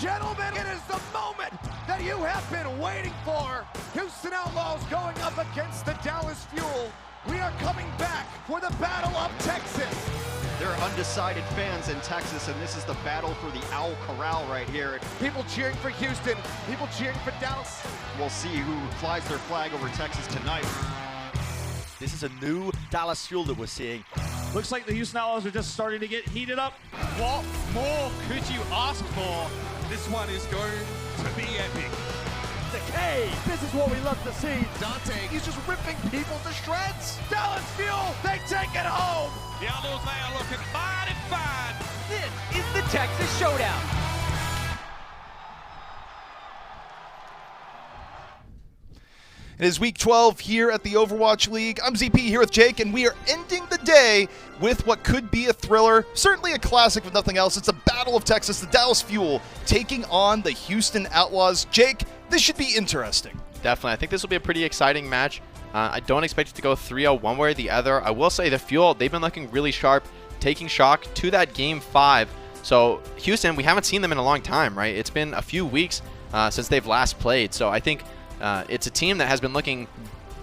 gentlemen, it is the moment that you have been waiting for. Houston Outlaws going up against the Dallas Fuel. We are coming back for the Battle of Texas. There are undecided fans in Texas, and this is the battle for the Owl Corral right here. People cheering for Houston, people cheering for Dallas. We'll see who flies their flag over Texas tonight. This is a new Dallas Fuel that we're seeing. Looks like the Houston Outlaws are just starting to get heated up. What more could you ask for? This one is going to be epic. Decay, this is what we love to see. Dante, he's just ripping people to shreds. Dallas Fuel, they take it home. The Outlaws, they are looking mighty fine. This is the Texas Showdown. It is week 12 here at the Overwatch League. I'm ZP here with Jake, and we are ending the day with what could be a thriller, certainly a classic if nothing else. It's a Battle of Texas, the Dallas Fuel taking on the Houston Outlaws. Jake, this should be interesting. Definitely. I think this will be a pretty exciting match. I don't expect it to go 3-0 one way or the other. I will say the Fuel, they've been looking really sharp, taking shock to that Game 5. So Houston, we haven't seen them in a long time, right? It's been a few weeks since they've last played. So I think it's a team that has been looking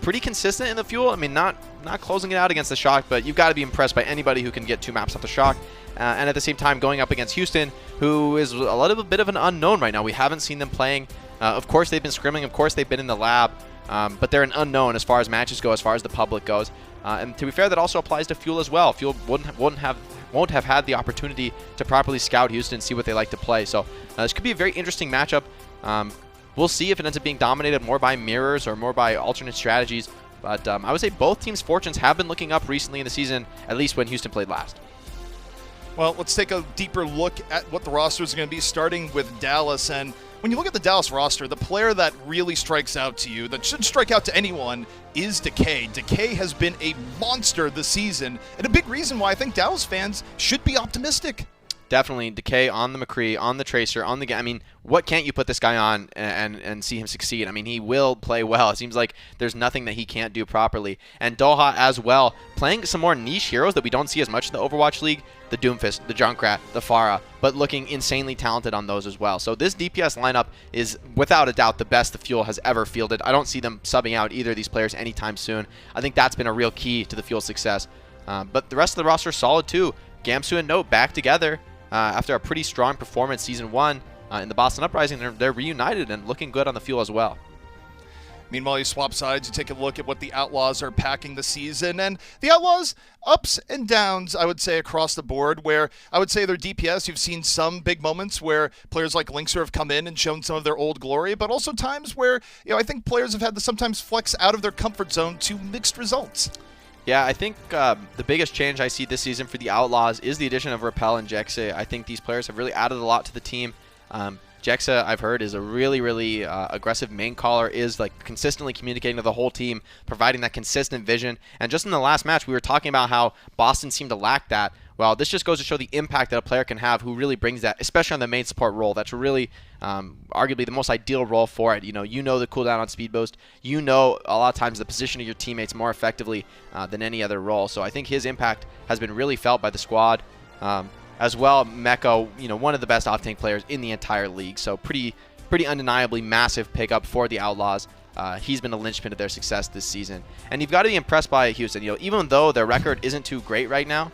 pretty consistent in the Fuel. I mean, not closing it out against the Shock, but you've got to be impressed by anybody who can get 2 maps off the Shock. And at the same time, going up against Houston, who is a little bit of an unknown right now. We haven't seen them playing. Of course, they've been scrimming. Of course, they've been in the lab. But they're an unknown as far as matches go, as far as the public goes. And to be fair, that also applies to Fuel as well. Fuel won't have had the opportunity to properly scout Houston and see what they like to play. So this could be a very interesting matchup. We'll see if it ends up being dominated more by mirrors or more by alternate strategies. But I would say both teams' fortunes have been looking up recently in the season, at least when Houston played last. Well, let's take a deeper look at what the rosters are going to be, starting with Dallas. And when you look at the Dallas roster, the player that really strikes out to you, that should strike out to anyone, is Decay. Decay has been a monster this season, and a big reason why I think Dallas fans should be optimistic. Definitely Decay on the McCree, on the Tracer, on the... I mean, what can't you put this guy on and see him succeed? I mean, he will play well. It seems like there's nothing that he can't do properly. And Doha as well, playing some more niche heroes that we don't see as much in the Overwatch League. The Doomfist, the Junkrat, the Pharah, but looking insanely talented on those as well. So this DPS lineup is without a doubt the best the Fuel has ever fielded. I don't see them subbing out either of these players anytime soon. I think that's been a real key to the Fuel's success. But the rest of the roster is solid too. Gamsu and Note back together. After a pretty strong performance Season 1 in the Boston Uprising, they're reunited and looking good on the Fuel as well. Meanwhile, you swap sides, you take a look at what the Outlaws are packing the season, and the Outlaws, ups and downs, I would say, across the board, where I would say their DPS, you've seen some big moments where players like Linkser have come in and shown some of their old glory, but also times where, I think players have had to sometimes flex out of their comfort zone to mixed results. Yeah, I think the biggest change I see this season for the Outlaws is the addition of Repel and Jexa. I think these players have really added a lot to the team. Jexa, I've heard, is a really aggressive main caller, is like consistently communicating to the whole team, providing that consistent vision. And just in the last match, we were talking about how Boston seemed to lack that. Well, this just goes to show the impact that a player can have who really brings that, especially on the main support role. That's really arguably the most ideal role for it. You know the cooldown on speed boost. You know a lot of times the position of your teammates more effectively than any other role. So I think his impact has been really felt by the squad. As well, Meko, one of the best off-tank players in the entire league. So pretty undeniably massive pickup for the Outlaws. He's been a linchpin of their success this season. And you've got to be impressed by Houston. Even though their record isn't too great right now,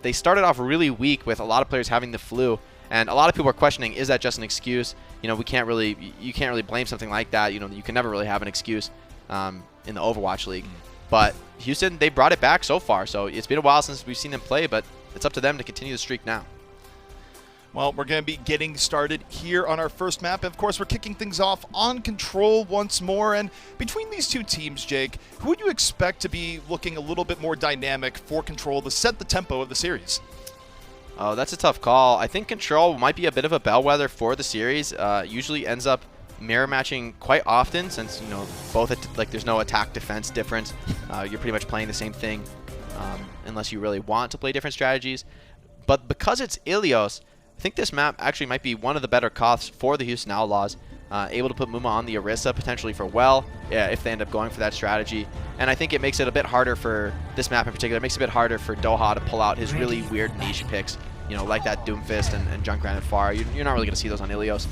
they started off really weak with a lot of players having the flu. And a lot of people are questioning, is that just an excuse? You can't really blame something like that. You can never really have an excuse in the Overwatch League. But Houston, they brought it back so far. So it's been a while since we've seen them play, but it's up to them to continue the streak now. Well, we're going to be getting started here on our first map. And of course, we're kicking things off on Control once more. And between these two teams, Jake, who would you expect to be looking a little bit more dynamic for Control to set the tempo of the series? Oh, that's a tough call. I think Control might be a bit of a bellwether for the series. Usually ends up mirror matching quite often since, both there's no attack defense difference. You're pretty much playing the same thing unless you really want to play different strategies. But because it's Ilios, I think this map actually might be one of the better costs for the Houston Outlaws. Able to put Muma on the Orisa potentially for well, if they end up going for that strategy. And I think it makes it a bit harder for this map in particular. It makes it a bit harder for Doha to pull out his really weird niche picks. you know, like that Doomfist and Junkrat and Pharah. You're not really going to see those on Ilios.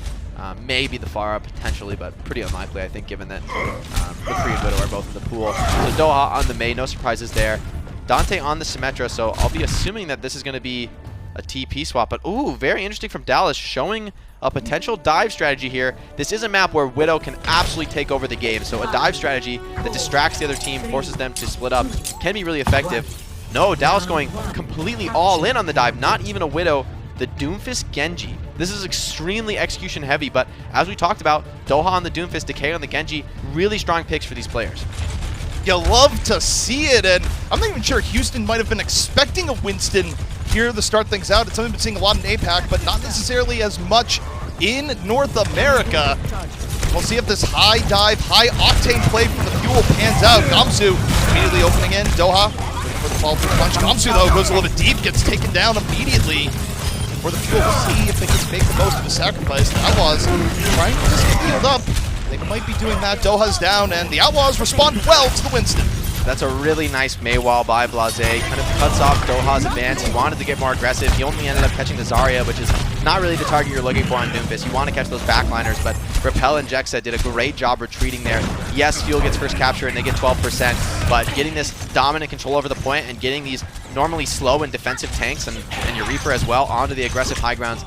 Maybe the Pharah potentially, but pretty unlikely, I think, given that McCree and Widow are both in the pool. So Doha on the Mei, no surprises there. Dante on the Symmetra, so I'll be assuming that this is going to be a TP swap. But, ooh, very interesting from Dallas, showing a potential dive strategy here. This is a map where Widow can absolutely take over the game, so a dive strategy that distracts the other team, forces them to split up, can be really effective. No, Dallas going completely all in on the dive, not even a Widow. The Doomfist Genji. This is extremely execution heavy, but as we talked about, Doha on the Doomfist, Decay on the Genji, really strong picks for these players. You love to see it, and I'm not even sure Houston might have been expecting a Winston here to start things out. It's something we've been seeing a lot in APAC, but not necessarily as much in North America. We'll see if this high dive, high octane play from the Fuel pans out. Gamsu immediately opening in. Doha waiting for the fall through punch. Gamsu, though, goes a little bit deep, gets taken down immediately. For the Fuel, we'll see if they can make the most of the sacrifice. The Outlaws trying to just get healed up. They might be doing that. Doha's down, and the Outlaws respond well to the Winston. That's a really nice Mei wall by Blase. Kind of cuts off Doha's advance. He wanted to get more aggressive. He only ended up catching the Zarya, which is not really the target you're looking for on Doomfist. You want to catch those backliners, but Repel and Jexa did a great job retreating there. Yes, Fuel gets first capture and they get 12%, but getting this dominant control over the point and getting these normally slow and defensive tanks and your Reaper as well onto the aggressive high grounds,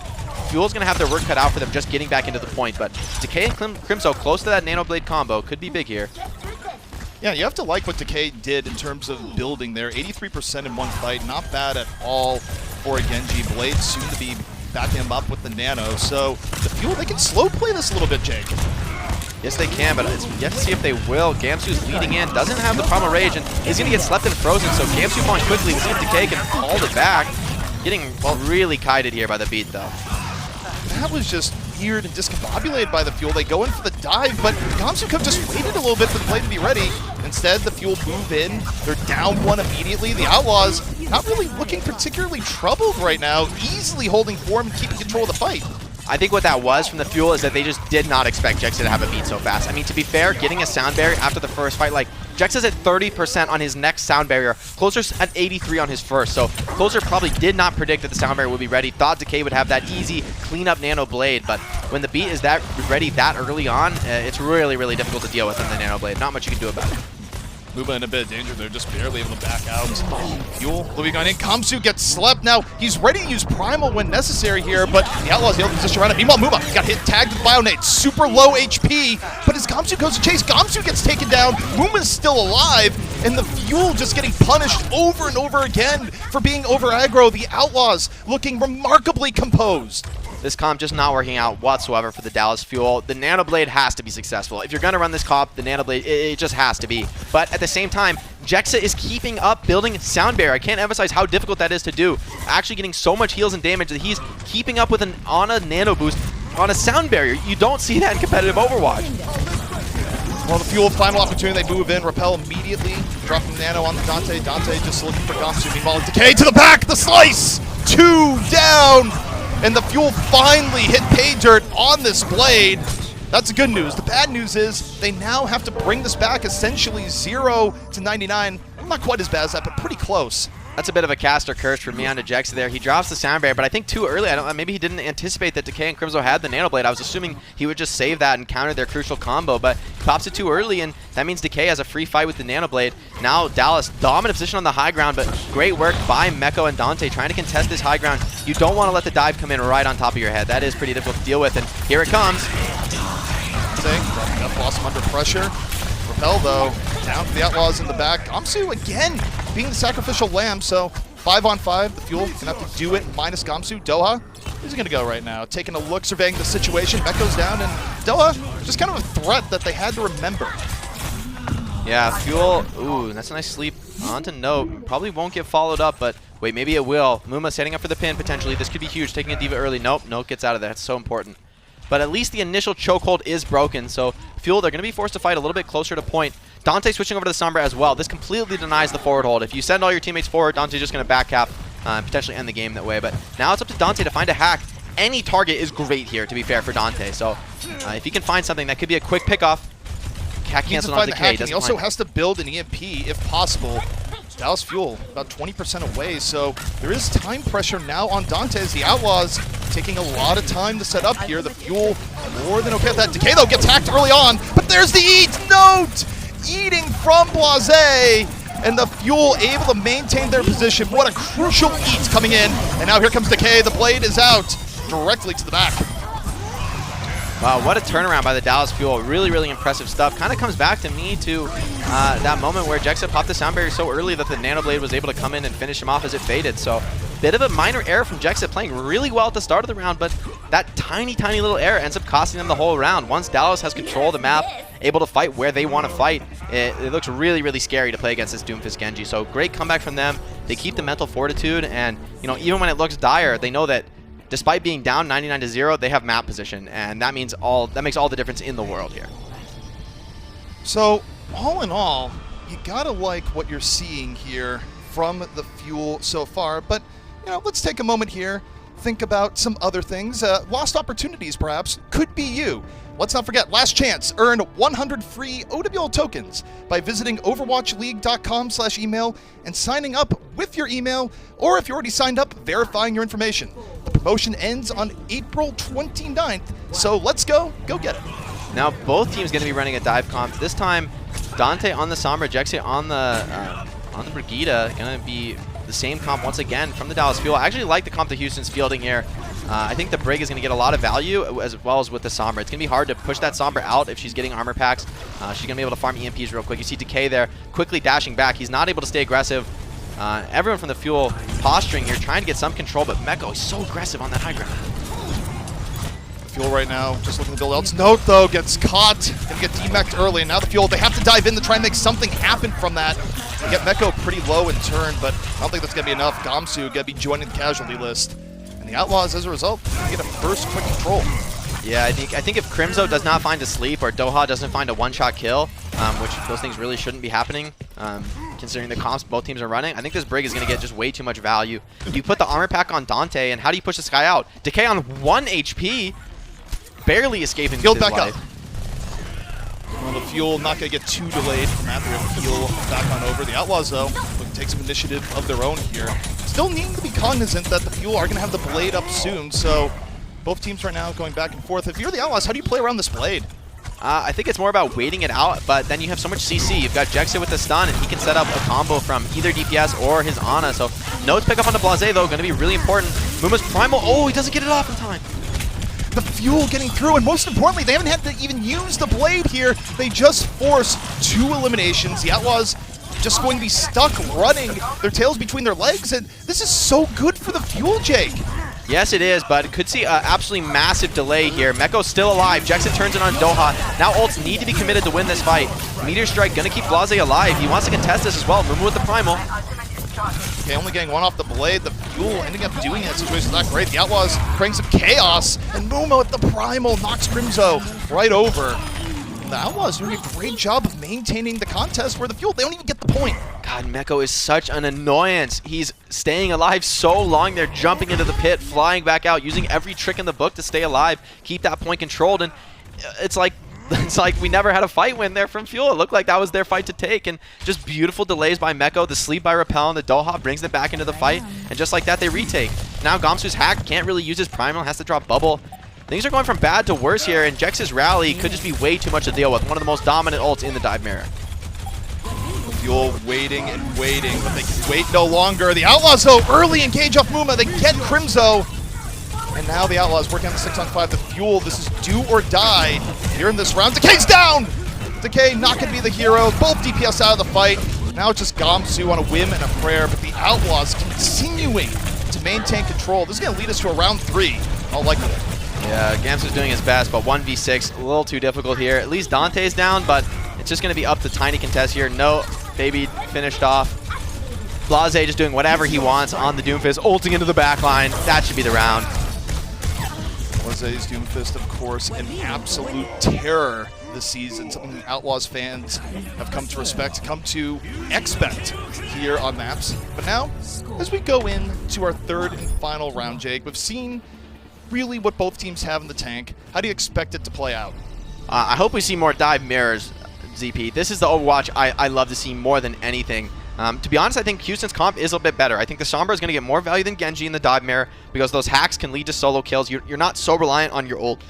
Fuel's going to have their work cut out for them just getting back into the point, but Decay and Crimso close to that Nano Blade combo could be big here. Yeah, you have to like what Decay did in terms of building there. 83% in one fight, not bad at all for a Genji. Blade soon to be backing him up with the Nano. So the Fuel, they can slow play this a little bit, Jake. Yes, they can, but it's yet to see if they will. Gamsu's leading in, doesn't have the Primal Rage, and is going to get slept and frozen, so Gamsu falling quickly. We'll see if Decay can hold it back. Getting really kited here by the beat, though. That was just weird and discombobulated by the Fuel. They go in for the dive, but Gamsu could have just waited a little bit for the play to be ready. Instead, the Fuel move in. They're down one immediately. The Outlaws not really looking particularly troubled right now, easily holding form and keeping control of the fight. I think what that was from the Fuel is that they just did not expect Jexa to have a beat so fast. I mean, to be fair, getting a sound barrier after the first fight, like, Jexa's at 30% on his next sound barrier, Closer's at 83 on his first, so Closer probably did not predict that the sound barrier would be ready, thought Decay would have that easy, clean up Nano Blade, but when the beat is that ready that early on, it's really, really difficult to deal with in the Nano Blade. Not much you can do about it. Muba in a bit of danger. They're just barely able to back out. Fuel, Louis going in. Gamsu gets slept. Now, he's ready to use Primal when necessary here, but the Outlaws able to position around it. Meanwhile, Muba got hit, tagged with Bionate. Super low HP, but as Gamsu goes to chase, Gamsu gets taken down. Muba's still alive, and the Fuel just getting punished over and over again for being over aggro. The Outlaws looking remarkably composed. This comp just not working out whatsoever for the Dallas Fuel. The Nano Blade has to be successful. If you're going to run this comp, the Nano Blade, it just has to be. But at the same time, Jexa is keeping up building sound barrier. I can't emphasize how difficult that is to do. Actually getting so much heals and damage that he's keeping up with on a Nano boost on a sound barrier. You don't see that in competitive Overwatch. Well, the Fuel, final opportunity, they move in. Repel immediately, dropping Nano on the Dante. Dante just looking for Gamsu. Meanwhile, Decay to the back, the slice! 2 down! And the Fuel finally hit pay dirt on this Blade. That's the good news. The bad news is they now have to bring this back essentially 0 to 99. Not quite as bad as that, but pretty close. That's a bit of a caster curse for me onto Jexa there. He drops the sound barrier, but I think too early. Maybe he didn't anticipate that Decay and Crimso had the Nano Blade. I was assuming he would just save that and counter their crucial combo, but he pops it too early, and that means Decay has a free fight with the Nano Blade. Now Dallas, dominant position on the high ground, but great work by Meko and Dante trying to contest this high ground. You don't want to let the dive come in right on top of your head. That is pretty difficult to deal with, and here it comes. Got Blossom under pressure. Repel, though, down to the Outlaws in the back. Gamsu, again, being the sacrificial lamb, so 5-on-5. The Fuel gonna have to do it minus Gamsu. Doha, where's he gonna go right now? Taking a look, surveying the situation. Meko's down, and Doha, just kind of a threat that they had to remember. Yeah, Fuel, ooh, that's a nice sleep onto Note. Probably won't get followed up, but wait, maybe it will. Muma setting up for the pin, potentially. This could be huge, taking a D.Va early. Nope, Note gets out of there. That's so important. But at least the initial chokehold is broken, so Fuel, they're going to be forced to fight a little bit closer to point. Dante switching over to the Sombra as well. This completely denies the forward hold. If you send all your teammates forward, Dante's just going to back cap, potentially end the game that way. But now it's up to Dante to find a hack. Any target is great here, to be fair, for Dante. So if he can find something, that could be a quick pickoff. Hack cancel on Decay. He also has to build an EMP if possible. Dallas Fuel about 20% away, so there is time pressure now on Dante as the Outlaws taking a lot of time to set up here. The Fuel more than okay with that. Decay, though, gets hacked early on, but there's the eat! Note! Eating from Blase, and the Fuel able to maintain their position. What a crucial eat coming in, and now here comes Decay. The blade is out directly to the back. Wow, what a turnaround by the Dallas Fuel. Really, really impressive stuff. Kind of comes back to me to that moment where Jexa popped the sound barrier so early that the Nano Blade was able to come in and finish him off as it faded. So, bit of a minor error from Jexa, playing really well at the start of the round, but that tiny, tiny little error ends up costing them the whole round. Once Dallas has control of the map, able to fight where they want to fight, it looks really, really scary to play against this Doomfist Genji. So, great comeback from them. They keep the mental fortitude, and even when it looks dire, they know that despite being down 99-0, they have map position, and that makes all the difference in the world here. So, all in all, you gotta like what you're seeing here from the Fuel so far, but let's take a moment here, think about some other things. Lost opportunities, perhaps, could be you. Let's not forget, last chance, earn 100 free OWL tokens by visiting overwatchleague.com/email and signing up with your email, or if you already signed up, verifying your information. The promotion ends on April 29th, so let's go get it. Now both teams going to be running a dive comp. This time, Dante on the Sombra, Jexa on the Brigida, going to be the same comp once again from the Dallas Fuel. I actually like the comp that Houston's fielding here. I think the Brig is going to get a lot of value as well as with the Sombra. It's going to be hard to push that Sombra out if she's getting armor packs. She's going to be able to farm EMPs real quick. You see Decay there quickly dashing back. He's not able to stay aggressive. Everyone from the Fuel posturing here, trying to get some control, but Meko is so aggressive on that high ground. Fuel right now, just looking to build else. Note, though, gets caught. Gonna get demeched early, and now the Fuel, they have to dive in to try and make something happen from that. They get Meko pretty low in turn, but I don't think that's gonna be enough. Gamsu gonna be joining the casualty list. And the Outlaws, as a result, get a first quick control. Yeah, I think if Crimzo does not find a sleep or Doha doesn't find a one-shot kill, which those things really shouldn't be happening, considering the comps both teams are running, I think this Brig is going to get just way too much value. You put the armor pack on Dante, and how do you push this guy out? Decay on 1 HP, barely escaping with his back life. Up. Well, the Fuel not going to get too delayed from that. They're going to Fuel back on over. The Outlaws, though, will take some initiative of their own here. Still needing to be cognizant that the Fuel are going to have the blade up soon, so both teams right now going back and forth. If you're the Outlaws, how do you play around this blade? I think it's more about waiting it out, but then you have so much CC. You've got Jexa with the stun, and he can set up a combo from either DPS or his Ana. So notes pick up on the Blase, though, going to be really important. Muma's Primal, oh, he doesn't get it off in time. The Fuel getting through, and most importantly, they haven't had to even use the blade here. They just forced 2 eliminations. The Outlaws just going to be stuck running their tails between their legs, and this is so good for the Fuel, Jake. Yes, it is, but could see an absolutely massive delay here. Meko's still alive. Jexa turns it on Doha. Now ults need to be committed to win this fight. Meteor Strike gonna keep Blase alive. He wants to contest this as well. Mumu with the Primal. Okay, only getting one off the blade. The Fuel ending up doing that situation is not great. The Outlaws creating some chaos, and Mumu with the Primal knocks Crimzo right over. And the Outlaws doing a great job of maintaining the contest where the Fuel, they don't even get the point. God, Meko is such an annoyance. He's staying alive so long. They're jumping into the pit, flying back out, using every trick in the book to stay alive, keep that point controlled, and it's like we never had a fight win there from Fuel. It looked like that was their fight to take, and just beautiful delays by Meko. The sleep by Repel and the Doha brings them back into the fight, and just like that, they retake. Now Gamsu's hacked, can't really use his Primal, has to drop Bubble. Things are going from bad to worse here, and Jex's rally could just be way too much to deal with. One of the most dominant ults in the dive mirror. Fuel waiting and waiting, but they can wait no longer. The Outlaws, though, early engage off Muma. They get Crimzo. And now the Outlaws working on the 6-on-5. The Fuel, this is do or die here in this round. Decay's down! Decay not going to be the hero. Both DPS out of the fight. Now it's just Gamsu on a whim and a prayer, but the Outlaws continuing to maintain control. This is going to lead us to a round 3. All likelihood. Yeah, Gamsu's doing his best, but 1v6, a little too difficult here. At least Dante's down, but it's just going to be up to Tiny Contest here. No, Baby finished off. Blase just doing whatever he wants on the Doomfist, ulting into the backline. That should be the round. Blaze's Doomfist, of course, an absolute terror this season. Something the Outlaws fans have come to respect, come to expect here on maps. But now, as we go into our 3rd and final round, Jake, we've seen really what both teams have in the tank. How do you expect it to play out? I hope we see more dive mirrors, ZP. This is the Overwatch I love to see more than anything. To be honest, I think Houston's comp is a bit better. I think the Sombra is going to get more value than Genji in the dive mirror because those hacks can lead to solo kills. You're not so reliant on your ult.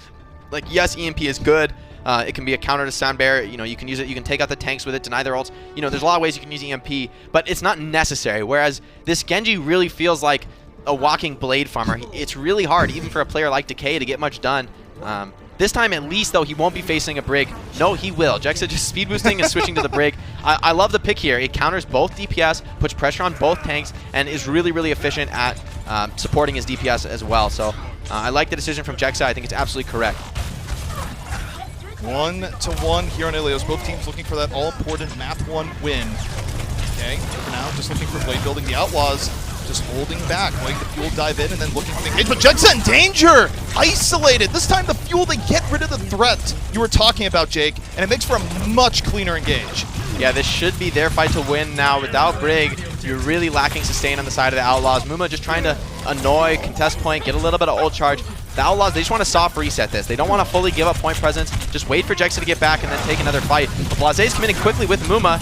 Like, yes, EMP is good. It can be a counter to Sound Bear. You know, you can use it. You can take out the tanks with it, deny their ults. You know, there's a lot of ways you can use EMP, but it's not necessary. Whereas this Genji really feels like a walking blade farmer. It's really hard, even for a player like Decay, to get much done. This time, at least, though, he won't be facing a Brig. No, he will. Jexa just speed boosting and switching to the Brig. I love the pick here. It counters both DPS, puts pressure on both tanks, and is really, really efficient at supporting his DPS as well. So I like the decision from Jexa. I think it's absolutely correct. 1-1 here on Ilios. Both teams looking for that all-important map 1 win. Okay, for now, just looking for blade building. The Outlaws just holding back, letting the Fuel dive in and then looking for the engagement. Jexa in danger! Isolated! This time the Fuel, they get rid of the threat you were talking about, Jake, and it makes for a much cleaner engage. Yeah, this should be their fight to win now. Without Brig, you're really lacking sustain on the side of the Outlaws. Muma just trying to annoy, contest point, get a little bit of ult charge. The Outlaws, they just want to soft reset this. They don't want to fully give up point presence. Just wait for Jexa to get back and then take another fight. But Blaze's committing quickly with Muma.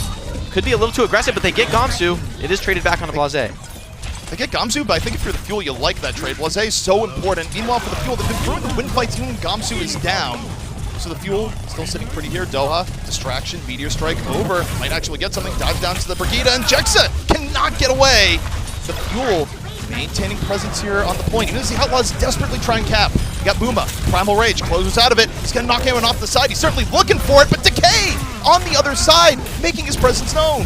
Could be a little too aggressive, but they get Gamsu. It is traded back onto Blaze. They get Gamsu, but I think if you're the Fuel, you like that trade. Blaze is so important. Meanwhile, for the Fuel, they've been throwing the win fights even when Gamsu is down. So the Fuel still sitting pretty here. Doha, distraction, Meteor Strike over. Might actually get something. Dives down to the Brigida, and Jexa cannot get away. The Fuel maintaining presence here on the point. Even as the Outlaws desperately try and cap. You got Booma, Primal Rage, closes out of it. He's going to knock him off the side. He's certainly looking for it, but Decay on the other side, making his presence known.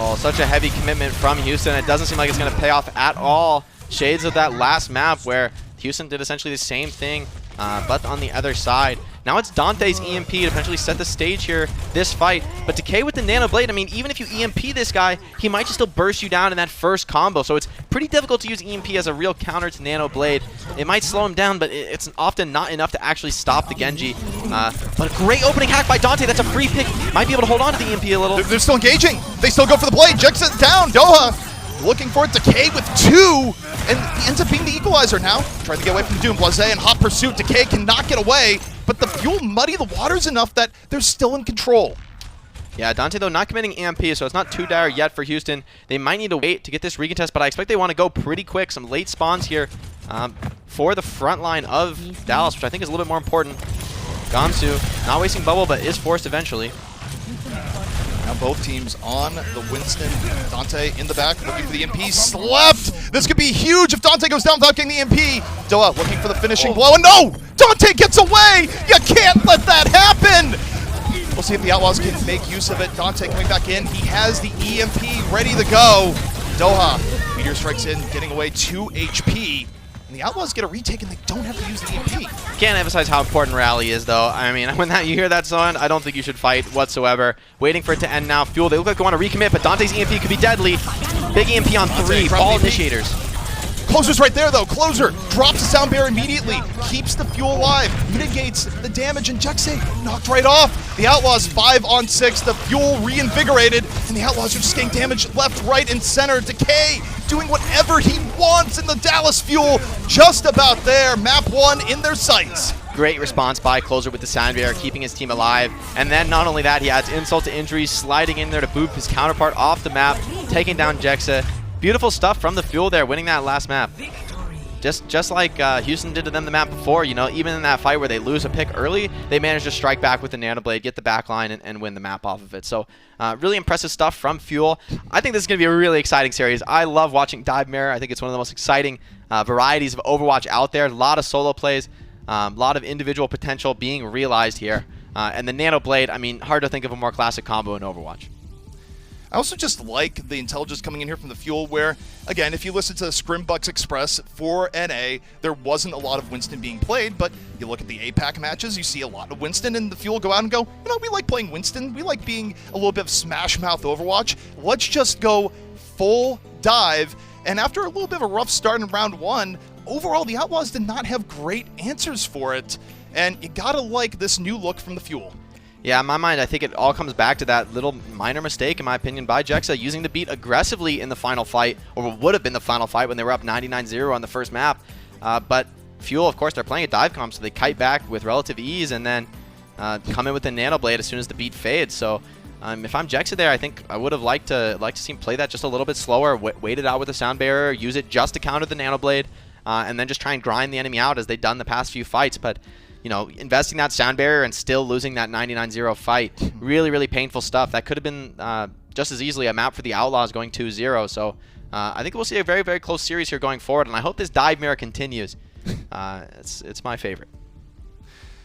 Oh, such a heavy commitment from Houston. It doesn't seem like it's going to pay off at all. Shades of that last map where Houston did essentially the same thing, but on the other side. Now it's Dante's EMP to potentially set the stage here, this fight. But Decay with the Nano Blade, I mean, even if you EMP this guy, he might just still burst you down in that first combo. So it's pretty difficult to use EMP as a real counter to Nano Blade. It might slow him down, but it's often not enough to actually stop the Genji. But a great opening hack by Dante. That's a free pick. Might be able to hold on to the EMP a little. They're still engaging. They still go for the blade. Jexa down. Doha looking for it. Decay with 2. And he ends up being the equalizer now. Trying to get away from Doom. Blaze in hot pursuit. Decay cannot get away. But the Fuel muddy the waters enough that they're still in control. Yeah, Dante, though, not committing EMP, so it's not too dire yet for Houston. They might need to wait to get this recontest, but I expect they want to go pretty quick. Some late spawns here for the front line of Dallas, which I think is a little bit more important. Gamsu, not wasting bubble, but is forced eventually. Now both teams on the Winston. Dante in the back, looking for the EMP. Slept! This could be huge if Dante goes down without getting the EMP. Doha looking for the finishing blow, and no! Dante gets away! You can't let that happen! We'll see if the Outlaws can make use of it. Dante coming back in. He has the EMP ready to go. Doha, Meteor strikes in, getting away 2 HP. And the Outlaws get a retake, and they don't have to use the EMP. Can't emphasize how important Rally is, though. I mean, when you hear that song, I don't think you should fight whatsoever. Waiting for it to end now. Fuel, they look like they want to recommit, but Dante's EMP could be deadly. Big EMP on 3, ball initiators. Closer's right there, though. Closer drops the sound barrier immediately, keeps the Fuel alive, mitigates the damage, and Jexa knocked right off. The Outlaws 5 on 6, the Fuel reinvigorated, and the Outlaws are just getting damage left, right, and center. Decay doing whatever he wants in the Dallas Fuel, just about there. Map 1 in their sights. Great response by Closer with the sound barrier, keeping his team alive. And then not only that, he adds insult to injury, sliding in there to boop his counterpart off the map, taking down Jexa. Beautiful stuff from the Fuel there, winning that last map. Just like Houston did to them the map before, you know, even in that fight where they lose a pick early, they managed to strike back with the Nano Blade, get the back line, and win the map off of it. So really impressive stuff from Fuel. I think this is going to be a really exciting series. I love watching Dive Mirror. I think it's one of the most exciting varieties of Overwatch out there. A lot of solo plays, a lot of individual potential being realized here. And the Nano Blade, I mean, hard to think of a more classic combo in Overwatch. I also just like the intelligence coming in here from the Fuel where, again, if you listen to Scrimbucks Express for NA, there wasn't a lot of Winston being played, but you look at the APAC matches, you see a lot of Winston, and the Fuel go out and go, you know, we like playing Winston, we like being a little bit of smash mouth Overwatch, let's just go full dive. And after a little bit of a rough start in round 1, overall the Outlaws did not have great answers for it, and you gotta like this new look from the Fuel. Yeah, in my mind, I think it all comes back to that little minor mistake, in my opinion, by Jexa, using the beat aggressively in the final fight, or what would have been the final fight when they were up 99-0 on the first map. But Fuel, of course, they're playing a dive comp, so they kite back with relative ease and then come in with the Nano Blade as soon as the beat fades. So If I'm Jexa there, I think I would have liked to see him play that just a little bit slower, wait it out with the sound barrier, use it just to counter the Nano Blade, and then just try and grind the enemy out as they've done the past few fights. But you know, investing that sound barrier and still losing that 99-0 fight, really, really painful stuff. That could have been just as easily a map for the Outlaws going 2-0. So I think we'll see a very, very close series here going forward, and I hope this dive mirror continues. It's my favorite.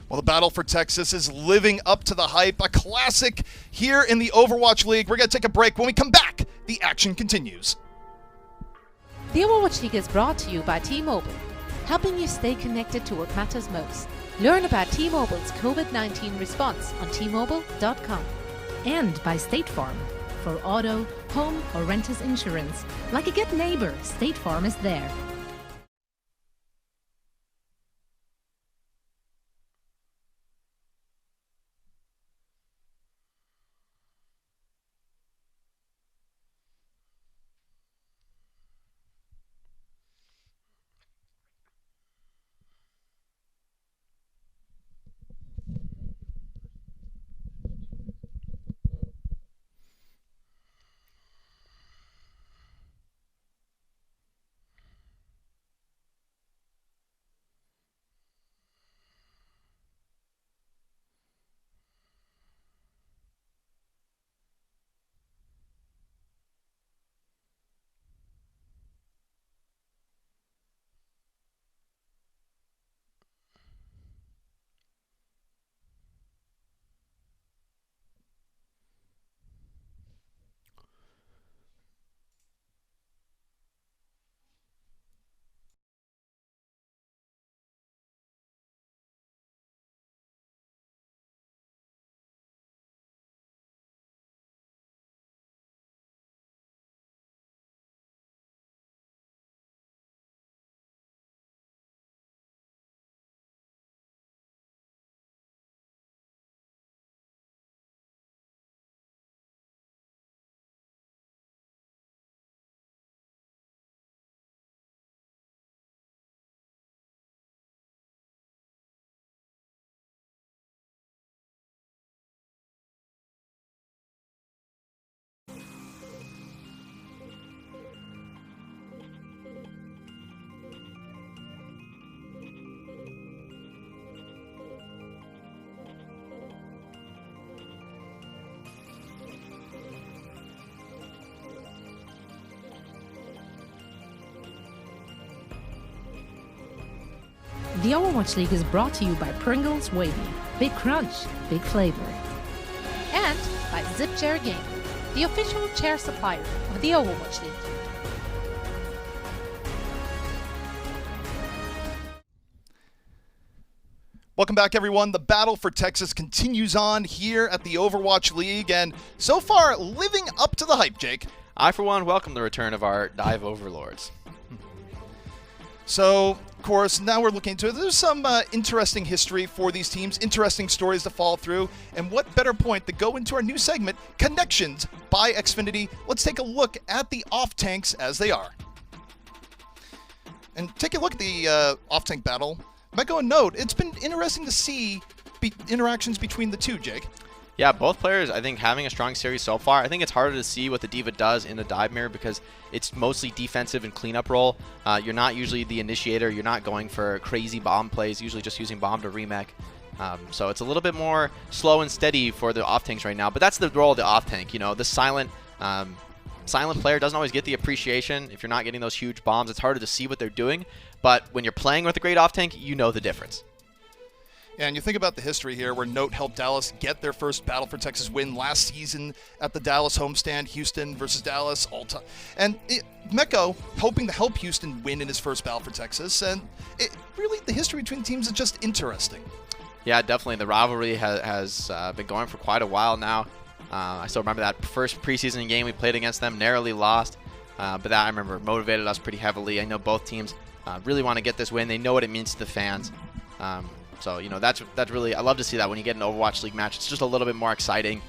Well, the battle for Texas is living up to the hype. A classic here in the Overwatch League. We're going to take a break. When we come back, the action continues. The Overwatch League is brought to you by T-Mobile, helping you stay connected to what matters most. Learn about T-Mobile's COVID-19 response on T-Mobile.com. And by State Farm. For auto, home, or renter's insurance. Like a good neighbor, State Farm is there. The Overwatch League is brought to you by Pringles Wavy. Big crunch, big flavor. And by Zip Chair Gaming, the official chair supplier of the Overwatch League. Welcome back, everyone. The battle for Texas continues on here at the Overwatch League, and so far, living up to the hype, Jake. I, for one, welcome the return of our dive overlords. So, of course, now we're looking into it. There's some interesting history for these teams, interesting stories to follow through, and what better point to go into our new segment, Connections by Xfinity. Let's take a look at the off-tanks as they are. And take a look at the off-tank battle. Might go a note, it's been interesting to see interactions between the two, Jake. Yeah, both players, I think, having a strong series so far. I think it's harder to see what the D.Va does in the dive mirror because it's mostly defensive and cleanup role. You're not usually the initiator. You're not going for crazy bomb plays, usually just using bomb to remake. So it's a little bit more slow and steady for the off-tanks right now. But that's the role of the off-tank. You know, the silent player doesn't always get the appreciation. If you're not getting those huge bombs, it's harder to see what they're doing. But when you're playing with a great off-tank, you know the difference. Yeah, and you think about the history here where Note helped Dallas get their first Battle for Texas win last season at the Dallas homestand, Houston versus Dallas, all time. And Mecco hoping to help Houston win in his first Battle for Texas. And really, the history between teams is just interesting. Yeah, definitely. The rivalry has been going for quite a while now. I still remember that first preseason game we played against them, narrowly lost. But that, I remember, motivated us pretty heavily. I know both teams really want to get this win. They know what it means to the fans. So, you know, that's really, I love to see that when you get an Overwatch League match. It's just a little bit more exciting.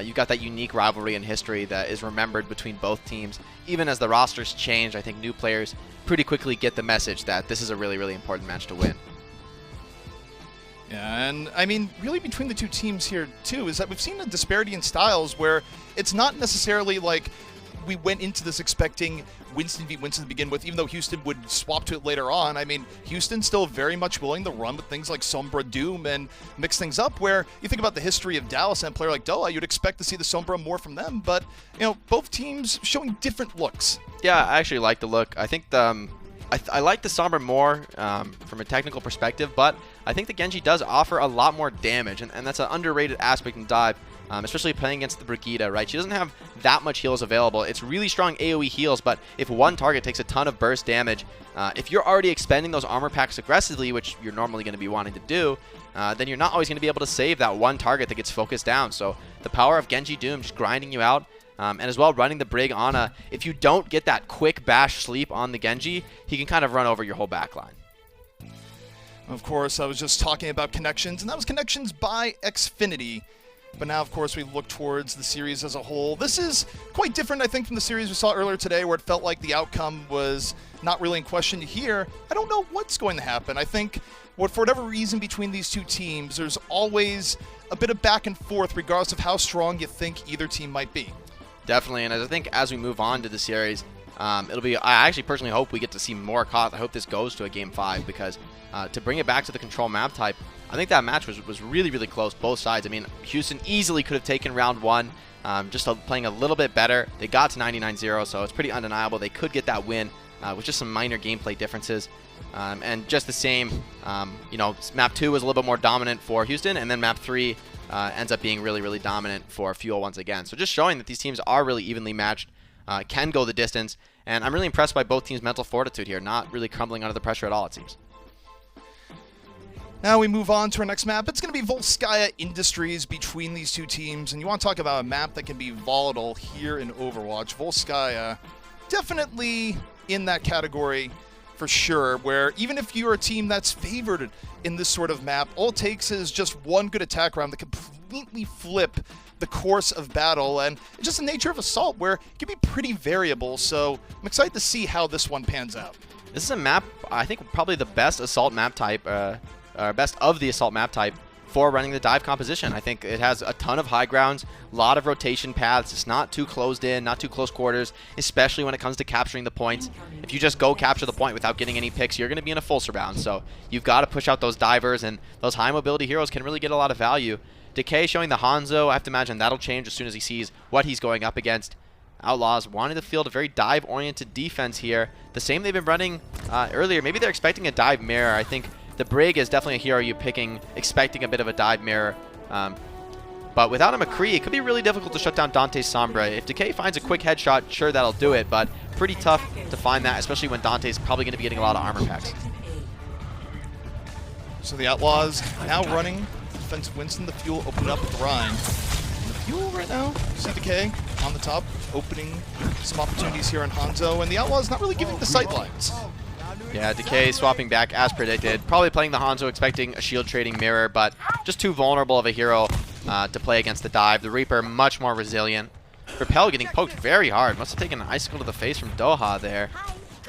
You've got that unique rivalry in history that is remembered between both teams. Even as the rosters change, I think new players pretty quickly get the message that this is a really, really important match to win. Yeah, and I mean, really between the two teams here, too, is that we've seen a disparity in styles where it's not necessarily like we went into this expecting Winston v. Winston to begin with, even though Houston would swap to it later on. I mean, Houston's still very much willing to run with things like Sombra Doom and mix things up, where you think about the history of Dallas and a player like D.Va, you'd expect to see the Sombra more from them, but, you know, both teams showing different looks. Yeah, I actually like the look. I think I like the Sombra more from a technical perspective, but I think the Genji does offer a lot more damage, and that's an underrated aspect in Dive. Especially playing against the Brigitte, right? She doesn't have that much heals available. It's really strong AoE heals, but if one target takes a ton of burst damage, if you're already expending those armor packs aggressively, which you're normally going to be wanting to do, then you're not always going to be able to save that one target that gets focused down. So the power of Genji Doom just grinding you out, and as well running the Brig on if you don't get that quick bash sleep on the Genji, he can kind of run over your whole backline. Of course, I was just talking about connections, and that was connections by Xfinity. But now, of course, we look towards the series as a whole. This is quite different, I think, from the series we saw earlier today, where it felt like the outcome was not really in question. Here, I don't know what's going to happen. I think, for whatever reason between these two teams, there's always a bit of back and forth, regardless of how strong you think either team might be. Definitely, and I think as we move on to the series, it'll be. I actually personally hope we get to see more Koth. I hope this goes to a Game 5 because to bring it back to the control map type, I think that match was really, really close, both sides. I mean, Houston easily could have taken round 1, just playing a little bit better. They got to 99-0, so it's pretty undeniable. They could get that win with just some minor gameplay differences. And just the same, you know, map 2 was a little bit more dominant for Houston, and then map 3 ends up being really, really dominant for Fuel once again. So just showing that these teams are really evenly matched, can go the distance, and I'm really impressed by both teams' mental fortitude here, not really crumbling under the pressure at all, it seems. Now we move on to our next map. It's going to be Volskaya Industries between these two teams. And you want to talk about a map that can be volatile here in Overwatch. Volskaya definitely in that category for sure, where even if you're a team that's favored in this sort of map, all it takes is just one good attack round that completely flip the course of battle. And it's just the nature of Assault where it can be pretty variable. So I'm excited to see how this one pans out. This is a map, I think, probably the best Assault map type, best of the Assault map type for running the dive composition. I think it has a ton of high grounds, a lot of rotation paths. It's not too closed in, not too close quarters, especially when it comes to capturing the points. If you just go capture the point without getting any picks, you're going to be in a full surround. So you've got to push out those divers, and those high mobility heroes can really get a lot of value. Decay showing the Hangzhou. I have to imagine that'll change as soon as he sees what he's going up against. Outlaws wanted to field a very dive-oriented defense here. The same they've been running earlier. Maybe they're expecting a dive mirror. I think the Brig is definitely a hero you're picking, expecting a bit of a dive mirror. But without a McCree, it could be really difficult to shut down Dante's Sombra. If Decay finds a quick headshot, sure, that'll do it, but pretty tough to find that, especially when Dante's probably going to be getting a lot of armor packs. So the Outlaws now running defensive Winston. The Fuel open up with Ryan. The Fuel right now, see Decay on the top, opening some opportunities here on Hangzhou, and the Outlaws not really giving the sight lines. Yeah, Decay swapping back as predicted. Probably playing the Hangzhou, expecting a shield trading mirror, but just too vulnerable of a hero to play against the dive. The Reaper much more resilient. Repel getting poked very hard. Must have taken an icicle to the face from Doha there.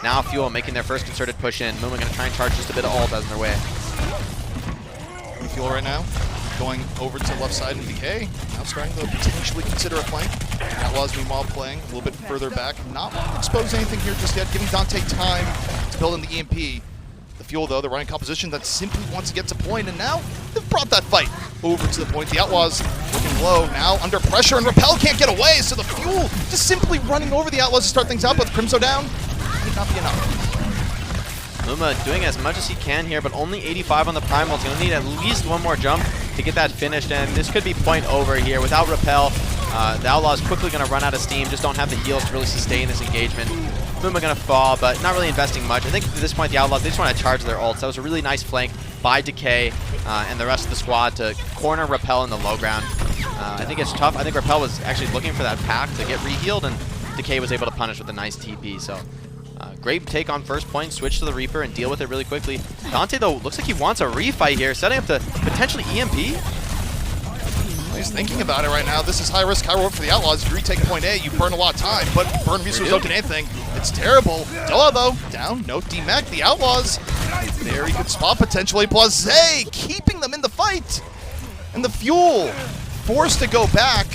Now Fuel making their first concerted push in. Mooma going to try and charge just a bit of ult as in their way. Fuel right now going over to left side and Decay. Now starting to potentially consider a flank. Outlaws meanwhile playing a little bit further back. Not exposing anything here just yet, giving Dante time to build in the EMP. The Fuel though, the running composition that simply wants to get to point, and now they've brought that fight over to the point. The Outlaws looking low now, under pressure, and Repel can't get away, so the Fuel just simply running over the Outlaws to start things out, but Crimso down might not be enough. Mooma doing as much as he can here, but only 85 on the Primal. He's going to need at least one more jump to get that finished, and this could be point over here. Without Repel, the Outlaws quickly going to run out of steam, just don't have the heals to really sustain this engagement. Mooma going to fall, but not really investing much. I think at this point the Outlaws, they just want to charge their ults. That was a really nice flank by Decay and the rest of the squad to corner Repel in the low ground. I think it's tough. I think Repel was actually looking for that pack to get re-healed, and Decay was able to punish with a nice TP. So great take on first point, switch to the Reaper and deal with it really quickly. Dante though looks like he wants a refight here, setting up to potentially EMP. He's thinking about it right now. This is high risk, high reward for the Outlaws. If you retake point A, you burn a lot of time, but burn resources don't get anything. It's terrible. D.Va though, down, no D-Mac. The Outlaws Very good spot potentially. Blase keeping them in the fight. And the Fuel forced to go back.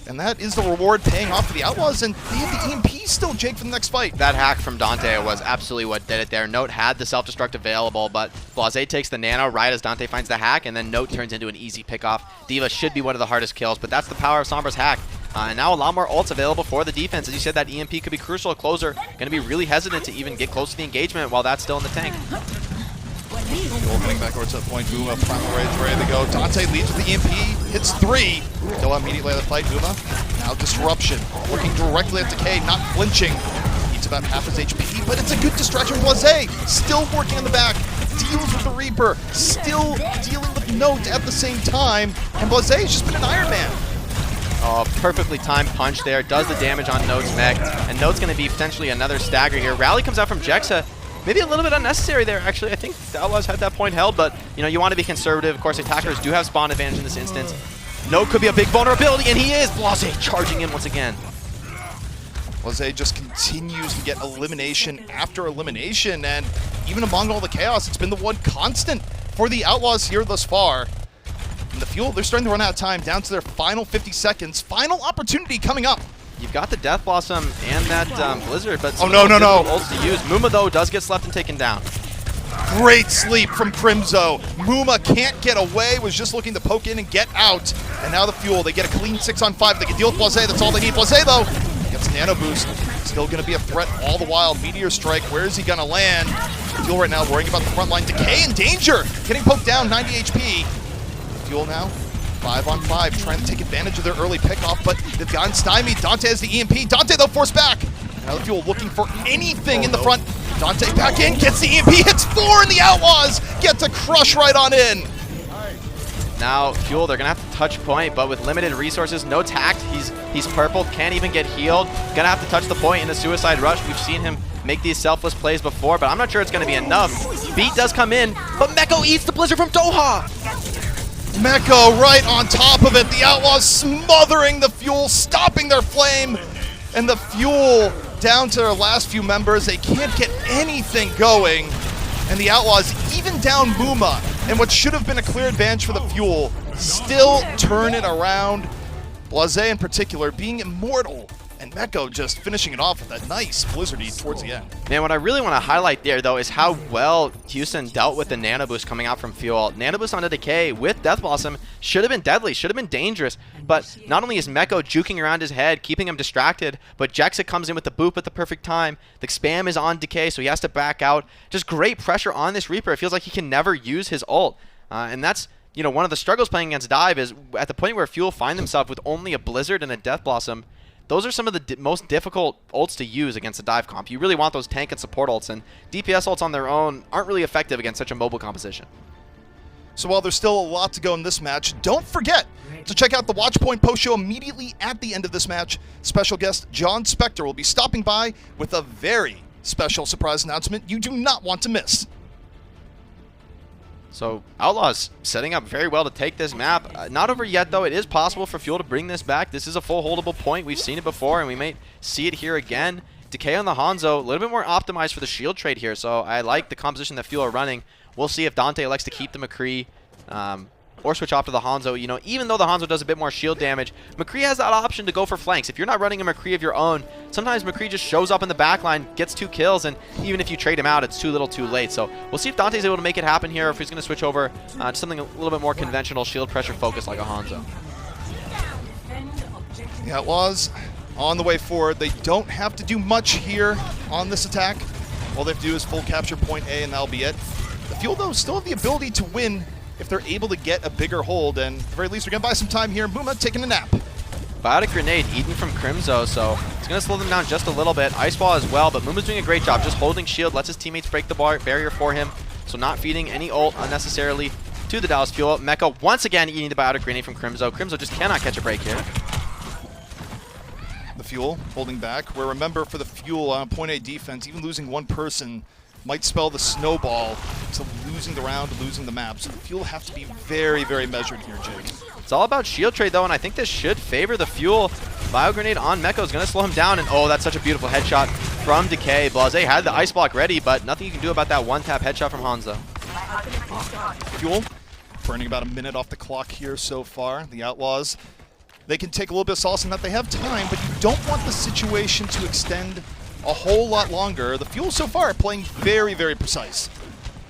And that is the reward paying off for the Outlaws. And they have the EMP still, Jake, for the next fight. That hack from Dante was absolutely what did it there. Note had the self-destruct available, but Blase takes the nano right as Dante finds the hack, and then Note turns into an easy pickoff. D.Va should be one of the hardest kills, but that's the power of Sombra's hack. And now a lot more ults available for the defense. As you said, that EMP could be crucial. Closer going to be really hesitant to even get close to the engagement while that's still in the tank. Fuel heading back over to the point. Buma, primal rage, ready to go. Dante leads with the EMP, hits 3. Still immediately out of the fight. Buma, now disruption. Looking directly at Decay, not flinching. Needs about half his HP, but it's a good distraction. Blase still working on the back. Deals with the Reaper, still dealing with Note at the same time. And Blase has just been an Iron Man. Oh, perfectly timed punch there. Does the damage on Note's mech. And Note's going to be potentially another stagger here. Rally comes out from Jexa. Maybe a little bit unnecessary there, actually. I think the Outlaws had that point held, but you know, you want to be conservative. Of course, attackers do have spawn advantage in this instance. Note could be a big vulnerability, and he is. Blase charging in once again. Blase just continues to get elimination after elimination, and even among all the chaos, it's been the one constant for the Outlaws here thus far. And the Fuel, they're starting to run out of time, down to their final 50 seconds. Final opportunity coming up. You've got the Death Blossom and that Blizzard, but no. ults to use. Muma, though, does get slept and taken down. Great sleep from Crimzo. Muma can't get away, was just looking to poke in and get out. And now the Fuel, they get a clean 6-on-5. They can deal with Blase, that's all they need. Blase, though, gets Nano Boost. Still going to be a threat all the while. Meteor Strike, where is he going to land? Fuel right now worrying about the front line. Decay in danger, getting poked down, 90 HP. Fuel now, 5-on-5, trying to take advantage of their early pickoff, but they've gotten stymied. Dante has the EMP. Dante, though, forced back. Now the Fuel looking for anything in the front. Dante back in, gets the EMP, hits 4, and the Outlaws get to crush right on in. Now, Fuel, they're going to have to touch point, but with limited resources, no tact. He's purple, can't even get healed. Going to have to touch the point in the Suicide Rush. We've seen him make these selfless plays before, but I'm not sure it's going to be enough. Beat does come in, but Meko eats the Blizzard from Doha. Meko right on top of it. The Outlaws smothering the Fuel, stopping their flame. And the Fuel down to their last few members. They can't get anything going. And the Outlaws even down Muma. And what should have been a clear advantage for the Fuel still turn it around. Blase in particular being immortal. And Meko just finishing it off with that nice Blizzardy towards the end. Man, what I really want to highlight there, though, is how well Houston dealt with the Nano Boost coming out from Fuel. Nano Boost onto Decay with Death Blossom should have been deadly, should have been dangerous. But not only is Meko juking around his head, keeping him distracted, but Jexa comes in with the boop at the perfect time. The spam is on Decay, so he has to back out. Just great pressure on this Reaper. It feels like he can never use his ult. And that's, you know, one of the struggles playing against Dive is at the point where Fuel find themselves with only a Blizzard and a Death Blossom. Those are some of the most difficult ults to use against a dive comp. You really want those tank and support ults, and DPS ults on their own aren't really effective against such a mobile composition. So while there's still a lot to go in this match, don't forget to check out the Watchpoint post show immediately at the end of this match. Special guest John Spector will be stopping by with a very special surprise announcement you do not want to miss. So Outlaws setting up very well to take this map. Not over yet, though. It is possible for Fuel to bring this back. This is a full holdable point. We've seen it before, and we may see it here again. Decay on the Hangzhou, a little bit more optimized for the shield trade here, so I like the composition that Fuel are running. We'll see if Dante elects to keep the McCree or switch off to the Hangzhou. You know, even though the Hangzhou does a bit more shield damage, McCree has that option to go for flanks. If you're not running a McCree of your own, sometimes McCree just shows up in the backline, gets 2 kills, and even if you trade him out, it's too little too late. So we'll see if Dante's able to make it happen here, or if he's going to switch over to something a little bit more conventional, shield pressure focused like a Hangzhou. The Outlaws on the way forward. They don't have to do much here on this attack. All they have to do is full capture point A, and that'll be it. The Fuel, though, still have the ability to win if they're able to get a bigger hold, and at the very least, we're going to buy some time here. Muma taking a nap. Biotic Grenade eaten from Crimzo, so it's going to slow them down just a little bit. Ice Ball as well, but Muma's doing a great job just holding shield, lets his teammates break the barrier for him, so not feeding any ult unnecessarily to the Dallas Fuel. Mecha once again eating the Biotic Grenade from Crimzo. Crimzo just cannot catch a break here. The Fuel holding back, where remember for the Fuel on point A defense, even losing one person might spell the snowball to losing the round, losing the map. So the Fuel have to be very, very measured here, Jake. It's all about shield trade, though, and I think this should favor the Fuel. Bio Grenade on Meko is going to slow him down, and oh, that's such a beautiful headshot from Decay. Blase had the ice block ready, but nothing you can do about that one-tap headshot from Hangzhou. Fuel burning about a minute off the clock here so far. The Outlaws, they can take a little bit of sauce in that they have time, but you don't want the situation to extend a whole lot longer. The Fuel so far are playing very, very precise.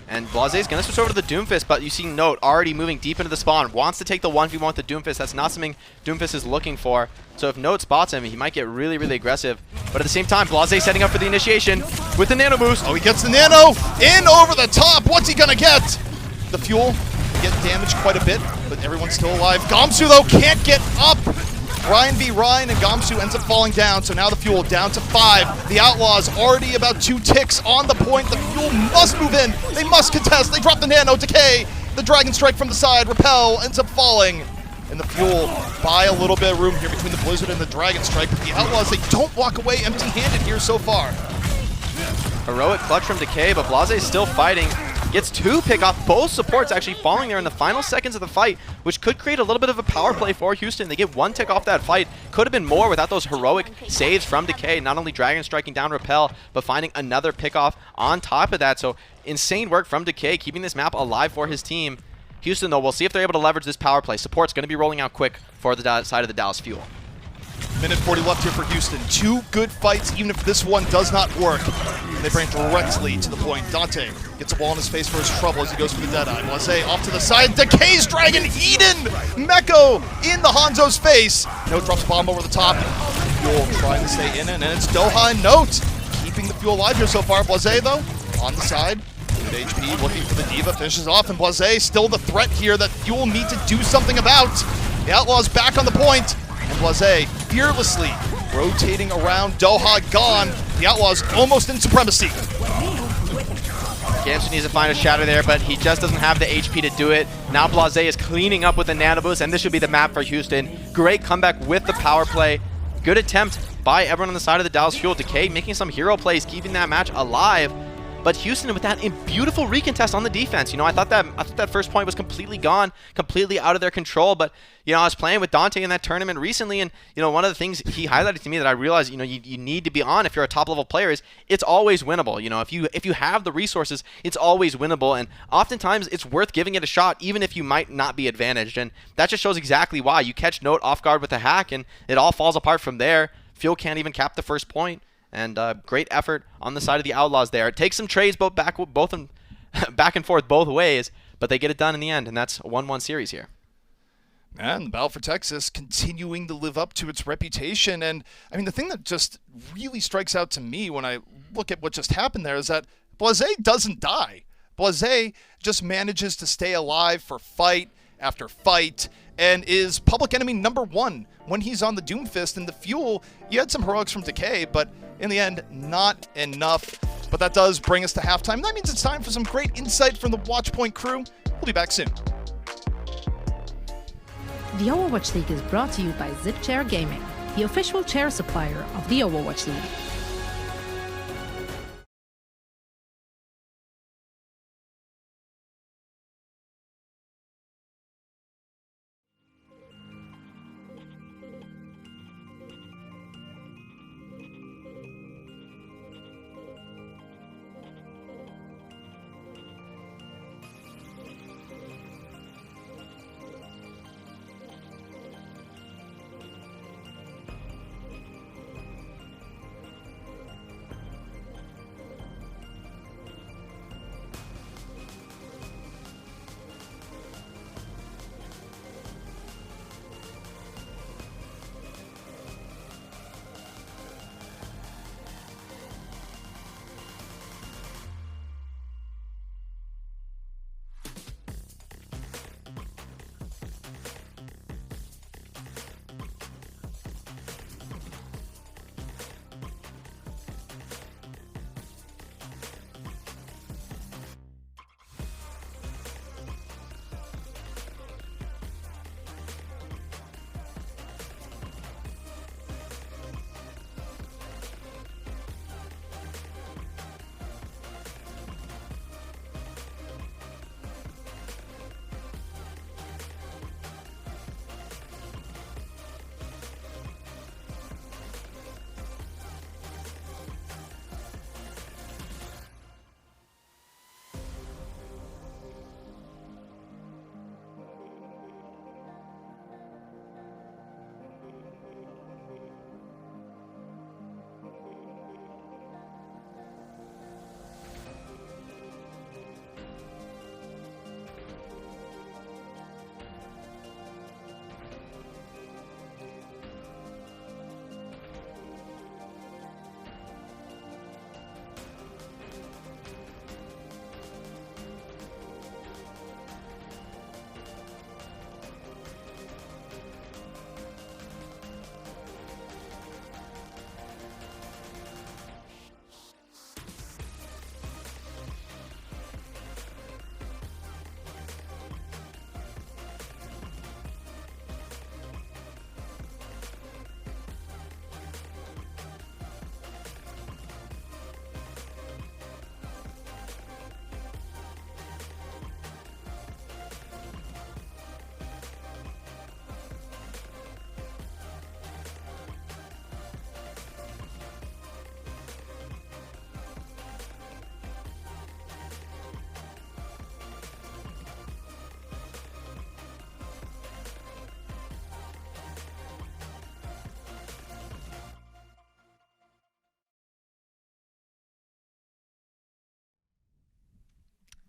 And Blase is going to switch over to the Doomfist, but you see Note already moving deep into the spawn. Wants to take the 1v1 with the Doomfist. That's not something Doomfist is looking for. So if Note spots him, he might get really, really aggressive. But at the same time, Blase setting up for the initiation with the Nano Boost. Oh, he gets the Nano in over the top. What's he going to get? The Fuel get damaged quite a bit, but everyone's still alive. Gamsu, though, can't get up. Ryan v. Ryan, and Gamsu ends up falling down, so now the Fuel down to 5. The Outlaws already about 2 ticks on the point. The Fuel must move in. They must contest. They drop the Nano. Decay. The Dragon Strike from the side. Repel ends up falling. And the Fuel buy a little bit of room here between the Blizzard and the Dragon Strike. But the Outlaws, they don't walk away empty-handed here so far. Heroic clutch from Decay, but Blase is still fighting. Gets 2 pick off, both supports actually falling there in the final seconds of the fight, which could create a little bit of a power play for Houston. They get 1 tick off that fight. Could have been more without those heroic saves from Decay. Not only Dragon striking down Repel, but finding another pick off on top of that. So insane work from Decay, keeping this map alive for his team. Houston, though, we'll see if they're able to leverage this power play. Support's going to be rolling out quick for the side of the Dallas Fuel. Minute 40 left here for Houston. 2 good fights, even if this one does not work. And they bring it directly to the point. Dante gets a ball in his face for his trouble as he goes for the Deadeye. Blase off to the side. Decay's Dragon Eden! Meko in the Hangzhou's face. Note drops a bomb over the top. Fuel trying to stay in it, and it's Doha and Note keeping the Fuel alive here so far. Blase, though, on the side. Good HP, looking for the D.Va, finishes off, and Blase still the threat here that Fuel need to do something about. The Outlaws back on the point. And Blase fearlessly rotating around. Doha gone. The Outlaws almost in supremacy. Gamsu needs to find a shatter there, but he just doesn't have the HP to do it. Now Blase is cleaning up with the Nano Boost, and this should be the map for Houston. Great comeback with the power play. Good attempt by everyone on the side of the Dallas Fuel. Decay making some hero plays, keeping that match alive. But Houston with that beautiful recontest on the defense. You know, I thought that first point was completely gone, completely out of their control. But, you know, I was playing with Dante in that tournament recently, and, you know, one of the things he highlighted to me that I realized, you know, you need to be on if you're a top-level player is it's always winnable. You know, if you have the resources, it's always winnable. And oftentimes it's worth giving it a shot, even if you might not be advantaged. And that just shows exactly why. You catch Note off guard with a hack, and it all falls apart from there. Fuel can't even cap the first point. And great effort on the side of the Outlaws there. It takes some trades back and forth both ways, but they get it done in the end, and that's a 1-1 series here. And the Battle for Texas continuing to live up to its reputation. And, I mean, the thing that just really strikes out to me when I look at what just happened there is that Blase doesn't die. Blase just manages to stay alive for fight after fight and is public enemy #1 when he's on the Doomfist. And the Fuel, you had some heroics from Decay, but in the end, not enough. But that does bring us to halftime. That means it's time for some great insight from the Watchpoint crew. We'll be back soon. The Overwatch League is brought to you by ZipChair Gaming, the official chair supplier of the Overwatch League.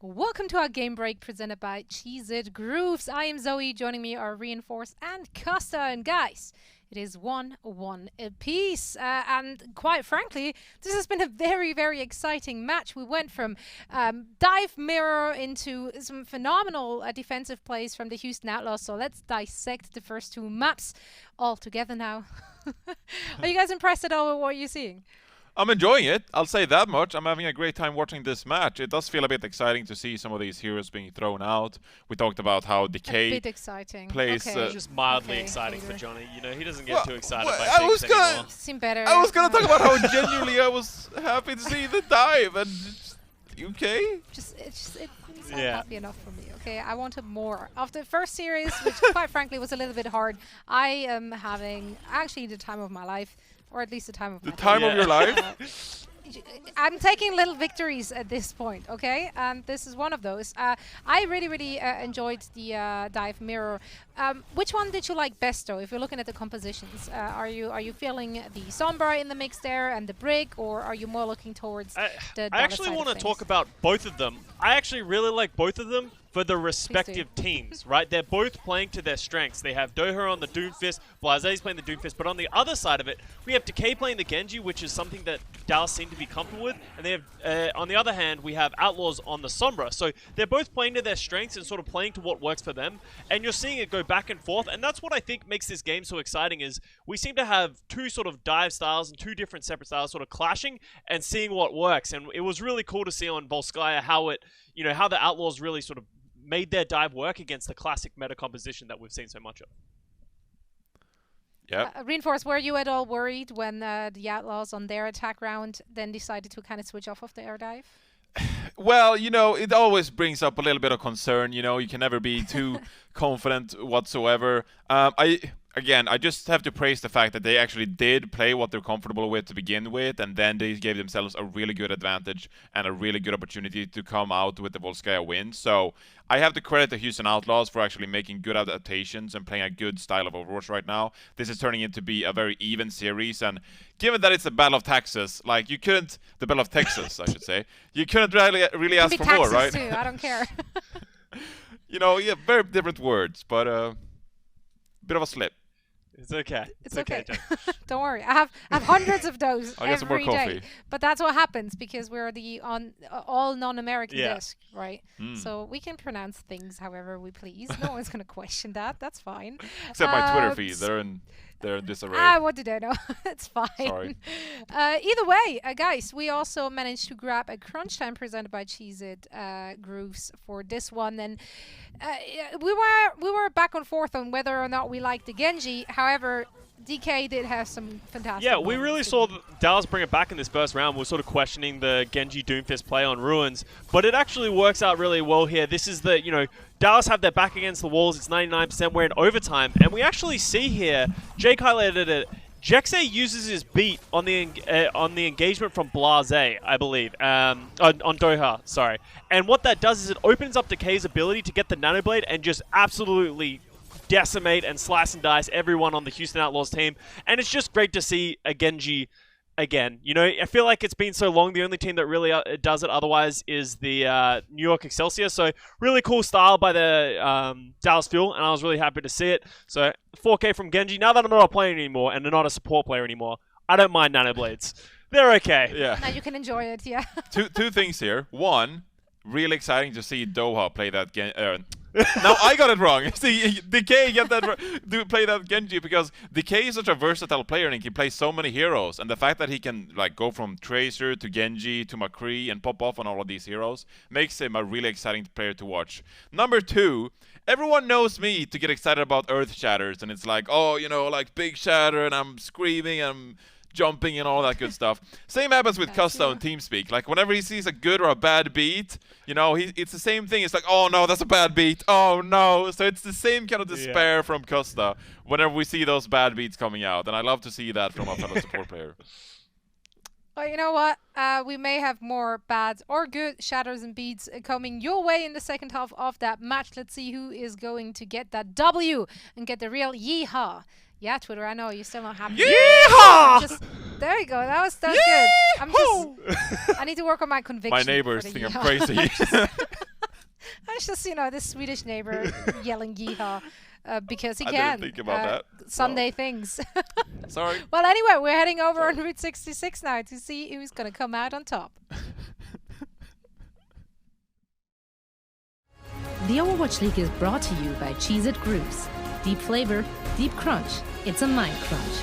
Welcome to our game break presented by Cheez-It Grooves. I am Zoe. Joining me are Reinforce and Costa. And guys, it is 1-1 apiece. And quite frankly, this has been a very, very exciting match. We went from dive mirror into some phenomenal defensive plays from the Houston Outlaws. So let's dissect the first two maps all together now. Are you guys impressed at all with what you're seeing? I'm enjoying it. I'll say that much. I'm having a great time watching this match. It does feel a bit exciting to see some of these heroes being thrown out. We talked about how Decay a bit exciting. plays. Okay. It's just mildly exciting for Johnny. You know, he doesn't get too excited by things anymore. Seem better. I was gonna talk about how genuinely I was happy to see the dive and okay. It's not happy enough for me. Okay, I wanted more. After the first series, which quite frankly was a little bit hard, I am having actually the time of my life. Or at least the time of my life. The time of your life? I'm taking little victories at this point, okay? And this is one of those. I really, really enjoyed the dive mirror. Which one did you like best, though? If you're looking at the compositions, are you feeling the Sombra in the mix there and the Brig, or are you more looking towards the I actually want to talk about both of them. I actually really like both of them for the respective teams, right? They're both playing to their strengths. They have Doha on the Doomfist, Blaze's playing the Doomfist, but on the other side of it, we have Decay playing the Genji, which is something that Dallas seem to be comfortable with, and they have, on the other hand, we have Outlaws on the Sombra. So they're both playing to their strengths and sort of playing to what works for them, and you're seeing it go back and forth, and that's what I think makes this game so exciting is we seem to have two sort of dive styles and two different separate styles sort of clashing and seeing what works, and it was really cool to see on Volskaya how it, you know, how the Outlaws really sort of made their dive work against the classic meta composition that we've seen so much of. Yeah. Reinforce, were you at all worried when the Outlaws on their attack round then decided to kind of switch off of the air dive? Well, you know, it always brings up a little bit of concern. You know, you can never be too confident whatsoever. I just have to praise the fact that they actually did play what they're comfortable with to begin with, and then they gave themselves a really good advantage and a really good opportunity to come out with the Volskaya win. So I have to credit the Houston Outlaws for actually making good adaptations and playing a good style of Overwatch right now. This is turning into be a very even series, and given that it's the Battle of Texas, like the Battle of Texas, I should say, you couldn't really ask for more, right? Too. I don't care. You know, yeah, very different words, but bit of a slip. It's okay. It's okay. Don't worry. I have hundreds of those every day. But that's what happens because we're the all non-American desk, right? So we can pronounce things however we please. No one's gonna question that. That's fine. Except my Twitter feed. They're in disarray. What did I know? It's fine. Sorry. Either way, guys, we also managed to grab a crunch time presented by Cheez-It Grooves for this one, and we were back and forth on whether or not we liked the Genji. However, DK did have some fantastic. Yeah, we really saw Dallas bring it back in this first round. We're sort of questioning the Genji Doomfist play on Ruins, but it actually works out really well here. This is the, you know, Dallas have their back against the walls. It's 99%. We're in overtime, and we actually see here, Jake highlighted it, Jexay uses his beat on the engagement from Blase, I believe, on Doha, sorry. And what that does is it opens up Decay's ability to get the Nanoblade and just absolutely decimate and slice and dice everyone on the Houston Outlaws team. And it's just great to see a Genji again. You know, I feel like it's been so long. The only team that really does it otherwise is the New York Excelsior. So really cool style by the Dallas Fuel, and I was really happy to see it. So 4K from Genji. Now that I'm not a player anymore and not a support player anymore, I don't mind Nanoblades. They're okay. Yeah. Now you can enjoy it, yeah. Two things here. One, really exciting to see Doha play that now I got it wrong. See, Decay play that Genji because Decay is such a versatile player and he can play so many heroes. And the fact that he can like go from Tracer to Genji to McCree and pop off on all of these heroes makes him a really exciting player to watch. Number two, everyone knows me to get excited about Earth Shatters, and it's like, oh, you know, like big shatter, and I'm screaming, I'm jumping and all that good stuff. Same happens with Costa on TeamSpeak. Like whenever he sees a good or a bad beat, you know, it's the same thing. It's like, oh no, that's a bad beat. Oh no. So it's the same kind of despair from Costa whenever we see those bad beats coming out. And I love to see that from a fellow support player. Well, you know what? We may have more bad or good shatters and beats coming your way in the second half of that match. Let's see who is going to get that W and get the real yeehaw. Yeah, Twitter, I know you're still not happy. Yeehaw! There you go. That was good. I need to work on my conviction. My neighbors think I'm crazy. It's just, you know, this Swedish neighbor yelling yeehaw because he I can. didn't think about that. Sunday things. Sorry. Well, anyway, we're heading over on Route 66 now to see who's going to come out on top. The Overwatch League is brought to you by Cheez-It Grooves. Deep flavor, deep crunch. It's a mind crunch.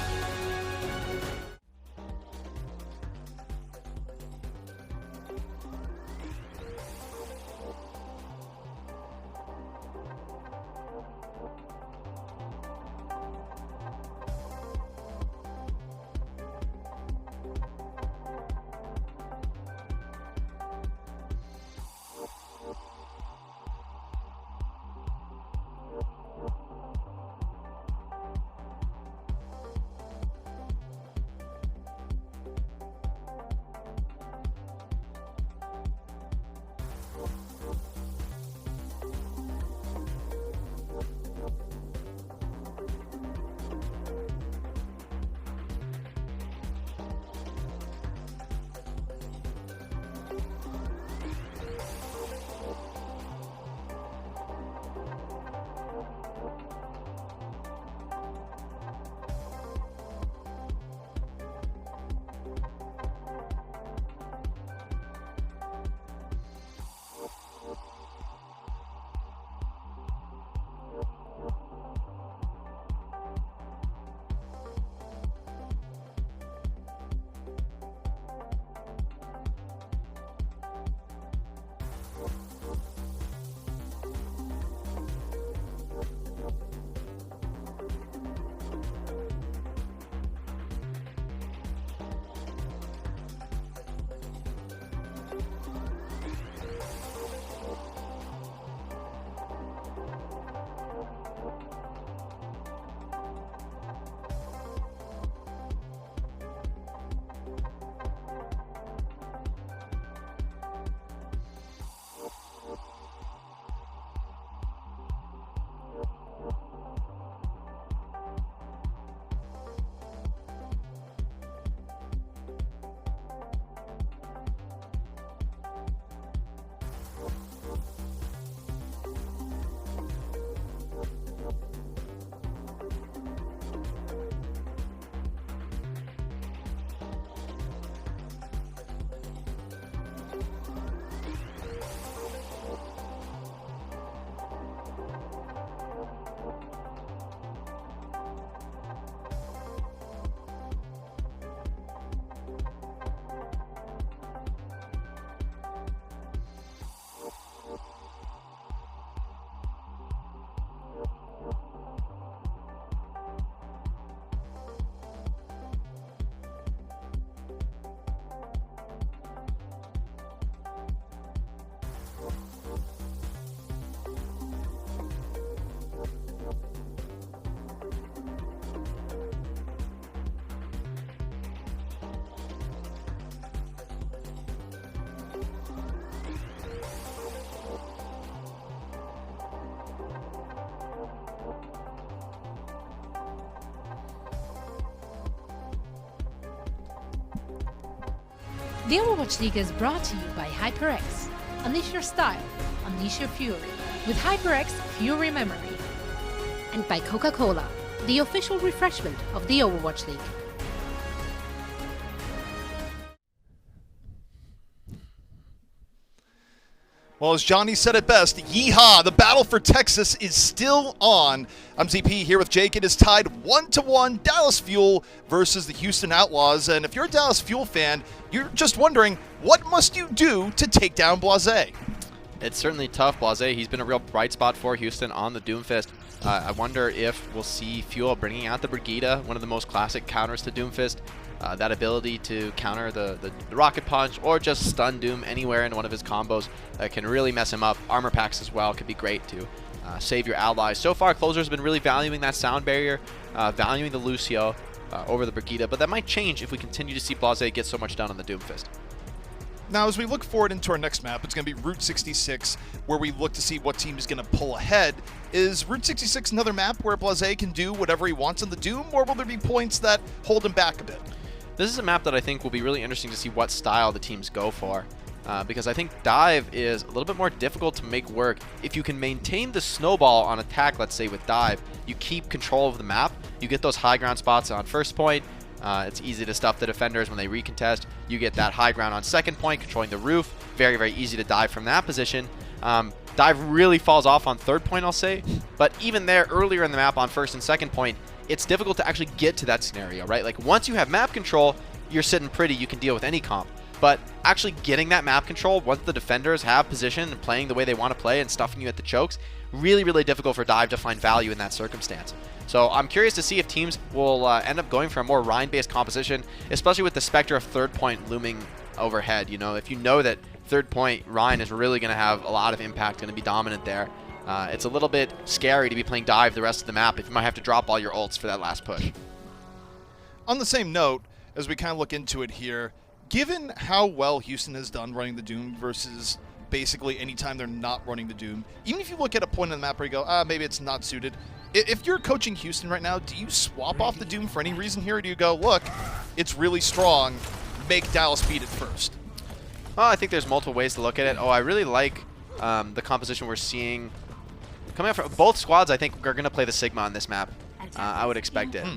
The Overwatch League is brought to you by HyperX. Unleash your style, unleash your fury with HyperX Fury Memory. And by Coca-Cola, the official refreshment of the Overwatch League. Well, as Johnny said it best, yeehaw, the battle for Texas is still on. I'm ZP here with Jake. It is tied 1-1, Dallas Fuel versus the Houston Outlaws. And if you're a Dallas Fuel fan, you're just wondering, what must you do to take down Blase? It's certainly tough. Blase, he's been a real bright spot for Houston on the Doomfist. I wonder if we'll see Fuel bringing out the Brigida, one of the most classic counters to Doomfist. That ability to counter the Rocket Punch or just stun Doom anywhere in one of his combos can really mess him up. Armor packs as well could be great to save your allies. So far, Closer's been really valuing that sound barrier, valuing the Lucio over the Brigida, but that might change if we continue to see Blase get so much done on the Doomfist. Now, as we look forward into our next map, it's going to be Route 66, where we look to see what team is going to pull ahead. Is Route 66 another map where Blase can do whatever he wants on the Doom, or will there be points that hold him back a bit? This is a map that I think will be really interesting to see what style the teams go for. because I think dive is a little bit more difficult to make work. If you can maintain the snowball on attack, let's say with dive, you keep control of the map, you get those high ground spots on first point. It's easy to stuff the defenders when they recontest. You get that high ground on second point, controlling the roof. Very, very easy to dive from that position. Dive really falls off on third point, I'll say. But even there, earlier in the map on first and second point, it's difficult to actually get to that scenario, right? Like once you have map control, you're sitting pretty. You can deal with any comp. But actually getting that map control, once the defenders have position and playing the way they want to play and stuffing you at the chokes, really, really difficult for dive to find value in that circumstance. So I'm curious to see if teams will end up going for a more Rhine-based composition, especially with the specter of third point looming overhead. You know, if you know that third point Rhine is really going to have a lot of impact, going to be dominant there, it's a little bit scary to be playing dive the rest of the map if you might have to drop all your ults for that last push. On the same note, as we kind of look into it here, given how well Houston has done running the Doom versus basically any time they're not running the Doom, even if you look at a point on the map where you go, maybe it's not suited, if you're coaching Houston right now, do you swap off the Doom for any reason here, or do you go, look, it's really strong, make Dallas beat it first? Well, I think there's multiple ways to look at it. I really like the composition we're seeing coming out from both squads. I think are going to play the Sigma on this map. I would expect it.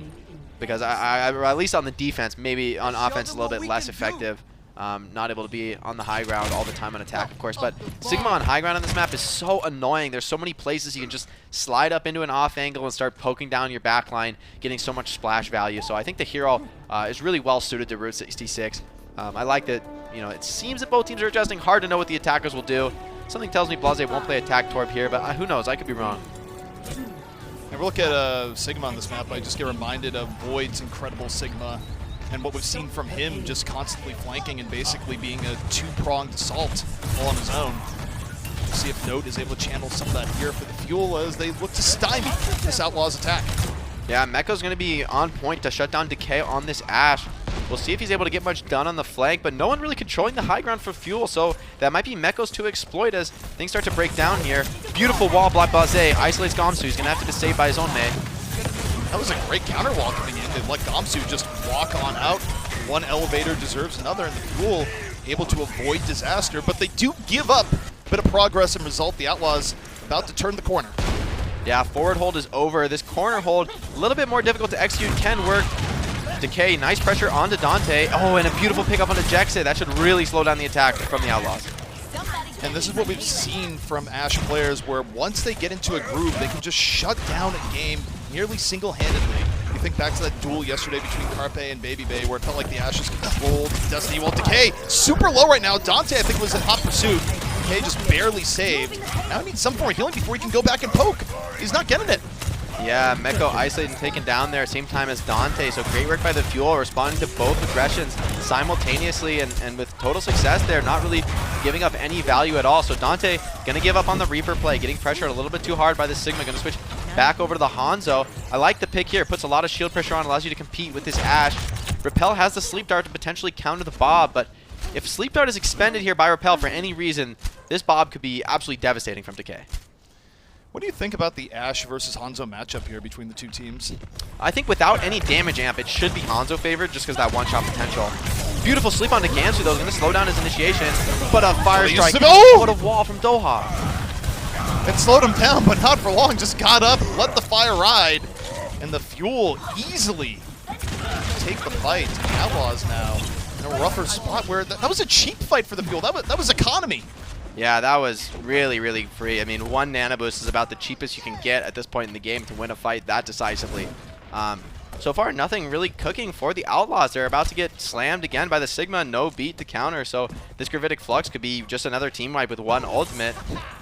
Because at least on the defense, maybe on offense a little bit less effective. Not able to be on the high ground all the time on attack, of course. But Sigma on high ground on this map is so annoying. There's so many places you can just slide up into an off angle and start poking down your backline, getting so much splash value. So I think the hero is really well suited to Route 66. I like that, you know, it seems that both teams are adjusting. Hard to know what the attackers will do. Something tells me Blase won't play attack Torb here, but who knows? I could be wrong. If we look at Sigma on this map, I just get reminded of Void's incredible Sigma and what we've seen from him just constantly flanking and basically being a two-pronged assault all on his own. We'll see if Note is able to channel some of that here for the Fuel as they look to stymie this Outlaws attack. Yeah, Mecco's going to be on point to shut down Decay on this Ashe. We'll see if he's able to get much done on the flank, but no one really controlling the high ground for Fuel, so that might be Mecco's to exploit as things start to break down here. Beautiful wall block Blase, isolates Gamsu. He's going to have to be saved by his own Mei. That was a great counter wall coming in. They let Gamsu just walk on out. One elevator deserves another, and the Fuel able to avoid disaster, but they do give up a bit of progress and result. The Outlaws about to turn the corner. Yeah, forward hold is over. This corner hold, a little bit more difficult to execute, can work. Decay, nice pressure onto Dante. Oh, and a beautiful pickup onto Jexit. That should really slow down the attack from the Outlaws. And this is what we've seen from Ashe players, where once they get into a groove, they can just shut down a game nearly single-handedly. You think back to that duel yesterday between Carpe and Baby Bay, where it felt like the Ashes controlled Destiny. Well, Decay, super low right now. Dante, I think, was in hot pursuit. Decay just barely saved. Now he needs some form of healing before he can go back and poke. He's not getting it. Yeah, Mecco isolated and taken down there, same time as Dante. So great work by the Fuel, responding to both aggressions simultaneously and with total success there, not really giving up any value at all. So Dante going to give up on the Reaper play, getting pressured a little bit too hard by the Sigma. Going to switch back over to the Hanzo. I like the pick here. Puts a lot of shield pressure on, allows you to compete with this Ashe. Repel has the Sleep Dart to potentially counter the Bob, but if Sleep Dart is expended here by Repel for any reason, this Bob could be absolutely devastating from Decay. What do you think about the Ashe versus Hanzo matchup here between the two teams? I think without any damage amp, it should be Hanzo favored just because that one-shot potential. Beautiful sleep onto Gamsu, though, is going to slow down his initiation, but a fire strike. What a wall from Doha. It slowed him down, but not for long. Just got up, let the fire ride, and the Fuel easily take the fight. The Outlaws now in a rougher spot where that was a cheap fight for the Fuel. That was economy. Yeah, that was really, really free. I mean, one Nana Boost is about the cheapest you can get at this point in the game to win a fight that decisively. So far, nothing really cooking for the Outlaws. They're about to get slammed again by the Sigma. No beat to counter, so this Gravitic Flux could be just another team wipe with one ultimate.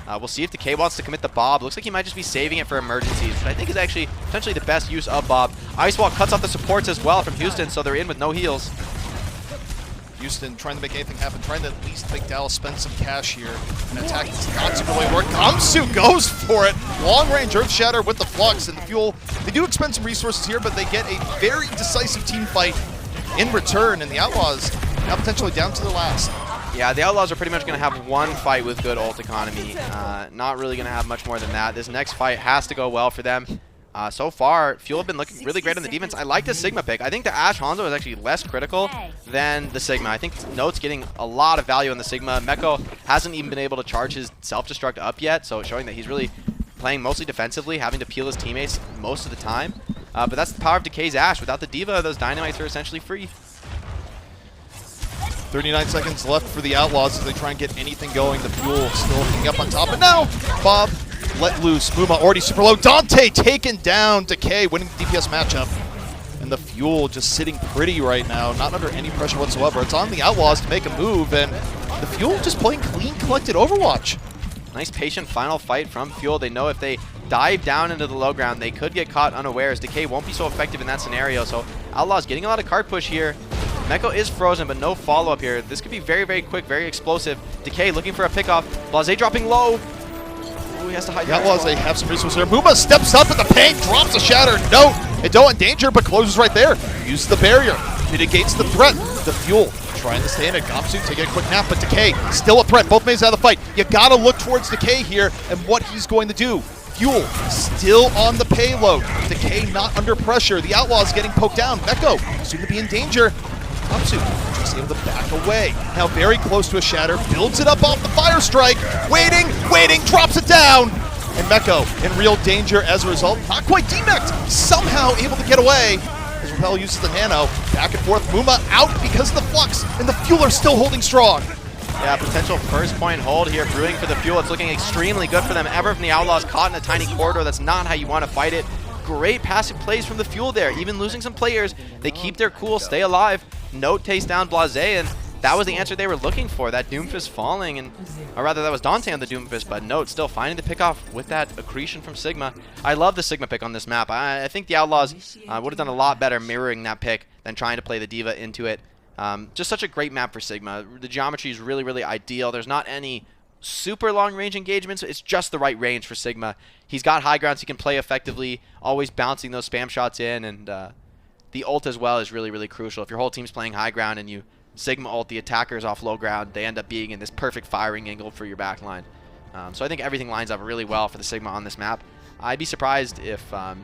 We'll see if Decay wants to commit the Bob. Looks like he might just be saving it for emergencies, but I think it's actually potentially the best use of Bob. Ice Wall cuts off the supports as well from Houston, so they're in with no heals. Houston trying to make anything happen, trying to at least make Dallas spend some cash here. And attack does not super really work. Gamsu goes for it. Long range Earth Shatter with the Flux and the Fuel. They do expend some resources here, but they get a very decisive team fight in return. And the Outlaws now potentially down to the last. Yeah, the Outlaws are pretty much going to have one fight with good ult economy. Not really going to have much more than that. This next fight has to go well for them. So far, Fuel have been looking really great on the defense. I like the Sigma pick. I think the Ashe Hanzo is actually less critical than the Sigma. I think Note's getting a lot of value in the Sigma. Meko hasn't even been able to charge his self-destruct up yet, so showing that he's really playing mostly defensively, having to peel his teammates most of the time. But that's the power of Decay's Ashe. Without the D.Va, those Dynamites are essentially free. 39 seconds left for the Outlaws as they try and get anything going. The Fuel still hanging up on top. But now, Bob let loose. Muma already super low. Dante taken down. Decay winning the DPS matchup. And the Fuel just sitting pretty right now, not under any pressure whatsoever. It's on the Outlaws to make a move, and the Fuel just playing clean, collected Overwatch. Nice patient final fight from Fuel. They know if they dive down into the low ground, they could get caught unawares. Decay won't be so effective in that scenario, so Outlaws getting a lot of card push here. Meko is frozen, but no follow-up here. This could be very, very quick, very explosive. Decay looking for a pickoff. Blase dropping low. Ooh, he has to hide. The Outlaws, they have some resources there. Muma steps up in the paint, drops a shatter. No, Edo in danger, but closes right there. Uses the barrier, mitigates the threat. The Fuel trying to stay in it. Gopsu taking a quick nap, but Decay still a threat. Both mains out of the fight. You gotta look towards Decay here and what he's going to do. Fuel still on the payload. Decay not under pressure. The Outlaws getting poked down. Meko soon to be in danger. Gopsu just able to back away. Now very close to a shatter. Builds it up off the fire strike. Waiting, drops it down. And Meko in real danger as a result. Not quite demeched. Somehow able to get away. As Repel uses the nano. Back and forth. Muma out because of the flux. And the Fuel are still holding strong. Yeah, potential first point hold here brewing for the Fuel. It's looking extremely good for them. Ever from the Outlaws caught in a tiny corridor. That's not how you want to fight it. Great passive plays from the Fuel there. Even losing some players, they keep their cool, stay alive. Note takes down Blase, and that was the answer they were looking for. That Doomfist falling, and or rather that was Dante on the Doomfist, but Note still finding the pick off with that accretion from Sigma. I love the Sigma pick on this map. I think the Outlaws would have done a lot better mirroring that pick than trying to play the D.Va into it. Just such a great map for Sigma. The geometry is really, really ideal. There's not any super long range engagements. It's just the right range for Sigma. He's got high grounds. He can play effectively, always bouncing those spam shots in, and the ult as well is really, really crucial. If your whole team's playing high ground and you Sigma ult the attackers off low ground, they end up being in this perfect firing angle for your backline. So I think everything lines up really well for the Sigma on this map. I'd be surprised if... I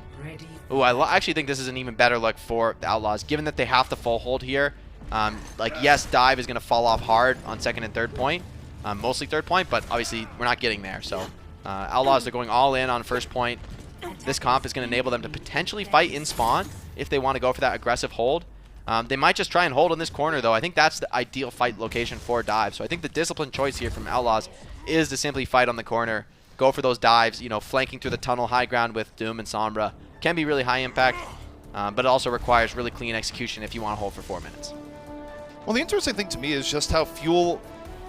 actually think this is an even better look for the Outlaws, given that they have to full hold here. Yes, dive is going to fall off hard on second and third point, mostly third point, but obviously we're not getting there. So Outlaws are going all in on first point. This comp is going to enable them to potentially fight in spawn if they want to go for that aggressive hold. They might just try and hold in this corner, though. I think that's the ideal fight location for dive. So I think the disciplined choice here from Outlaws is to simply fight on the corner, go for those dives, you know, flanking through the tunnel high ground with Doom and Sombra. Can be really high impact, but it also requires really clean execution if you want to hold for 4 minutes. Well, the interesting thing to me is just how Fuel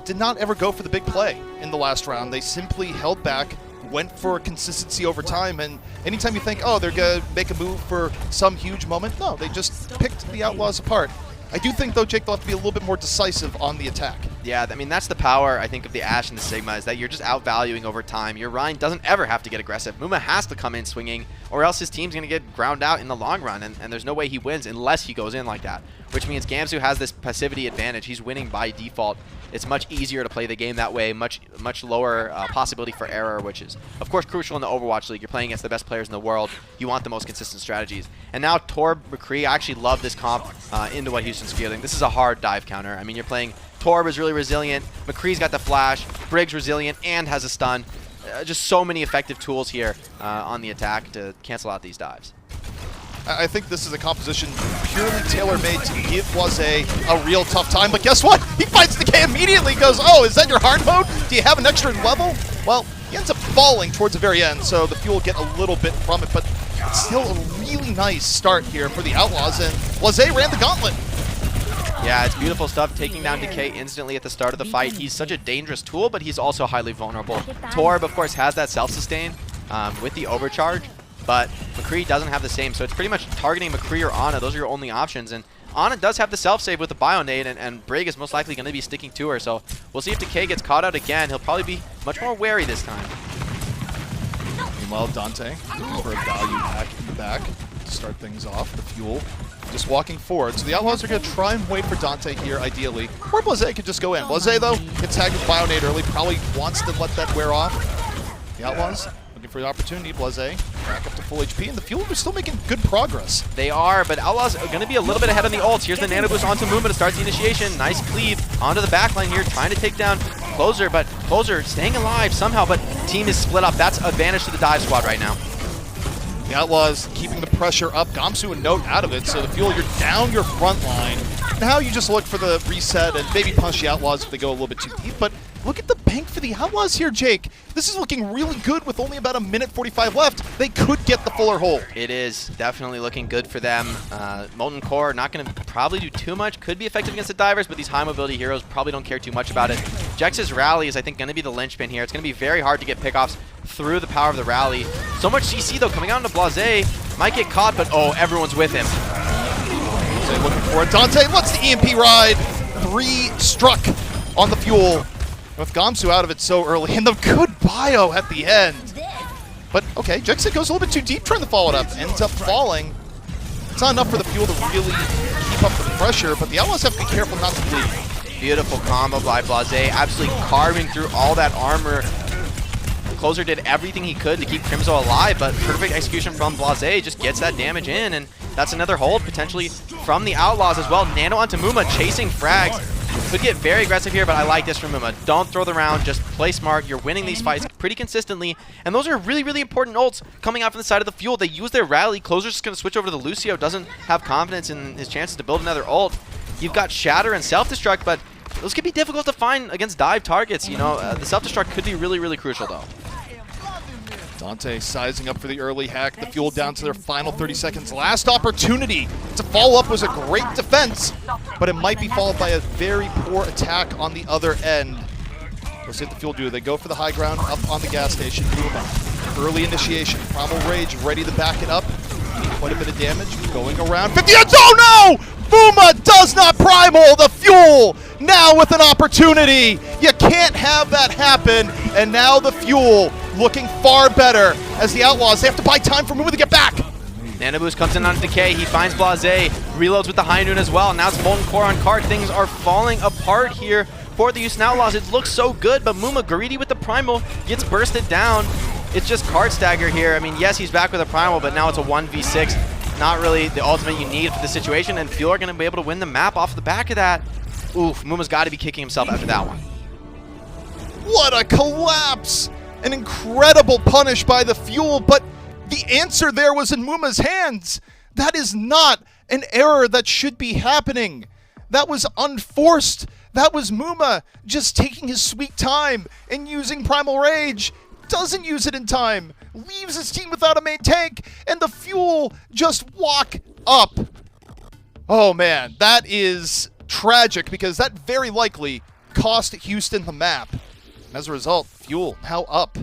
did not ever go for the big play in the last round. They simply held back, went for consistency over time, and anytime you think, oh, they're going to make a move for some huge moment, no, they just picked the Outlaws apart. I do think, though, Jake, they'll have to be a little bit more decisive on the attack. Yeah, I mean, that's the power, I think, of the Ashe and the Sigma, is that you're just outvaluing over time. Your Rhine doesn't ever have to get aggressive. Muma has to come in swinging, or else his team's going to get ground out in the long run, and there's no way he wins unless he goes in like that, which means Guangzhou has this passivity advantage. He's winning by default. It's much easier to play the game that way, much lower possibility for error, which is, of course, crucial in the Overwatch League. You're playing against the best players in the world. You want the most consistent strategies. And now Torb, McCree, I actually love this comp into what Houston's fielding. This is a hard dive counter. I mean, you're playing Torb is really resilient. McCree's got the flash. Briggs resilient and has a stun. Just so many effective tools here on the attack to cancel out these dives. I think this is a composition purely tailor-made to give Blase a real tough time. But guess what? He fights Decay immediately. Goes, oh, is that your hard mode? Do you have an extra level? Well, he ends up falling towards the very end, so the Fuel get a little bit from it. But it's still a really nice start here for the Outlaws, and Blase ran the gauntlet. Yeah, it's beautiful stuff, taking down Decay instantly at the start of the fight. He's such a dangerous tool, but he's also highly vulnerable. Torb, of course, has that self-sustain with the overcharge, but McCree doesn't have the same, so it's pretty much targeting McCree or Ana. Those are your only options, and Ana does have the self-save with the Bionade, and Brig is most likely going to be sticking to her, so we'll see if Decay gets caught out again. He'll probably be much more wary this time. Meanwhile, Dante looking for a value pack in the back to start things off. The Fuel just walking forward. So the Outlaws are going to try and wait for Dante here, ideally. Or Blase could just go in. Blase, though, gets tagged with Bionade early. Probably wants to let that wear off. The Outlaws looking for the opportunity. Blase back up to full HP, and the Fuel are still making good progress. They are, but Outlaws are going to be a little bit ahead on the ults. Here's the nano boost onto Muma to start the initiation. Nice cleave onto the backline here, trying to take down Closer, but Closer staying alive somehow, but team is split up. That's advantage to the dive squad right now. The Outlaws keeping the pressure up. Gamsu a note out of it, so the Fuel, you're down your front line. Now you just look for the reset and maybe punish the Outlaws if they go a little bit too deep, but look at the bank for the Outlaws here, Jake. This is looking really good with only about a minute 45 left. They could get the fuller hold. It is definitely looking good for them. Molten Core not going to probably do too much. Could be effective against the divers, but these high mobility heroes probably don't care too much about it. Jex's rally is, I think, going to be the linchpin here. It's going to be very hard to get pickoffs through the power of the rally. So much CC, though, coming out into Blase. Might get caught, but oh, everyone's with him. Looking for it. Dante lets the EMP ride. 3 struck on the Fuel. With Gamsu out of it so early, and the good bio at the end. But okay, Jexa goes a little bit too deep trying to follow it up. Ends up falling. It's not enough for the Fuel to really keep up the pressure, but the Outlaws have to be careful not to bleed. Beautiful combo by Blase, absolutely carving through all that armor. Closer did everything he could to keep Crimzo alive, but perfect execution from Blase just gets that damage in, and that's another hold potentially from the Outlaws as well. Nano onto Muma, chasing frags. Could get very aggressive here, but I like this from Muma. Don't throw the round, just play smart. You're winning these fights pretty consistently, and those are really, really important ults coming out from the side of the Fuel. They use their rally. Closer's just going to switch over to the Lucio, doesn't have confidence in his chances to build another ult. You've got Shatter and Self-Destruct, but those could be difficult to find against dive targets. You know, the Self-Destruct could be really, really crucial, though. Dante sizing up for the early hack. The Fuel down to their final 30 seconds. Last opportunity to follow up was a great defense, but it might be followed by a very poor attack on the other end. Let's see what the Fuel do. They go for the high ground up on the gas station. Muma, early initiation. Primal Rage ready to back it up. Quite a bit of damage going around. 50 yards. Oh no! Muma does not primal. The Fuel now with an opportunity. You can't have that happen. And now the Fuel looking far better as the Outlaws. They have to buy time for Muma to get back. Nano Boost comes in on Decay. He finds Blase. Reloads with the High Noon as well. Now it's Molten Core on card. Things are falling apart here for the Houston Outlaws. It looks so good, but Muma, greedy with the Primal, gets bursted down. It's just card stagger here. I mean, yes, he's back with a Primal, but now it's a 1v6. Not really the ultimate you need for the situation, and Fuel are going to be able to win the map off the back of that. Oof, Muma's got to be kicking himself after that one. What a collapse! An incredible punish by the Fuel, but the answer there was in Muma's hands. That is not an error that should be happening. That was unforced. That was Muma just taking his sweet time and using Primal Rage. Doesn't use it in time. Leaves his team without a main tank, and the Fuel just walk up. Oh man, that is tragic because that very likely cost Houston the map. As a result, Fuel now up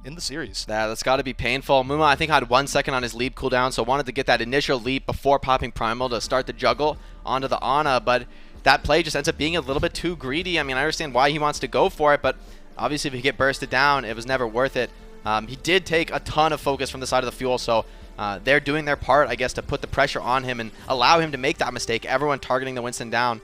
in the series. That's got to be painful. Muma, I think, had 1 second on his leap cooldown, so wanted to get that initial leap before popping Primal to start the juggle onto the Ana, but that play just ends up being a little bit too greedy. I mean, I understand why he wants to go for it, but obviously if he get bursted down, it was never worth it. He did take a ton of focus from the side of the Fuel, so they're doing their part, I guess, to put the pressure on him and allow him to make that mistake. Everyone targeting the Winston down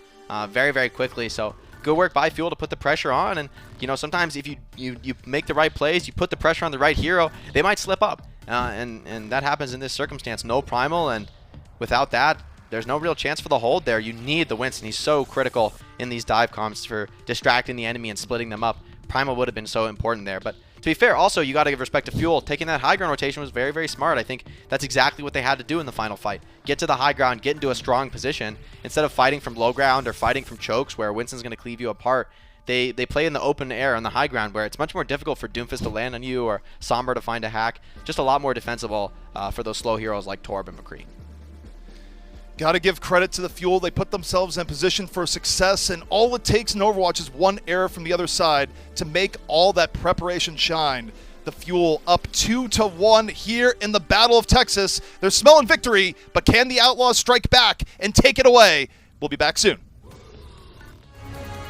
very, very quickly, so good work by Fuel to put the pressure on. And you know, sometimes if you make the right plays, you put the pressure on the right hero, they might slip up, and that happens in this circumstance. No Primal, and without that, there's no real chance for the hold there. You need the Winston. He's so critical in these dive comps for distracting the enemy and splitting them up. Primal would have been so important there. But to be fair, also, you got to give respect to Fuel. Taking that high ground rotation was very, very smart. I think that's exactly what they had to do in the final fight. Get to the high ground, get into a strong position. Instead of fighting from low ground or fighting from chokes where Winston's going to cleave you apart, they play in the open air on the high ground where it's much more difficult for Doomfist to land on you or Sombra to find a hack. Just a lot more defensible for those slow heroes like Torb and McCree. Got to give credit to the Fuel. They put themselves in position for success, and all it takes in Overwatch is one error from the other side to make all that preparation shine. The Fuel up 2-1 here in the Battle of Texas. They're smelling victory, but can the Outlaws strike back and take it away? We'll be back soon.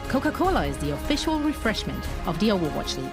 Coca-Cola is the official refreshment of the Overwatch League.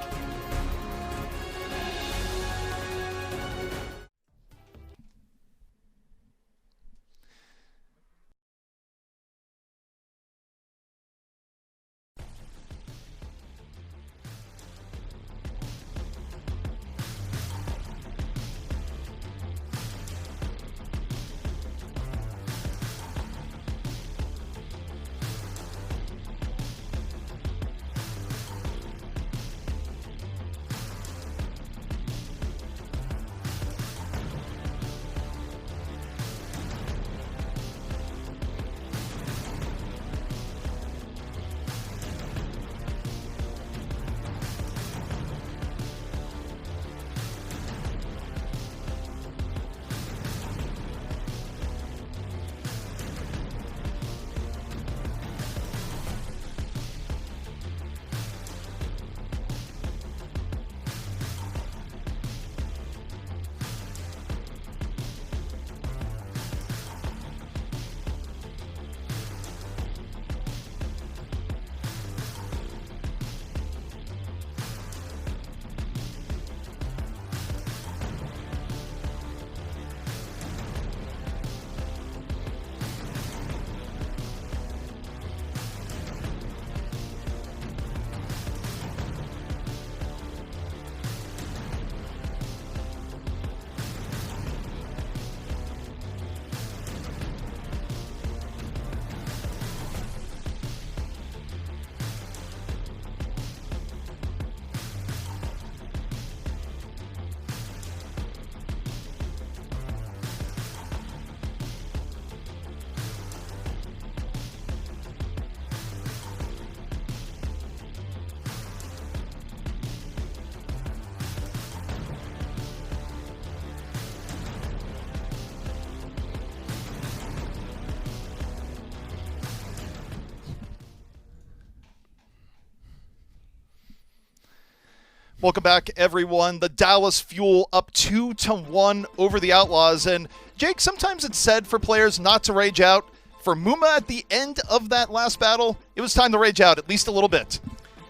Welcome back, everyone. The Dallas Fuel up 2-1 over the Outlaws. And Jake, sometimes it's said for players not to rage out. For Muma at the end of that last battle, it was time to rage out at least a little bit.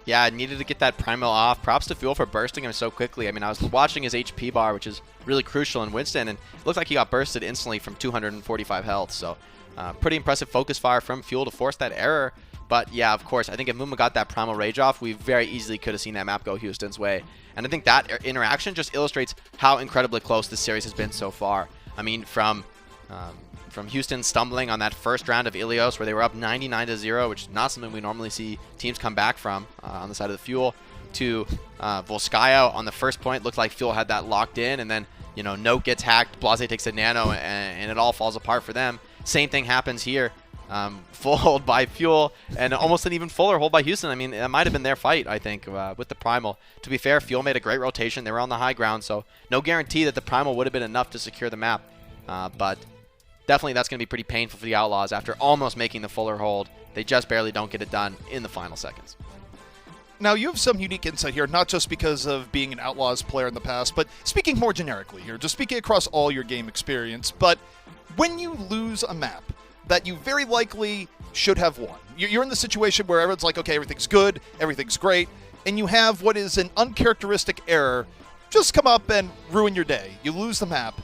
Yeah, I needed to get that primal off. Props to Fuel for bursting him so quickly. I mean, I was watching his HP bar, which is really crucial in Winston, and it looked like he got bursted instantly from 245 health. So pretty impressive focus fire from Fuel to force that error. But yeah, of course, I think if Muma got that primal rage off, we very easily could have seen that map go Houston's way. And I think that interaction just illustrates how incredibly close this series has been so far. I mean, from Houston stumbling on that first round of Ilios where they were up 99-0, which is not something we normally see teams come back from on the side of the Fuel, to Volskaya on the first point. Looked like Fuel had that locked in, and then, you know, Note gets hacked, Blase takes a nano, and it all falls apart for them. Same thing happens here. Full hold by Fuel, and almost an even fuller hold by Houston. I mean, that might have been their fight, I think, with the Primal. To be fair, Fuel made a great rotation. They were on the high ground, so no guarantee that the Primal would have been enough to secure the map. But definitely that's going to be pretty painful for the Outlaws after almost making the fuller hold. They just barely don't get it done in the final seconds. Now, you have some unique insight here, not just because of being an Outlaws player in the past, but speaking more generically here, just speaking across all your game experience. But when you lose a map that you very likely should have won, you're in the situation where everyone's like, okay, everything's good, everything's great, and you have what is an uncharacteristic error just come up and ruin your day. You lose the map.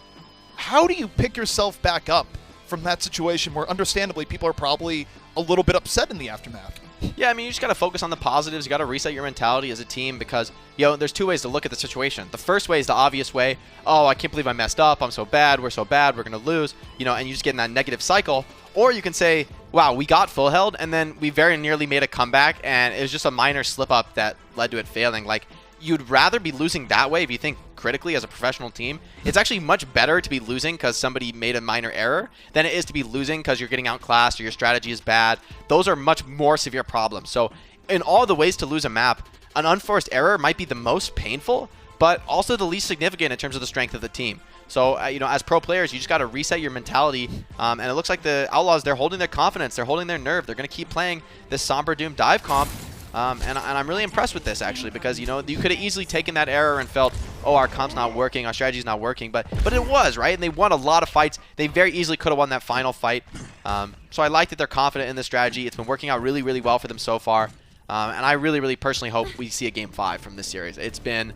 How do you pick yourself back up from that situation where, understandably, people are probably a little bit upset in the aftermath? Yeah, I mean, you just got to focus on the positives. You got to reset your mentality as a team because, you know, there's two ways to look at the situation. The first way is the obvious way. Oh, I can't believe I messed up. I'm so bad. We're going to lose. You know, and you just get in that negative cycle. Or you can say, wow, we got full held, and then we very nearly made a comeback, and it was just a minor slip-up that led to it failing. Like, you'd rather be losing that way if you think critically as a professional team. It's actually much better to be losing because somebody made a minor error than it is to be losing because you're getting outclassed or your strategy is bad. Those are much more severe problems. So in all the ways to lose a map, an unforced error might be the most painful, but also the least significant in terms of the strength of the team. So, you know, as pro players, you just got to reset your mentality. And it looks like the Outlaws, they're holding their confidence. They're holding their nerve. They're going to keep playing this Somber Doom dive comp. And I'm really impressed with this, actually, because, you know, you could have easily taken that error and felt, oh, our comp's not working, our strategy's not working. But it was, right? And they won a lot of fights. They very easily could have won that final fight. So I like that they're confident in the strategy. It's been working out really, really well for them so far. And I really, really personally hope we see a Game 5 from this series. It's been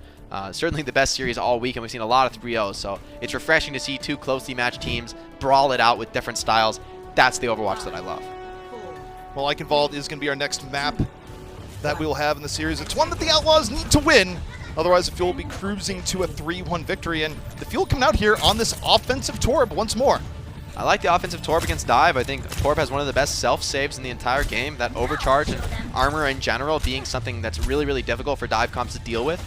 certainly the best series all week, and we've seen a lot of 3-0. So it's refreshing to see two closely matched teams brawl it out with different styles. That's the Overwatch that I love. Well, Eichenwalde is going to be our next map that we'll have in the series. It's one that the Outlaws need to win. Otherwise, the Fuel will be cruising to a 3-1 victory. And the Fuel coming out here on this offensive Torb once more. I like the offensive Torb against Dive. I think Torb has one of the best self-saves in the entire game. That overcharge and armor in general being something that's really, really difficult for Dive comps to deal with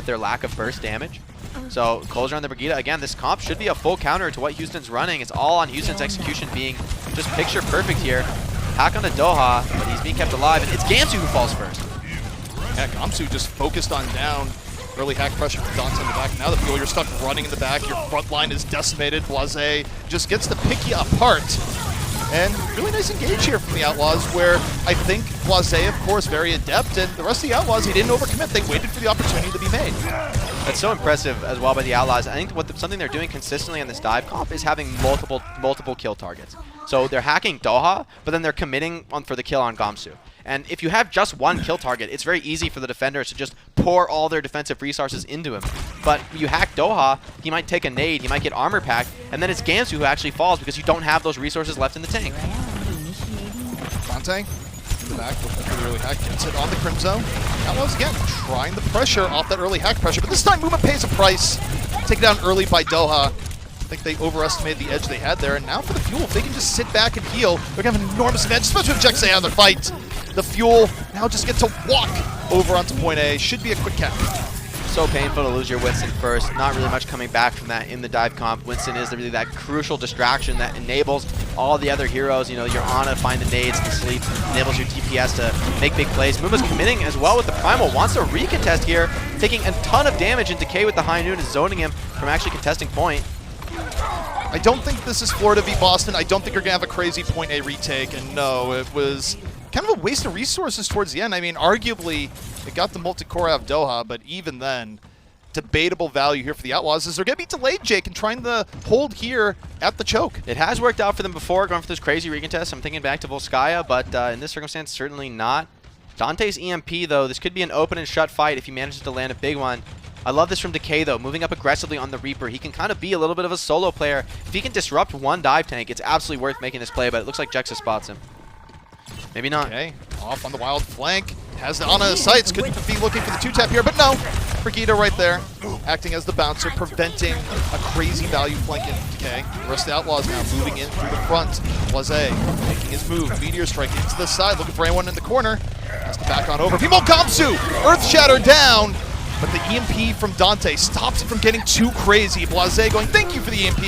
their lack of burst damage. So Colzer on the Brigitte. Again, this comp should be a full counter to what Houston's running. It's all on Houston's execution being just picture perfect here. Hack onto Doha, but he's being kept alive, and it's Gamsu who falls first. Yeah, Gamsu just focused on down. Early hack pressure from Dante in the back. Now the Fuel, you're stuck running in the back. Your front line is decimated. Blase just gets to pick you apart. And really nice engage here from the Outlaws, where I think Blase, of course, very adept, and the rest of the Outlaws, he didn't overcommit. They waited for the opportunity to be made. That's so impressive as well by the Outlaws. I think something they're doing consistently on this dive comp is having multiple kill targets. So they're hacking Doha, but then they're committing for the kill on Gamsu. And if you have just one kill target, it's very easy for the defenders to just pour all their defensive resources into him. But you hack Doha, he might take a nade, he might get armor pack, and then it's Gamsu who actually falls because you don't have those resources left in the tank. Dante in the back, looking for the early hack, gets it on the Crimzo. Outlaws again trying the pressure off that early hack pressure, but this time Muma pays a price. Taken down early by Doha. I think they overestimated the edge they had there, and now for the Fuel, if they can just sit back and heal, they're going to have an enormous advantage, especially with Jexay out of their fight. The Fuel now just get to walk over onto point A. Should be a quick cap. So painful to lose your Winston first. Not really much coming back from that in the dive comp. Winston is really that crucial distraction that enables all the other heroes. You know, your Ana find the nades to sleep, enables your DPS to make big plays. Muma's committing as well with the Primal. Wants a recontest here, taking a ton of damage, and Decay with the high noon is zoning him from actually contesting point. I don't think this is Florida v Boston. I don't think you're going to have a crazy point A retake. And no, it was kind of a waste of resources towards the end. I mean, arguably, it got the multi-core out of Doha, but even then, debatable value here for the Outlaws is they're going to be delayed, Jake, and trying to hold here at the choke. It has worked out for them before, going for those crazy recontests. I'm thinking back to Volskaya, but in this circumstance, certainly not. Dante's EMP, though, this could be an open and shut fight if he manages to land a big one. I love this from Decay, though, moving up aggressively on the Reaper. He can kind of be a little bit of a solo player. If he can disrupt one dive tank, it's absolutely worth making this play, but it looks like Jexa spots him. Maybe not. Okay, off on the wild flank. Has it on his sights. Could be looking for the 2-tap here, but no. Brigitte right there, acting as the bouncer, preventing a crazy value flank in Decay. The rest of the Outlaws now moving in through the front. Blase making his move. Meteor strike into the side, looking for anyone in the corner. Has to back on over. Vimo Gamsu! Earth Shatter down! But the EMP from Dante stops it from getting too crazy. Blase going, thank you for the EMP.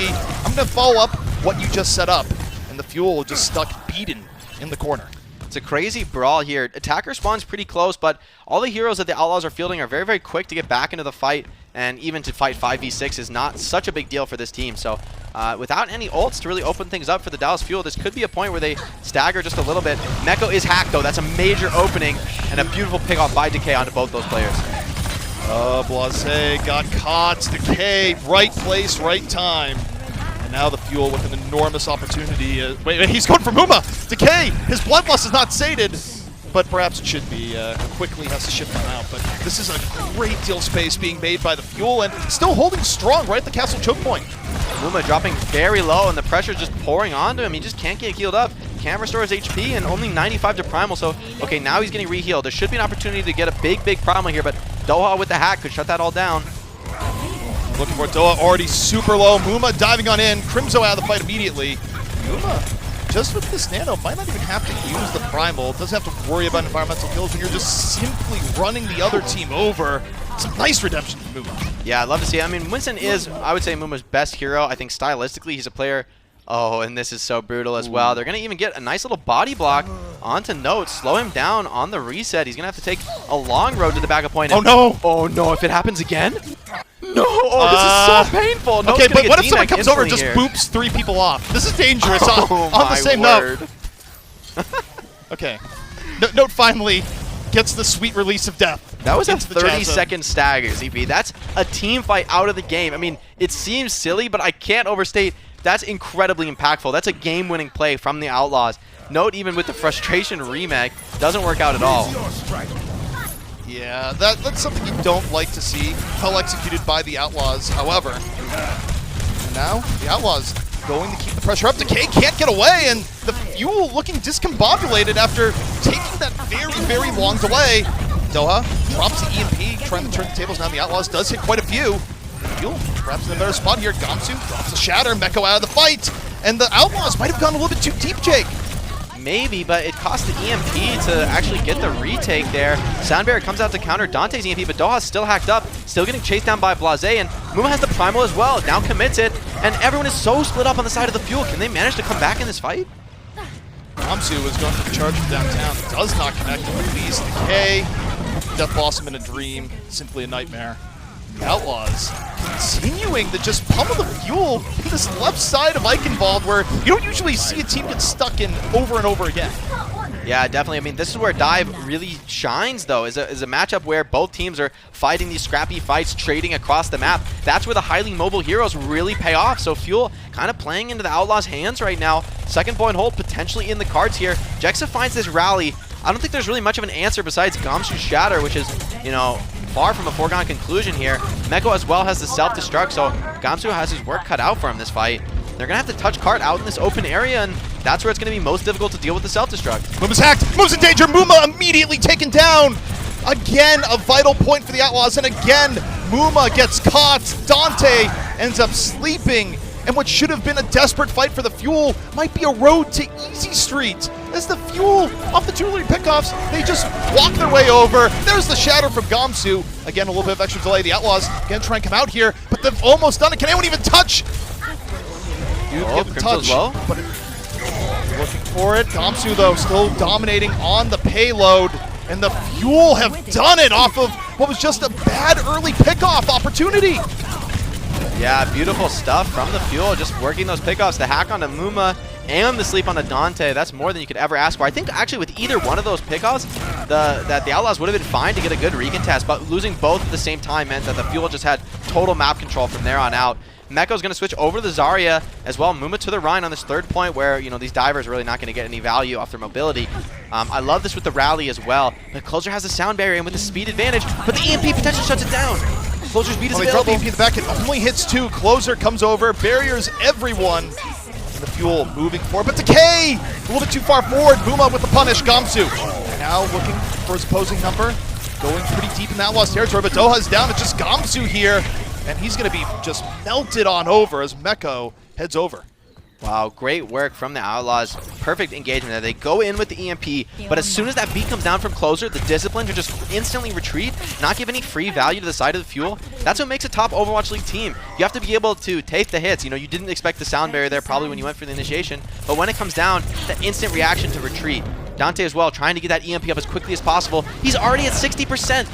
I'm going to follow up what you just set up. And the Fuel just stuck beaten in the corner. It's a crazy brawl here. Attacker spawn's pretty close, but all the heroes that the Outlaws are fielding are very, very quick to get back into the fight, and even to fight 5v6 is not such a big deal for this team. So without any ults to really open things up for the Dallas Fuel, this could be a point where they stagger just a little bit. Meko is hacked, though. That's a major opening, and a beautiful pick-off by Decay onto both those players. Blase got caught. Decay, right place, right time. And now the Fuel with an enormous opportunity. Wait, he's going for Muma. Decay, his bloodlust is not sated, but perhaps it should be. Quickly has to shift him out. But this is a great deal of space being made by the Fuel and still holding strong right at the castle choke point. Muma dropping very low, and the pressure just pouring onto him. He just can't get healed up. Can't restore his HP, and only 95 to Primal, so okay, now he's getting re-healed. There should be an opportunity to get a big Primal here, but Doha with the hack could shut that all down. Looking for Doha, already super low. Muma diving on in. Crimzo out of the fight immediately. Muma, just with this nano, might not even have to use the Primal. Doesn't have to worry about environmental kills when you're just simply running the other team over. Some nice redemption from Muma. Yeah, I'd love to see it. I mean, Winston is, I would say, Muma's best hero. I think stylistically, he's a player. Oh, and this is so brutal as well. They're going to even get a nice little body block onto Note, slow him down on the reset. He's going to have to take a long road to the backup point. Oh, no! Oh, no, if it happens again? No! Oh, this is so painful. Note's okay, but what if someone comes over and just boops 3 people off? This is dangerous on the same note. Okay. Note finally gets the sweet release of death. That was a 30-second stagger, ZP. That's a team fight out of the game. I mean, it seems silly, but I can't overstate that's incredibly impactful. That's a game-winning play from the Outlaws. Note, even with the frustration remake, doesn't work out at all. Yeah, that's something you don't like to see. Well executed by the Outlaws, however. And now, the Outlaws going to keep the pressure up. Decay can't get away, and the Fuel looking discombobulated after taking that very, very long delay. Doha drops the EMP, trying to turn the tables. Now the Outlaws does hit quite a few. Fuel perhaps in a better spot here. Gamsu drops a shatter. Meko out of the fight. And the Outlaws might have gone a little bit too deep, Jake. Maybe, but it cost the EMP to actually get the retake there. Soundbarrier comes out to counter Dante's EMP, but Doha's still hacked up, still getting chased down by Blase, and Muma has the Primal as well. Now commits it, and everyone is so split up on the side of the Fuel. Can they manage to come back in this fight? Gamsu is going for the charge from downtown. Does not connect with these. Decay. Death Blossom in a dream. Simply a nightmare. The Outlaws continuing to just pummel the Fuel in this left side of Eichenwalde, where you don't usually see a team get stuck in over and over again. Yeah, definitely. I mean, this is where Dive really shines, though, is a matchup where both teams are fighting these scrappy fights, trading across the map. That's where the highly mobile heroes really pay off. So Fuel kind of playing into the Outlaws' hands right now. Second point hold potentially in the cards here. Jexa finds this rally. I don't think there's really much of an answer besides Gamsu's Shatter, which is, you know, far from a foregone conclusion here. Meko as well has the self-destruct, so Gamsu has his work cut out for him this fight. They're going to have to touch cart out in this open area, and that's where it's going to be most difficult to deal with the self-destruct. Muma's hacked. Muma's in danger. Muma immediately taken down. Again, a vital point for the Outlaws, and again, Muma gets caught. Dante ends up sleeping, and what should have been a desperate fight for the Fuel might be a road to easy street. As the Fuel, off the 2 early pickoffs, they just walk their way over. There's the shatter from Gamsu. Again, a little bit of extra delay. The Outlaws again try and come out here, but they've almost done it. Can anyone even touch? Get the touch, but looking for it. Gamsu, though, still dominating on the payload. And the Fuel have done it off of what was just a bad early pickoff opportunity. Yeah, beautiful stuff from the Fuel, just working those pickoffs. The hack onto Muma and the sleep on the Dante. That's more than you could ever ask for. I think actually with either one of those pickoffs, the Outlaws would have been fine to get a good recontest, but losing both at the same time meant that the Fuel just had total map control from there on out. Mecco's going to switch over to the Zarya as well. Muma to the Rhine on this third point where, you know, these divers are really not going to get any value off their mobility. I love this with the rally as well. But Closer has a sound barrier and with the speed advantage, but the EMP potentially shuts it down. Closer's beat is They drop available. EMP in the back. It only hits 2. Closer comes over, barriers everyone. And the Fuel moving forward, but Decay a little bit too far forward. Muma with the punish. Gamsu now looking for his opposing number. Going pretty deep in that Outlaws territory, but Doha's down. It's just Gamsu here. And he's going to be just melted on over as Mecco heads over. Wow, great work from the Outlaws. Perfect engagement there. They go in with the EMP, but as soon as that beat comes down from Closer, the discipline to just instantly retreat, not give any free value to the side of the Fuel. That's what makes a top Overwatch League team. You have to be able to take the hits. You know, you didn't expect the sound barrier there probably when you went for the initiation, but when it comes down, that instant reaction to retreat. Dante as well, trying to get that EMP up as quickly as possible. He's already at 60%.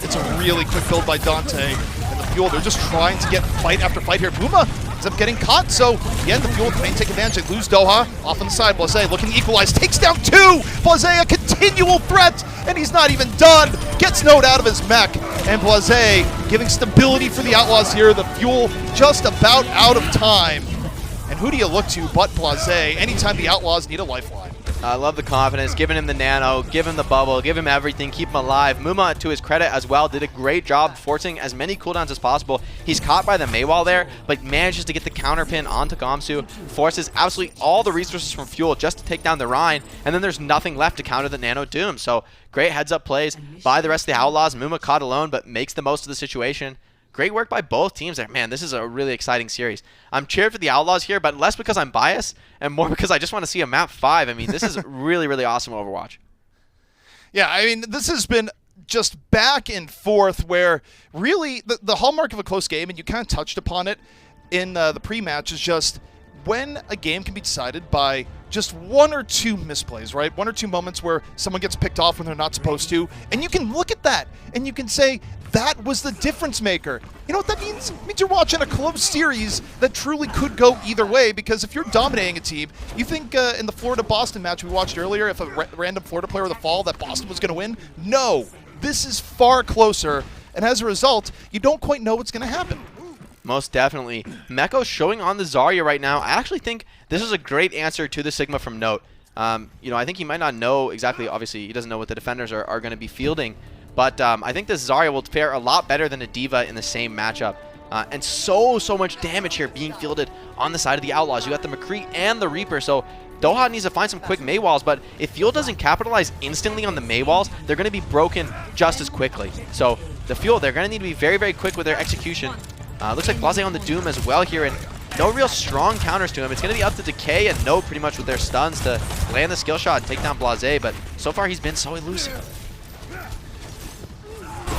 It's a really quick build by Dante and the Fuel. They're just trying to get fight after fight here. Muma ends up getting caught, so again, the Fuel can take advantage. They lose Doha off on the side. Blase looking to equalize, takes down 2. Blase a continual threat, and he's not even done. Gets Node out of his mech, and Blase giving stability for the Outlaws here. The Fuel just about out of time. And who do you look to but Blase anytime the Outlaws need a lifeline? I love the confidence, giving him the nano, give him the bubble, give him everything, keep him alive. Muma, to his credit as well, did a great job forcing as many cooldowns as possible. He's caught by the Maywall there, but manages to get the counter pin onto Gamsu, forces absolutely all the resources from Fuel just to take down the Rhine, and then there's nothing left to counter the Nano Doom. So great heads-up plays by the rest of the Outlaws. Muma caught alone, but makes the most of the situation. Great work by both teams there. Man, this is a really exciting series. I'm cheered for the Outlaws here, but less because I'm biased and more because I just want to see a map 5. I mean, this is really, really awesome Overwatch. Yeah, I mean, this has been just back and forth where really the hallmark of a close game, and you kind of touched upon it in the pre-match, is just when a game can be decided by just 1 or 2 misplays, right? 1 or 2 moments where someone gets picked off when they're not supposed to, and you can look at that and you can say, that was the difference maker. You know what that means? It means you're watching a close series that truly could go either way, because if you're dominating a team, you think in the Florida-Boston match we watched earlier, if a random Florida player with a fall, that Boston was going to win? No. This is far closer, and as a result, you don't quite know what's going to happen. Most definitely. Mecco showing on the Zarya right now. I actually think this is a great answer to the Sigma from Note. You know, I think he might not know exactly, obviously, he doesn't know what the defenders are going to be fielding. But I think this Zarya will fare a lot better than a D.Va in the same matchup. And so much damage here being fielded on the side of the Outlaws. You got the McCree and the Reaper, so Doha needs to find some quick Maywalls, but if Fuel doesn't capitalize instantly on the Maywalls, they're going to be broken just as quickly. So the Fuel, they're going to need to be very, very quick with their execution. Looks like Blase on the Doom as well here, and no real strong counters to him. It's going to be up to Decay and Note pretty much with their stuns to land the skill shot and take down Blase, but so far he's been so elusive.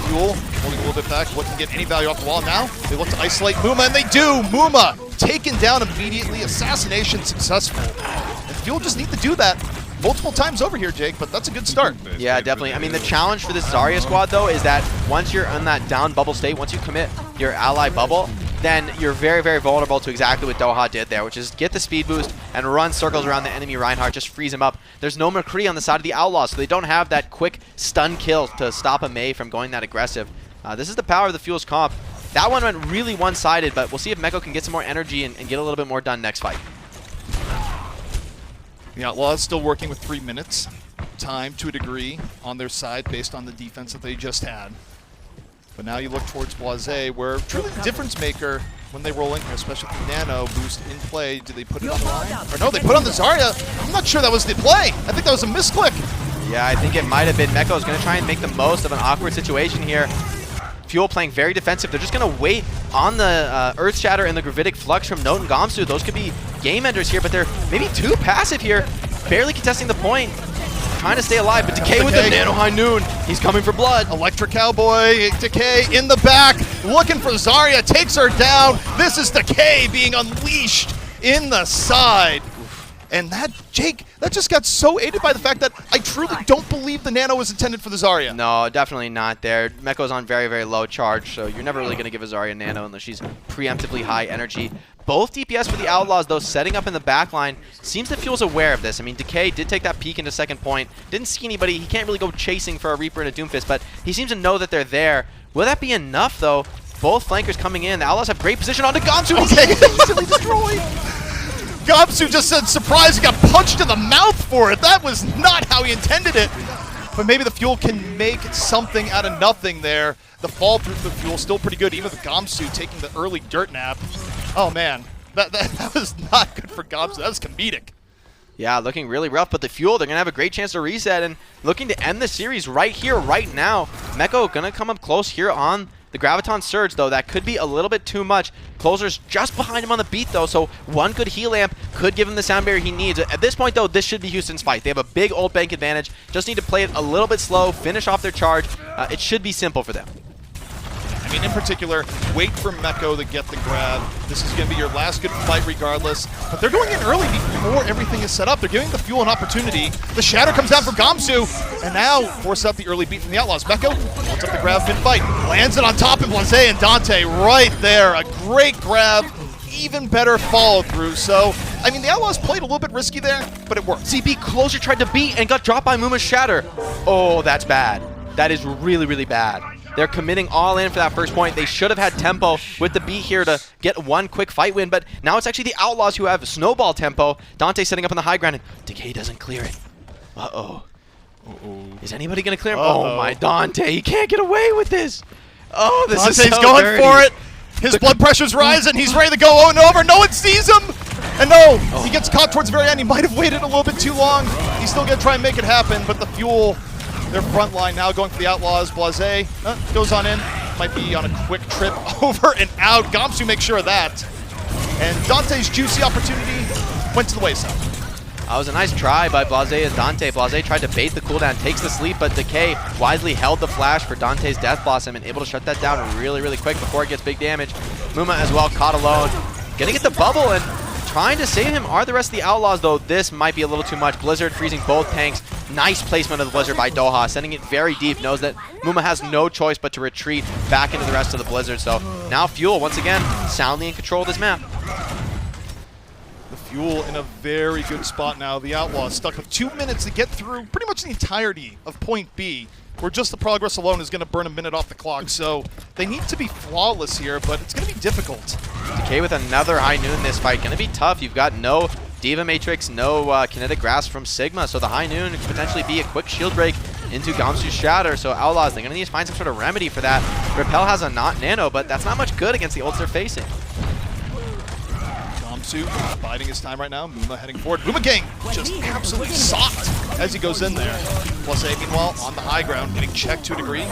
Fuel holding a little bit back, looking to get any value off the wall. Now they look to isolate Muma, and they do. Muma taken down immediately. Assassination successful. And Fuel just need to do that multiple times over here, Jake, but that's a good start. Yeah, definitely. I mean, the challenge for this Zarya squad, though, is that once you're in that down bubble state, once you commit your ally bubble, then you're very, very vulnerable to exactly what Doha did there, which is get the speed boost and run circles around the enemy Reinhardt, just freeze him up. There's no McCree on the side of the Outlaws, so they don't have that quick stun kill to stop a Mei from going that aggressive. This is the power of the Fuel's comp. That one went really one-sided, but we'll see if Mecco can get some more energy and get a little bit more done next fight. The Outlaws still working with 3 minutes. Time to a degree on their side based on the defense that they just had. But now you look towards Blase, where truly the difference maker when they roll in here, especially with the Nano boost in play. Do they put it on the line? Or no, they put on the Zarya. I'm not sure that was the play. I think that was a misclick. Yeah, I think it might have been. Mecco is going to try and make the most of an awkward situation here. Fuel playing very defensive. They're just going to wait on the Earth Shatter and the Gravitic Flux from Note and Gamsu. Those could be game enders here, but they're maybe too passive here. Barely contesting the point. Trying to stay alive, but Decay with the Nano High Noon. He's coming for blood. Electric Cowboy, Decay in the back, looking for Zarya, takes her down. This is Decay being unleashed in the side. And that, Jake, that just got so aided by the fact that I truly don't believe the Nano was intended for the Zarya. No, definitely not there. Meko's on very, very low charge, so you're never really going to give a Zarya Nano unless she's preemptively high energy. Both DPS for the Outlaws, though, setting up in the backline. Seems that Fuel's aware of this. I mean, Decay did take that peek into second point. Didn't see anybody. He can't really go chasing for a Reaper and a Doomfist, but he seems to know that they're there. Will that be enough, though? Both flankers coming in. The Outlaws have great position onto Guangzhou. Okay, easily destroyed. Guangzhou just said, surprise, he got punched in the mouth for it. That was not how he intended it. But maybe the Fuel can make something out of nothing there. The fall through the Fuel still pretty good, even with Guangzhou taking the early dirt nap. Oh, man. That was not good for Guangzhou. That was comedic. Yeah, looking really rough, but the Fuel, they're going to have a great chance to reset and looking to end the series right here, right now. Meko going to come up close here on the Graviton Surge, though. That could be a little bit too much. Closer's just behind him on the beat, though, so one good heal amp could give him the sound barrier he needs. At this point, though, this should be Houston's fight. They have a big ult bank advantage. Just need to play it a little bit slow, finish off their charge. It should be simple for them. I mean, in particular, wait for Meko to get the grab. This is going to be your last good fight regardless. But they're going in early before everything is set up. They're giving the Fuel an opportunity. The Shatter comes down for Guangzhou, and now force out the early beat from the Outlaws. Meko holds up the grab mid-fight, lands it on top of Blase and Dante right there. A great grab, even better follow-through. So, I mean, the Outlaws played a little bit risky there, but it worked. CB Closer tried to beat and got dropped by Muma's Shatter. Oh, that's bad. That is really, really bad. They're committing all in for that first point. They should have had tempo with the beat here to get one quick fight win, but now it's actually the Outlaws who have snowball tempo. Dante setting up on the high ground, and Decay doesn't clear it. Uh-oh. Is anybody going to clear him? Oh, my Dante. He can't get away with this. Oh, this Dante's is so going dirty. for it. His blood pressure's rising. He's ready to go over. No one sees him. And no, he gets caught towards the very end. He might have waited a little bit too long. He's still going to try and make it happen, but the Fuel... Their front line now going for the Outlaws. Blase goes on in. Might be on a quick trip over and out. Guangzhou makes sure of that. And Dante's juicy opportunity went to the wayside. That was a nice try by Blase and Dante. Blase tried to bait the cooldown, takes the sleep, but Decay wisely held the flash for Dante's Death Blossom and able to shut that down really, really quick before it gets big damage. Muma as well caught alone. Gonna get the bubble and trying to save him are the rest of the Outlaws, though this might be a little too much. Blizzard freezing both tanks. Nice placement of the Blizzard by Doha, sending it very deep. Knows that Muma has no choice but to retreat back into the rest of the Blizzard. So now Fuel, once again, soundly in control of this map. The Fuel in a very good spot now. The Outlaws stuck with 2 minutes to get through pretty much the entirety of Point B, where just the progress alone is going to burn a minute off the clock. So they need to be flawless here, but it's going to be difficult. Decay with another high noon in this fight. Going to be tough. You've got no D.Va Matrix, no kinetic grasp from Sigma, so the high noon could potentially be a quick shield break into Guangzhou's Shatter. So Outlaws, they're going to need to find some sort of remedy for that. Repel has a nano, but that's not much good against the ults they're facing. Guangzhou biding his time right now. Muma heading forward. Muma Gang just absolutely socked as he goes in there. Blase, meanwhile, on the high ground, getting checked to a degree.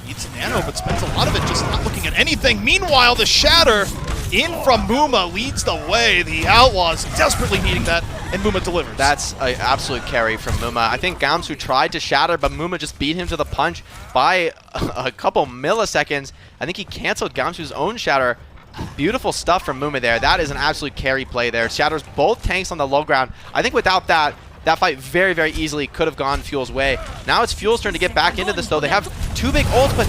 Needs nano, but spends a lot of it just not looking at anything. Meanwhile, the Shatter in from Muma leads the way. The Outlaws desperately needing that, and Muma delivers. That's an absolute carry from Muma. I think Guangzhou tried to Shatter, but Muma just beat him to the punch by a couple milliseconds. I think he canceled Guangzhou's own Shatter. Beautiful stuff from Muma there. That is an absolute carry play there. Shatters both tanks on the low ground. I think without that, that fight very, very easily could have gone Fuel's way. Now it's Fuel's turn to get back into this, though. They have two big ults, but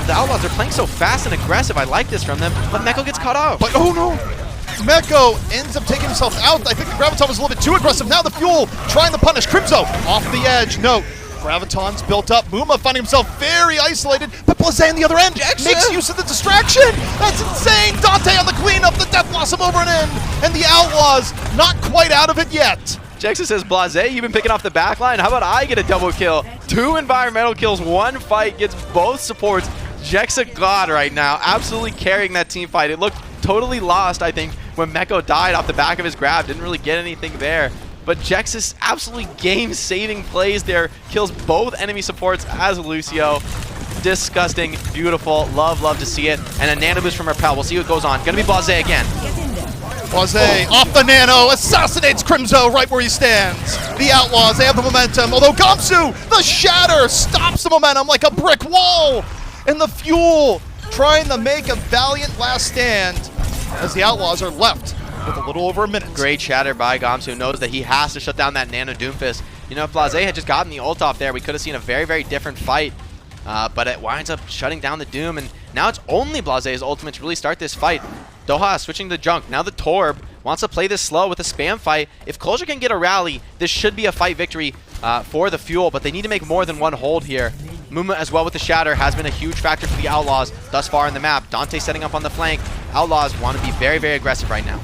the Outlaws are playing so fast and aggressive. I like this from them, but Meko gets caught out. But oh no! Meko ends up taking himself out. I think the Graviton was a little bit too aggressive. Now the Fuel trying to punish. Crimzo off the edge. No. Graviton's built up. Muma finding himself very isolated, but Blase on the other end makes use of the distraction. That's insane. Dante on the cleanup, the Death Blossom over and in, and the Outlaws not quite out of it yet. Jexa says, Blase, you've been picking off the back line. How about I get a double kill? 2 environmental kills, 1 fight, gets both supports. Jexa God right now, absolutely carrying that team fight. It looked totally lost, I think, when Meko died off the back of his grab. Didn't really get anything there. But Jex's absolutely game-saving plays there. Kills both enemy supports as Lucio. Disgusting, beautiful, love to see it. And a nano boost from Repel. We'll see what goes on. Gonna be Blase again. Blase off the nano, assassinates Crimzo right where he stands. The Outlaws, they have the momentum. Although Guangzhou, the Shatter, stops the momentum like a brick wall. And the Fuel trying to make a valiant last stand as the Outlaws are left with a little over a minute. Great shatter by Goms, who knows that he has to shut down that Nano Doomfist. You know, if Blase had just gotten the ult off there, we could have seen a very, very different fight. But it winds up shutting down the Doom, and now it's only Blase's ultimate to really start this fight. Doha switching to Junk. Now the Torb wants to play this slow with a spam fight. If Closure can get a rally, this should be a fight victory for the Fuel, but they need to make more than one hold here. Muma as well with the Shatter has been a huge factor for the Outlaws thus far in the map. Dante setting up on the flank. Outlaws want to be very, very aggressive right now.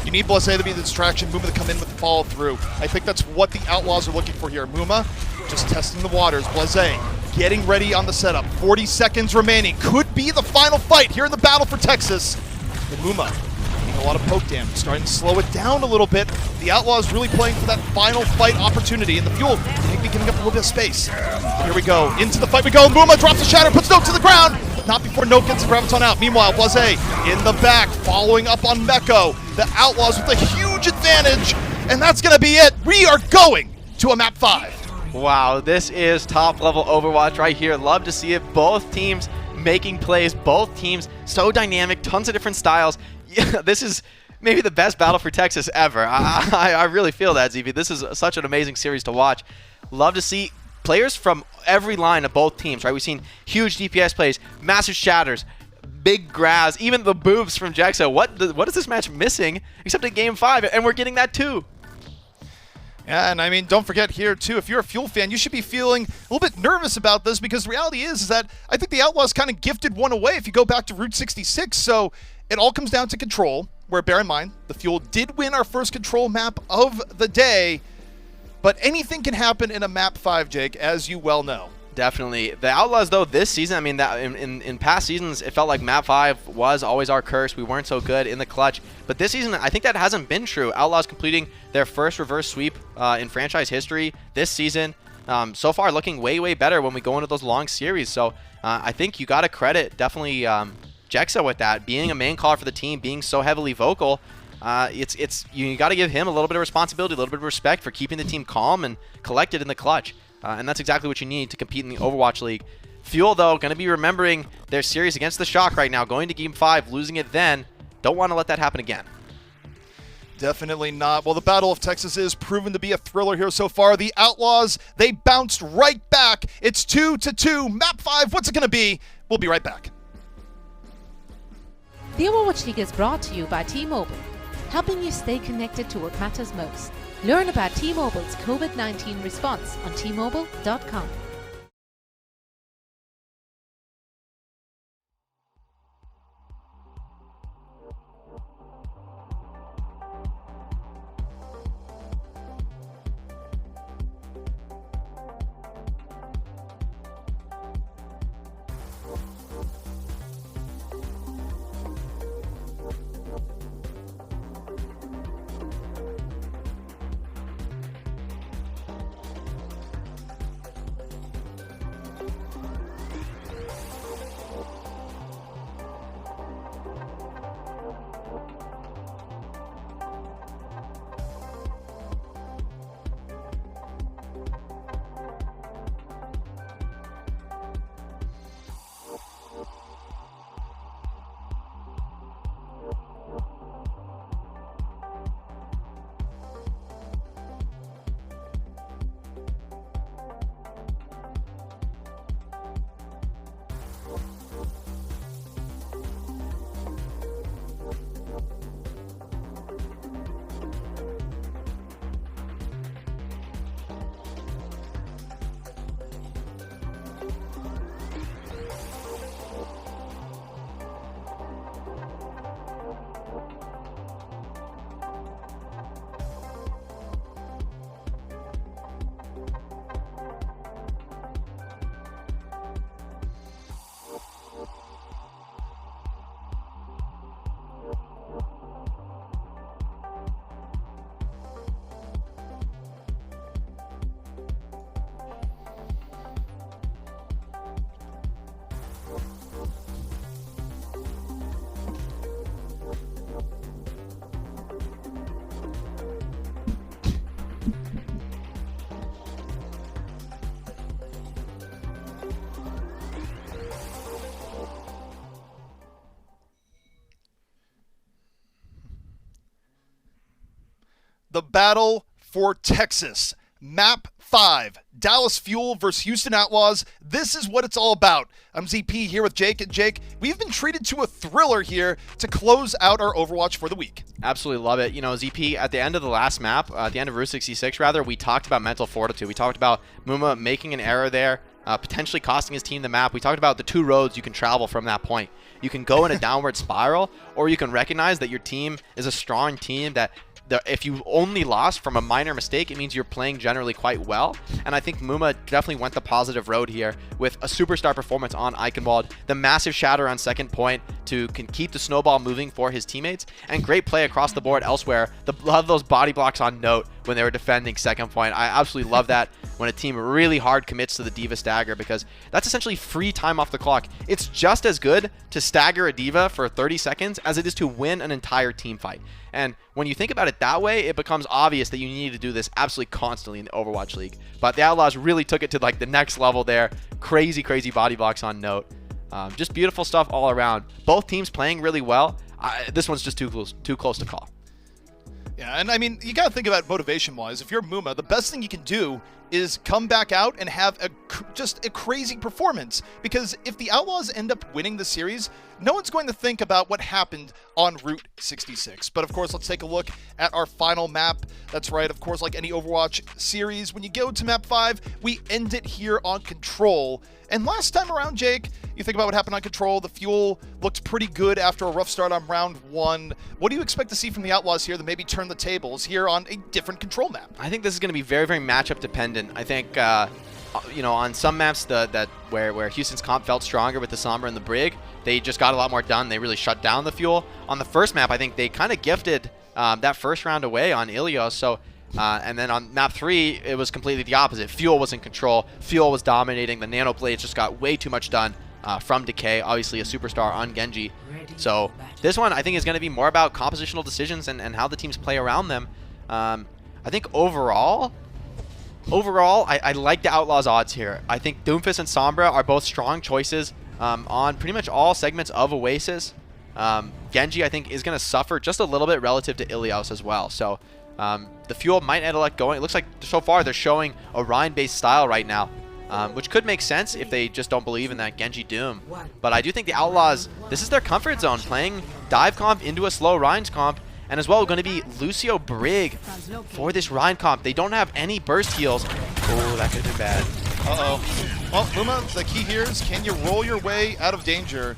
You need Blase to be the distraction, Muma to come in with the follow through. I think that's what the Outlaws are looking for here. Muma just testing the waters. Blase getting ready on the setup. 40 seconds remaining. Could be the final fight here in the battle for Texas. And Muma getting a lot of poke damage, starting to slow it down a little bit. The Outlaws really playing for that final fight opportunity, and the Fuel maybe giving up a little bit of space. Here we go. Into the fight we go. Muma drops the Shatter, puts Note to the ground. Not before Note gets the Graviton out. Meanwhile, Blase in the back, following up on Meko. The Outlaws with a huge advantage, and that's going to be it. We are going to a map 5. Wow, this is top-level Overwatch right here. Love to see it. Both teams making plays. Both teams so dynamic. Tons of different styles. Yeah, this is maybe the best battle for Texas ever. I really feel that, ZV. This is such an amazing series to watch. Love to see players from every line of both teams, right? We've seen huge DPS plays, massive shatters, big grabs, even the boobs from Jexa. What is this match missing except in Game 5? And we're getting that too. Yeah, and I mean, don't forget here, too, if you're a Fuel fan, you should be feeling a little bit nervous about this, because the reality is that I think the Outlaws kind of gifted one away if you go back to Route 66. So it all comes down to control, where, bear in mind, the Fuel did win our first control map of the day, but anything can happen in a map 5, Jake, as you well know. Definitely. The Outlaws, though, this season, I mean, that in past seasons, it felt like map 5 was always our curse. We weren't so good in the clutch. But this season, I think that hasn't been true. Outlaws completing their first reverse sweep in franchise history this season. So far, looking way, way better when we go into those long series. So I think you got to credit definitely Jexa with that, being a main caller for the team, being so heavily vocal. You got to give him a little bit of responsibility, a little bit of respect for keeping the team calm and collected in the clutch. And that's exactly what you need to compete in the Overwatch League. Fuel, though, going to be remembering their series against the Shock right now, going to Game 5, losing it then. Don't want to let that happen again. Definitely not. Well, the Battle of Texas is proven to be a thriller here so far. The Outlaws, they bounced right back. It's 2-2. Map 5, what's it going to be? We'll be right back. The Overwatch League is brought to you by T-Mobile, helping you stay connected to what matters most. Learn about T-Mobile's COVID-19 response on T-Mobile.com. the battle for Texas. Map 5, Dallas Fuel versus Houston Outlaws. This is what it's all about. I'm ZP here with Jake. And Jake, we've been treated to a thriller here to close out our Overwatch for the week. Absolutely love it. You know, ZP, at the end of the last map, at the end of Route 66 rather, we talked about mental fortitude. We talked about Muma making an error there, potentially costing his team the map. We talked about the two roads you can travel from that point. You can go in a downward spiral, or you can recognize that your team is a strong team, that if you only lost from a minor mistake, it means you're playing generally quite well. And I think Muma definitely went the positive road here with a superstar performance on Eichenwalde, the massive shatter on second point to keep the snowball moving for his teammates, and great play across the board elsewhere. Love those body blocks on note when they were defending second point. I absolutely love that when a team really hard commits to the D.Va stagger, because that's essentially free time off the clock. It's just as good to stagger a D.Va for 30 seconds as it is to win an entire team fight. And when you think about it that way, it becomes obvious that you need to do this absolutely constantly in the Overwatch League. But the Outlaws really took it to like the next level there. Crazy, crazy body blocks on note. Just beautiful stuff all around. Both teams playing really well. This one's just too close to call. Yeah, and I mean, you got to think about motivation-wise. If you're Muma, the best thing you can do is come back out and have just a crazy performance. Because if the Outlaws end up winning the series, no one's going to think about what happened on Route 66. But of course, let's take a look at our final map. That's right, of course, like any Overwatch series, when you go to map 5, we end it here on Control. And last time around, Jake, you think about what happened on Control. The Fuel looked pretty good after a rough start on round 1. What do you expect to see from the Outlaws here that maybe turn the tables here on a different Control map? I think this is going to be very, very matchup dependent. I think, you know, on some maps where Houston's comp felt stronger with the Sombra and the Brig, they just got a lot more done. They really shut down the Fuel. On the first map, I think they kind of gifted that first round away on Ilios. So, and then on map 3, it was completely the opposite. Fuel was in control. Fuel was dominating. The Nano Blades just got way too much done from Decay, obviously a superstar on Genji. So this one, I think, is going to be more about compositional decisions and how the teams play around them. I think overall, I like the Outlaws odds here. I think Doomfist and Sombra are both strong choices on pretty much all segments of Oasis. Genji, I think, is going to suffer just a little bit relative to Ilios as well. So the Fuel might end up going. It looks like so far they're showing a Rhine-based style right now, which could make sense if they just don't believe in that Genji Doom. But I do think the Outlaws, this is their comfort zone, playing dive comp into a slow Rhines comp. And as well, going to be Lucio Brig for this Rhine comp. They don't have any burst heals. Oh, that could have been bad. Uh-oh. Well, Muma, the key here is, can you roll your way out of danger?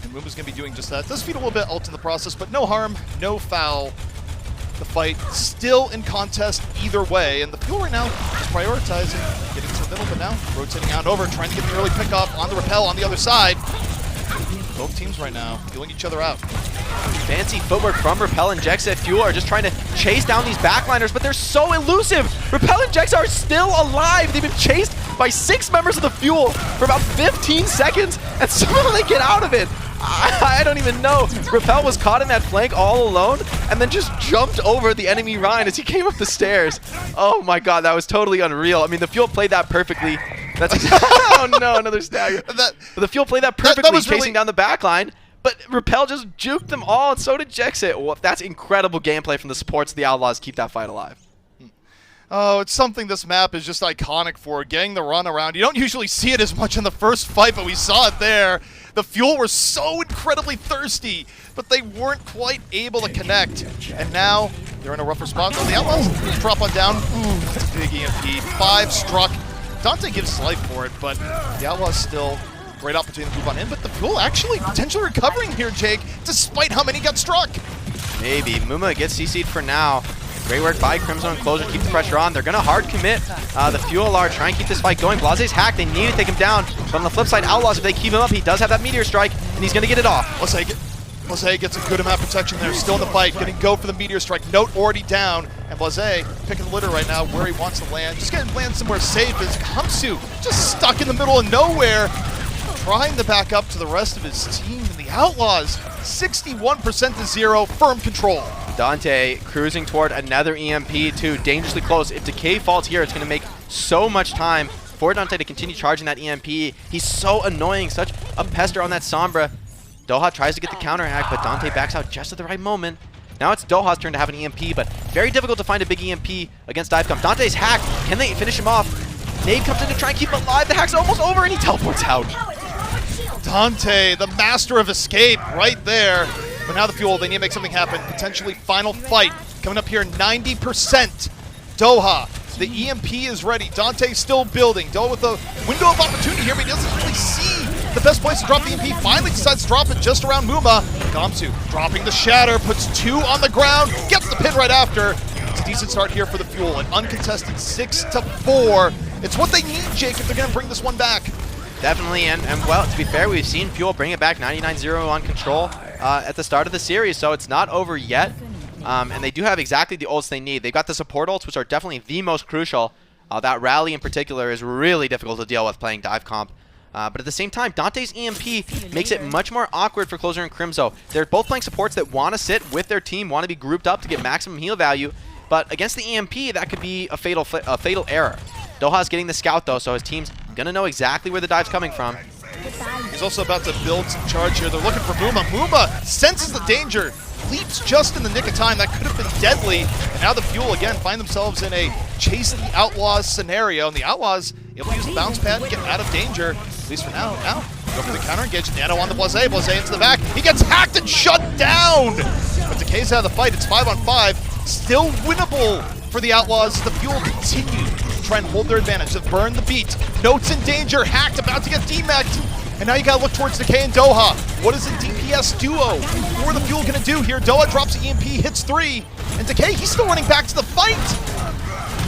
And Muma's going to be doing just that. Does feed a little bit ult in the process, but no harm, no foul. The fight still in contest either way. And the Fuel right now is prioritizing getting to the middle, but now rotating out over, trying to get the early pickup on the Repel on the other side. Both teams right now feeling each other out. Fancy footwork from Repel and Jexa. Fuel are just trying to chase down these backliners, but they're so elusive. Repel and Jexa are still alive. They've been chased by 6 members of the Fuel for about 15 seconds, and somehow they get out of it. I don't even know. Repel was caught in that flank all alone and then just jumped over the enemy Rhine as he came up the stairs. Oh my god, that was totally unreal. I mean, the Fuel played that perfectly. That's oh no, another stagger. But the Fuel played that perfectly, chasing down the backline. But Repel just juked them all, and so did Jexit. Well, that's incredible gameplay from the supports of the Outlaws. Keep that fight alive. Oh, it's something this map is just iconic for, getting the run around. You don't usually see it as much in the first fight, but we saw it there. The Fuel were so incredibly thirsty, but they weren't quite able to connect. And now they're in a rougher spot. So the Outlaws drop on down. Ooh, that's a big EMP. 5 struck. Dante gives his life for it, but the Outlaws still great opportunity to move on in. But the Fuel actually potentially recovering here, Jake, despite how many got struck. Maybe. Muma gets CC'd for now. Great work by Crimson and Closure. Keep the pressure on. They're going to hard commit. The Fuel are trying to keep this fight going. Blaze's hacked. They need to take him down. But on the flip side, Outlaws, if they keep him up, he does have that Meteor Strike, and he's going to get it off. Blaze gets a good amount of protection there. Still in the fight. Getting go for the Meteor Strike. Note already down. And Blaze picking the litter right now where he wants to land. Just getting land somewhere safe is Hangzhou just stuck in the middle of nowhere. Trying to back up to the rest of his team. And the Outlaws, 61% to 0. Firm control. Dante cruising toward another EMP too, dangerously close. If Decay falls here, it's going to make so much time for Dante to continue charging that EMP. He's so annoying, such a pester on that Sombra. Doha tries to get the counter hack, but Dante backs out just at the right moment. Now it's Doha's turn to have an EMP, but very difficult to find a big EMP against Divecom. Dante's hack. Can they finish him off? Nade comes in to try and keep him alive. The hack's almost over, and he teleports out. Dante, the master of escape, right there. But now the Fuel, they need to make something happen. Potentially final fight coming up here, 90%. Doha, the EMP is ready. Dante's still building. Doha with a window of opportunity here, but he doesn't really see the best place to drop the EMP. Finally decides to drop it just around Muma. Gamsu dropping the Shatter, puts 2 on the ground, gets the pin right after. It's a decent start here for the Fuel. An uncontested 6-4. It's what they need, Jake, if they're going to bring this one back. Definitely, and well, to be fair, we've seen Fuel bring it back 99-0 on control at the start of the series, so it's not over yet. And they do have exactly the ults they need. They've got the support ults, which are definitely the most crucial. That rally in particular is really difficult to deal with playing dive comp. But at the same time, Dante's EMP makes it much more awkward for Closer and Crimzo. They're both playing supports that want to sit with their team, want to be grouped up to get maximum heal value. But against the EMP, that could be a fatal error. Doha's getting the scout, though, so his team's going to know exactly where the dive's coming from. He's also about to build some charge here. They're looking for Muma. Muma senses the danger, leaps just in the nick of time. That could have been deadly. And now the Fuel, again, find themselves in a chase the Outlaws scenario. And the Outlaws able to use the bounce pad to get out of danger, at least for now. Now, go for the counter engage. Nano on the Blaze. Blaze into the back. He gets hacked and shut down. But Decay's out of the fight. It's 5-on-5. Still winnable for the Outlaws. The Fuel continue to try and hold their advantage. They've burned the beat. Notes in danger. Hacked, about to get demeched. And now you gotta look towards Decay and Doha. What is a DPS duo for the Fuel gonna do here? Doha drops the EMP, hits 3. And Decay, he's still running back to the fight.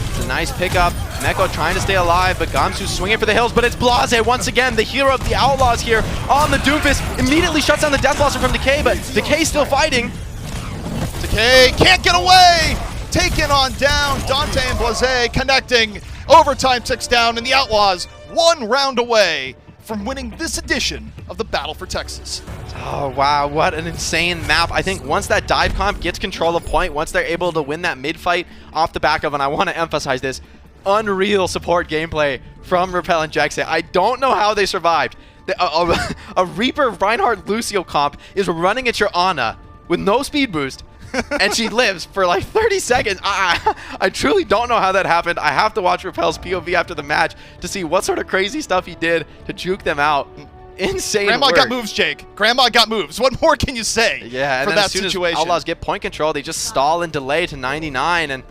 It's a nice pickup. Meko trying to stay alive, but Gamsu's swinging for the hills, but it's Blaze once again, the hero of the Outlaws here on the Doomfist. Immediately shuts down the Death Blaster from Decay, but Decay's still fighting. Decay can't get away. Taken on down. Dante and Blaze connecting. Overtime ticks down, and the Outlaws 1 round away from winning this edition of the Battle for Texas. Oh, wow, what an insane map. I think once that dive comp gets control of point, once they're able to win that mid-fight off the back of, and I want to emphasize this, unreal support gameplay from Repel and Jexay. I don't know how they survived. A Reaper Reinhardt Lucio comp is running at your Ana with no speed boost, and she lives for like 30 seconds. I truly don't know how that happened. I have to watch Repel's POV after the match to see what sort of crazy stuff he did to juke them out. Insane Grandma work. got moves, Jake. Grandma got moves. What more can you say yeah, for and that as soon situation? As Outlaws get point control, they just stall and delay to 99 and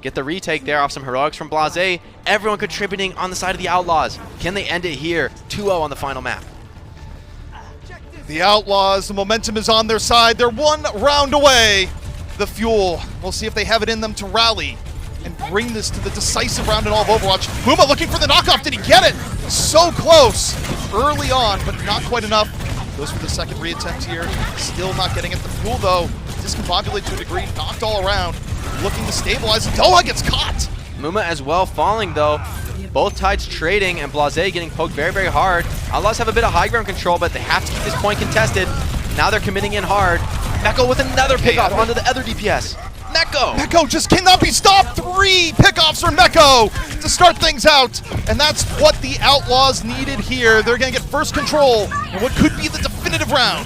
get the retake there off some heroics from Blaze. Everyone contributing on the side of the Outlaws. Can they end it here? 2-0 on the final map. The Outlaws, the momentum is on their side. They're 1 round away. The Fuel, we'll see if they have it in them to rally and bring this to the decisive round in all of Overwatch. Muma looking for the knockoff. Did he get it? So close early on, but not quite enough. Goes for the second reattempt here. Still not getting it. The Fuel, though, discombobulated to a degree, knocked all around. Looking to stabilize. Doha gets caught. Muma as well falling, though. Both sides trading, and Blaze getting poked very, very hard. Outlaws have a bit of high ground control, but they have to keep this point contested. Now they're committing in hard. Meko with another pickoff onto the other DPS. Meko just cannot be stopped. 3 pickoffs from Meko to start things out. And that's what the Outlaws needed here. They're going to get first control in what could be the definitive round.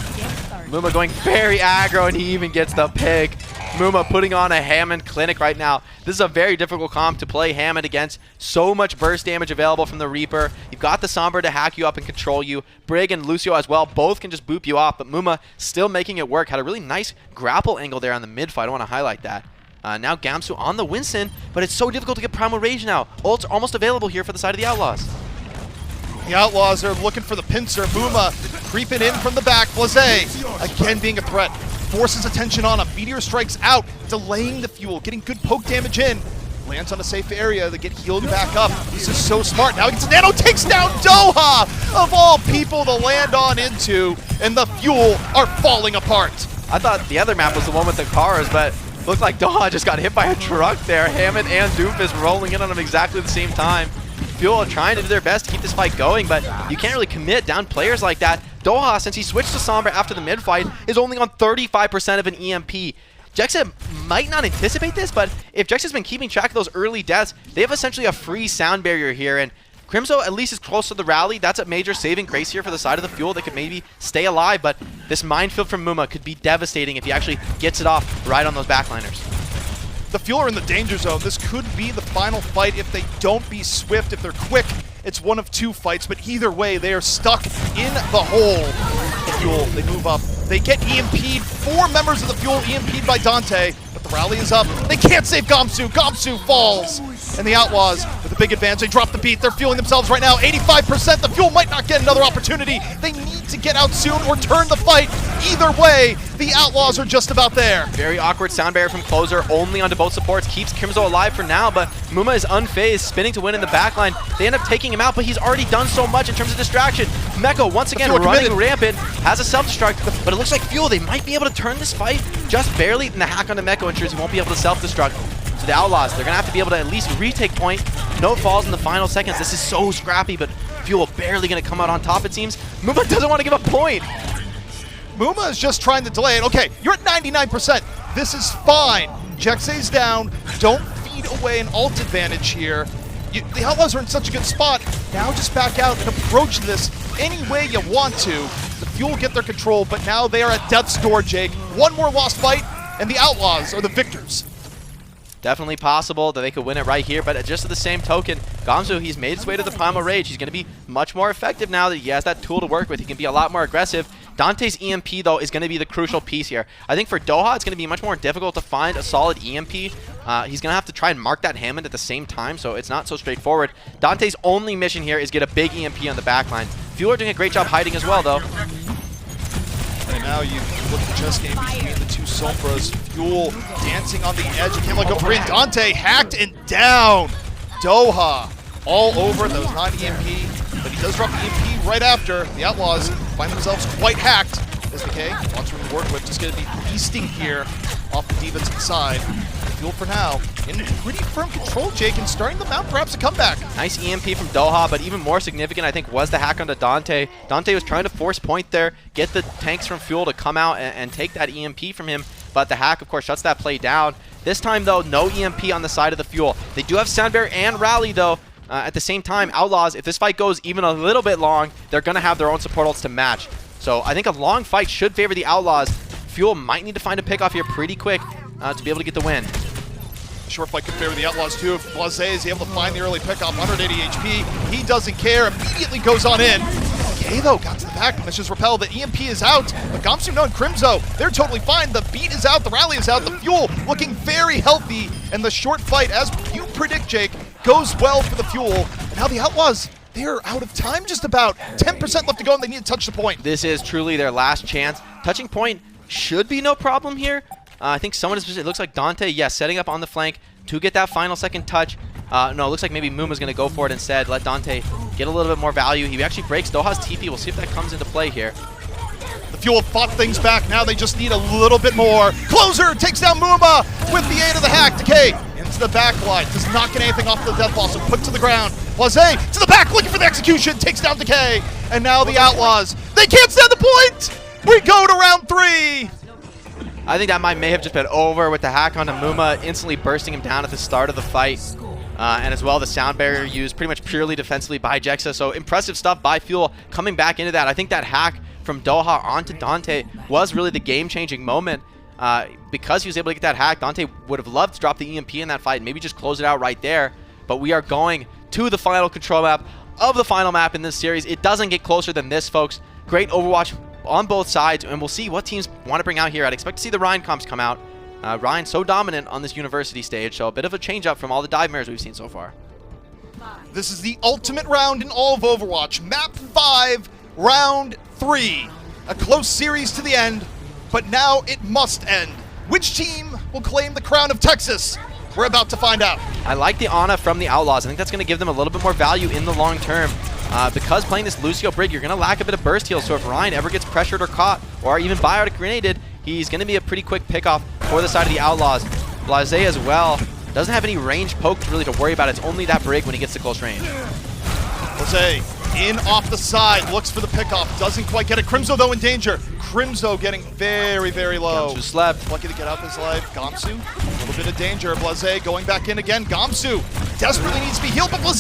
Muma going very aggro, and he even gets the pick. Muma putting on a Hammond clinic right now. This is a very difficult comp to play Hammond against. So much burst damage available from the Reaper. You've got the Sombra to hack you up and control you. Brig and Lucio as well, both can just boop you off, but Muma still making it work. Had a really nice grapple angle there on the mid fight. I want to highlight that. Now Gamsu on the Winston, but it's so difficult to get Primal Rage now. Ults are almost available here for the side of the Outlaws. The Outlaws are looking for the pincer. Muma creeping in from the back. Blaze, again being a threat. Forces attention on him. Meteor strikes out, delaying the Fuel, getting good poke damage in. Lands on a safe area. They get healed back up. This is so smart. Now he gets Nano, takes down Doha, of all people to land on into, and the Fuel are falling apart. I thought the other map was the one with the cars, but looked like Doha just got hit by a truck there. Hammond and Doomfist rolling in on him exactly at the same time. Fuel are trying to do their best to keep this fight going, but you can't really commit down players like that. Doha, since he switched to Sombra after the mid-fight, is only on 35% of an EMP. Jexa might not anticipate this, but if Jexa's been keeping track of those early deaths, they have essentially a free sound barrier here, and Crimzo at least is close to the rally. That's a major saving grace here for the side of the Fuel. They could maybe stay alive, but this minefield from Muma could be devastating if he actually gets it off right on those backliners. The Fuel are in the danger zone. This could be the final fight if they don't be swift, if they're quick. It's one of 2 fights, but either way, they are stuck in the hole. The Fuel, they move up. They get EMP'd. 4 members of the Fuel EMP'd by Dante, but the rally is up. They can't save Guangzhou. Guangzhou falls. And the Outlaws, with a big advantage, they drop the beat. They're fueling themselves right now. 85%. The Fuel might not get another opportunity. They need to get out soon or turn the fight. Either way, the Outlaws are just about there. Very awkward sound barrier from Closer, only onto both supports. Keeps Crimzo alive for now, but Muma is unfazed, spinning to win in the backline. They end up taking him out, but he's already done so much in terms of distraction. Meko, once again, running rampant, has a self-destruct, but it looks like Fuel, they might be able to turn this fight just barely, and the hack onto Meko ensures he won't be able to self-destruct. So the Outlaws, they're going to have to be able to at least retake point. No falls in the final seconds. This is so scrappy, but Fuel barely going to come out on top, it seems. Muma doesn't want to give a point. Muma is just trying to delay it. Okay, you're at 99%. This is fine. Jexay's down. Don't feed away an ult advantage here. The Outlaws are in such a good spot. Now just back out and approach this any way you want to. The Fuel get their control, but now they are at death's door, Jake. One more lost fight, and the Outlaws are the victors. Definitely possible that they could win it right here, but just at the same token, Guangzhou, he's made his way to the Primal Rage. He's going to be much more effective now that he has that tool to work with. He can be a lot more aggressive. Dante's EMP, though, is going to be the crucial piece here. I think for Doha, it's going to be much more difficult to find a solid EMP. He's going to have to try and mark that Hammond at the same time, so it's not so straightforward. Dante's only mission here is get a big EMP on the backline. Fuel are doing a great job hiding as well, though. Right now, you look at the chess game between the 2 Sompras. Fuel dancing on the edge. You can't let go for green. Dante hacked and down. Doha all over. That was not EMP, but he does drop the EMP right after. The Outlaws find themselves quite hacked. SDK, lots of room to work with. Just going to be feasting here off the D.Va to the side. Fuel for now in pretty firm control, Jake, and starting to mount perhaps a comeback. Nice EMP from Doha, but even more significant, I think, was the hack onto Dante. Dante was trying to force point there, get the tanks from Fuel to come out and take that EMP from him, but the hack, of course, shuts that play down. This time, though, no EMP on the side of the Fuel. They do have Sound Barrier and Rally, though. At the same time, Outlaws, if this fight goes even a little bit long, they're going to have their own support ults to match. So I think a long fight should favor the Outlaws. Fuel might need to find a pickoff here pretty quick to be able to get the win. Short fight could favor the Outlaws too. If Blase is able to find the early pickoff, 180 HP, he doesn't care, immediately goes on in. Okay, though, got to the back, missions repel, the EMP is out, but Guangzhou and Crimzo, they're totally fine. The beat is out, the rally is out, the Fuel looking very healthy, and the short fight, as you predict, Jake, goes well for the Fuel. And now the Outlaws, they're out of time just about. 10% left to go, and they need to touch the point. This is truly their last chance. Touching point should be no problem here. I think someone is, it looks like Dante, yes, setting up on the flank to get that final second touch. No, it looks like maybe Muma's going to go for it instead. Let Dante get a little bit more value. He actually breaks Doha's TP. We'll see if that comes into play here. The Fuel fought things back. Now they just need a little bit more. Closer takes down Muma with the aid of the hack. Decay into the back line. Does not get anything off the death ball, so put to the ground. Blase to the back, looking for the execution. Takes down Decay. And now the Outlaws, they can't stand the point. We go to round 3. I think that may have just been over with the hack onto Muma, instantly bursting him down at the start of the fight. And as well, the sound barrier used pretty much purely defensively by Jexa. So impressive stuff by Fuel coming back into that. I think that hack from Doha onto Dante was really the game-changing moment. Because he was able to get that hack, Dante would have loved to drop the EMP in that fight and maybe just close it out right there. But we are going to the final control map of the final map in this series. It doesn't get closer than this, folks. Great Overwatch on both sides, and we'll see what teams want to bring out here. I'd expect to see the Ryan comps come out. Ryan so dominant on this university stage, so a bit of a change up from all the dive mirrors we've seen so far. This is the ultimate round in all of Overwatch. Map 5, round 3. A close series to the end, but now it must end. Which team will claim the crown of Texas? We're about to find out. I like the Ana from the Outlaws. I think that's going to give them a little bit more value in the long term. Because playing this Lucio Brig, you're going to lack a bit of burst heal, so if Ryan ever gets pressured or caught, or even biotic grenaded, he's going to be a pretty quick pickoff for the side of the Outlaws. Blase as well doesn't have any range pokes really to worry about. It's only that Brig when he gets to close range. Blase in off the side, looks for the pickoff, doesn't quite get it. Crimzo though in danger. Crimzo getting very, very low. Gamsu slept. Lucky to get out his life. Gamsu, a little bit of danger. Blaze going back in again. Gamsu desperately needs to be healed, but Blaze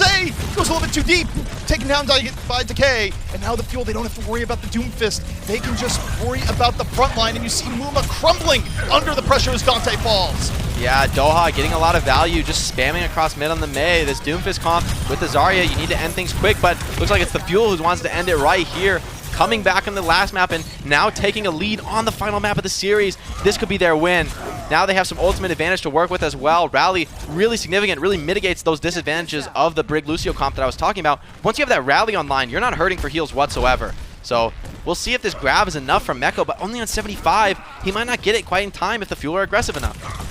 goes a little bit too deep. Taken down by Decay. And now the Fuel, they don't have to worry about the Doomfist. They can just worry about the front line. And you see Muma crumbling under the pressure as Dante falls. Yeah, Doha getting a lot of value, just spamming across mid on the Mei. This Doomfist comp with the Zarya, you need to end things quick, but looks like it's the Fuel who wants to end it right here. Coming back on the last map and now taking a lead on the final map of the series. This could be their win. Now they have some ultimate advantage to work with as well. Rally, really significant, really mitigates those disadvantages of the Brig Lucio comp that I was talking about. Once you have that Rally online, you're not hurting for heals whatsoever. So we'll see if this grab is enough from Meko, but only on 75. He might not get it quite in time if the Fuel are aggressive enough.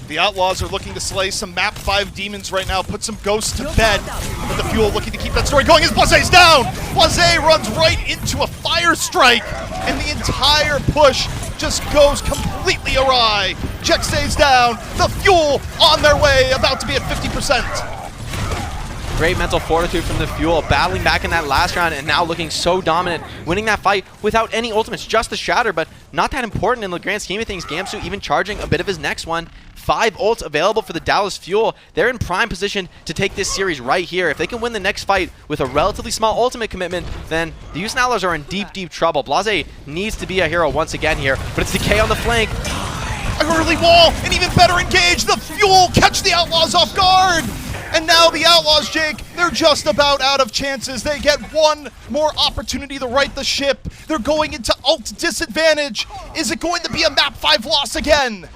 The Outlaws are looking to slay some map 5 demons right now, put some ghosts to bed. But the Fuel looking to keep that story going as Blaze's down! Blaze runs right into a fire strike, and the entire push just goes completely awry. Jexay's down, the Fuel on their way, about to be at 50%. Great mental fortitude from the Fuel, battling back in that last round and now looking so dominant, winning that fight without any ultimates, just the Shatter, but not that important in the grand scheme of things. Gamsu even charging a bit of his next one. 5 ults available for the Dallas Fuel. They're in prime position to take this series right here. If they can win the next fight with a relatively small ultimate commitment, then the Houston Outlaws are in deep, deep trouble. Blaze needs to be a hero once again here, but it's Decay on the flank. An early wall, and even better engage. The Fuel catch the Outlaws off guard. And now the Outlaws, Jake, they're just about out of chances. They get one more opportunity to right the ship. They're going into ult disadvantage. Is it going to be a map 5 loss again?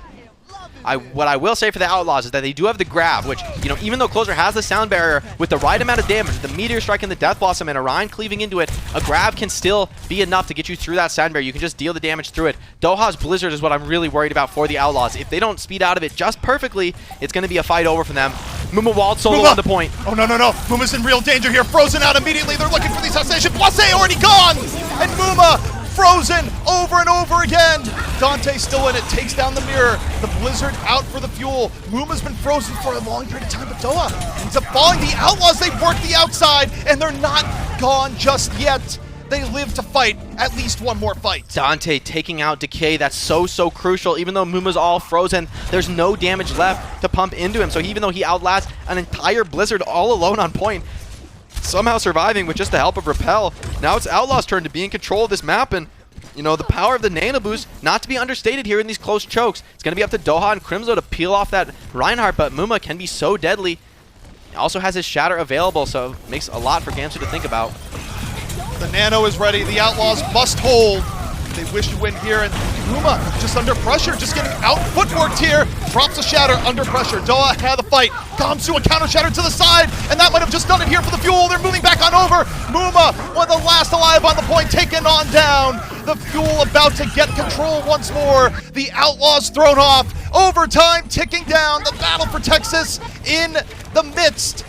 What I will say for the Outlaws is that they do have the grab, which, you know, even though Closer has the sound barrier, with the right amount of damage, the Meteor Strike and the Death Blossom and Orion cleaving into it, a grab can still be enough to get you through that sound barrier. You can just deal the damage through it. Doha's Blizzard is what I'm really worried about for the Outlaws. If they don't speed out of it just perfectly, it's going to be a fight over for them. Muma walled solo on the point. Oh, no, no, no. Muma's in real danger here. Frozen out immediately. They're looking for the assassination. Blaze already gone! And Muma frozen over and over again. Dante still in it, takes down the mirror. The Blizzard out for the Fuel. Muma's been frozen for a long period of time, but Doha ends up falling. The Outlaws, they've worked the outside, and they're not gone just yet. They live to fight at least one more fight. Dante taking out Decay, that's so crucial. Even though Muma's all frozen, there's no damage left to pump into him. So even though he outlasts an entire Blizzard all alone on point, somehow surviving with just the help of Repel. Now it's Outlaw's turn to be in control of this map, and you know, the power of the Nano Boost, not to be understated here in these close chokes. It's going to be up to Doha and Crimzo to peel off that Reinhardt, but Muma can be so deadly. He also has his Shatter available, so it makes a lot for Gamsu to think about. The Nano is ready. The Outlaws must hold. They wish to win here, and Muma just under pressure, just getting out footworked here. Drops a Shatter under pressure. Doha had the fight. Gamsu a counter Shatter to the side, and that might have just done it here for the Fuel. They're moving back on over. Muma, one of the last alive on the point, taken on down. The Fuel about to get control once more. The Outlaws thrown off. Overtime ticking down. The battle for Texas in the midst.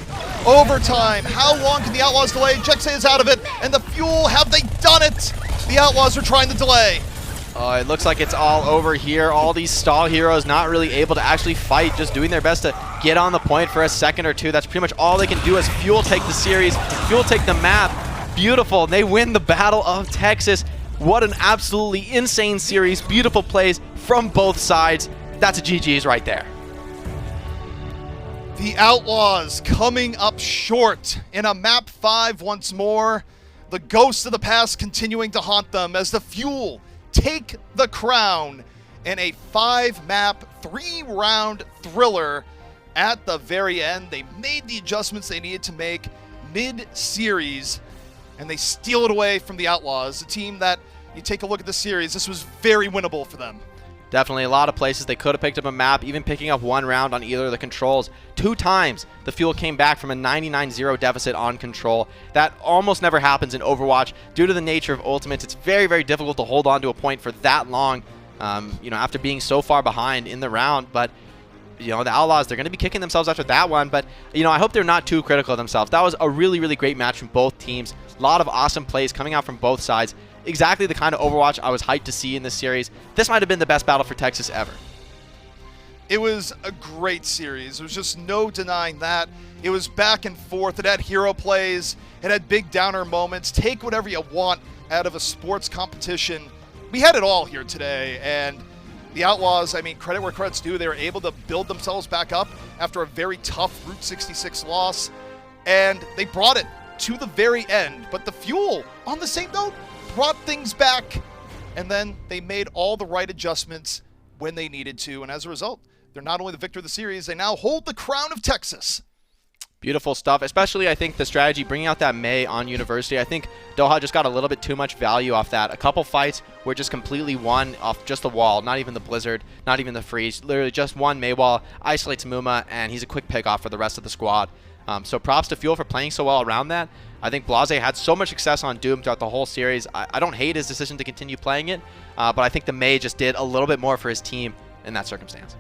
Overtime. How long can the Outlaws delay? Jexay is out of it, and the Fuel, have they done it? The Outlaws are trying to delay. It looks like it's all over here. All these stall heroes not really able to actually fight, just doing their best to get on the point for a second or two. That's pretty much all they can do as Fuel take the series. Fuel take the map. Beautiful. They win the Battle of Texas. What an absolutely insane series. Beautiful plays from both sides. That's a GG's right there. The Outlaws coming up short in a map 5 once more. The ghosts of the past continuing to haunt them as the Fuel take the crown in a 5-map, 3-round thriller. At the very end, they made the adjustments they needed to make mid-series, and they steal it away from the Outlaws, a team that, you take a look at the series, this was very winnable for them. Definitely a lot of places they could have picked up a map, even picking up one round on either of the controls. 2 times the Fuel came back from a 99-0 deficit on control. That almost never happens in Overwatch. Due to the nature of ultimates, it's very, very difficult to hold on to a point for that long, you know, after being so far behind in the round. But, you know, the Outlaws, they're going to be kicking themselves after that one. But, you know, I hope they're not too critical of themselves. That was a really, really great match from both teams. A lot of awesome plays coming out from both sides. Exactly the kind of Overwatch I was hyped to see in this series. This might have been the best battle for Texas ever. It was a great series. There was just no denying that. It was back and forth. It had hero plays. It had big downer moments. Take whatever you want out of a sports competition. we had it all here today, and the Outlaws, I mean, credit where credit's due. They were able to build themselves back up after a very tough Route 66 loss, and they brought it to the very end. But the Fuel, on the same note, brought things back, and then they made all the right adjustments when they needed to, and as a result, they're not only the victor of the series, they now hold the crown of Texas. Beautiful stuff, especially I think the strategy, bringing out that May on University. I think Doha just got a little bit too much value off that. A couple fights were just completely won off just the wall, not even the Blizzard, not even the Freeze. Literally just one May wall, isolates Muma, and he's a quick pick off for the rest of the squad. So props to Fuel for playing so well around that. I think Blase had so much success on Doom throughout the whole series. I don't hate his decision to continue playing it, but I think the May just did a little bit more for his team in that circumstance.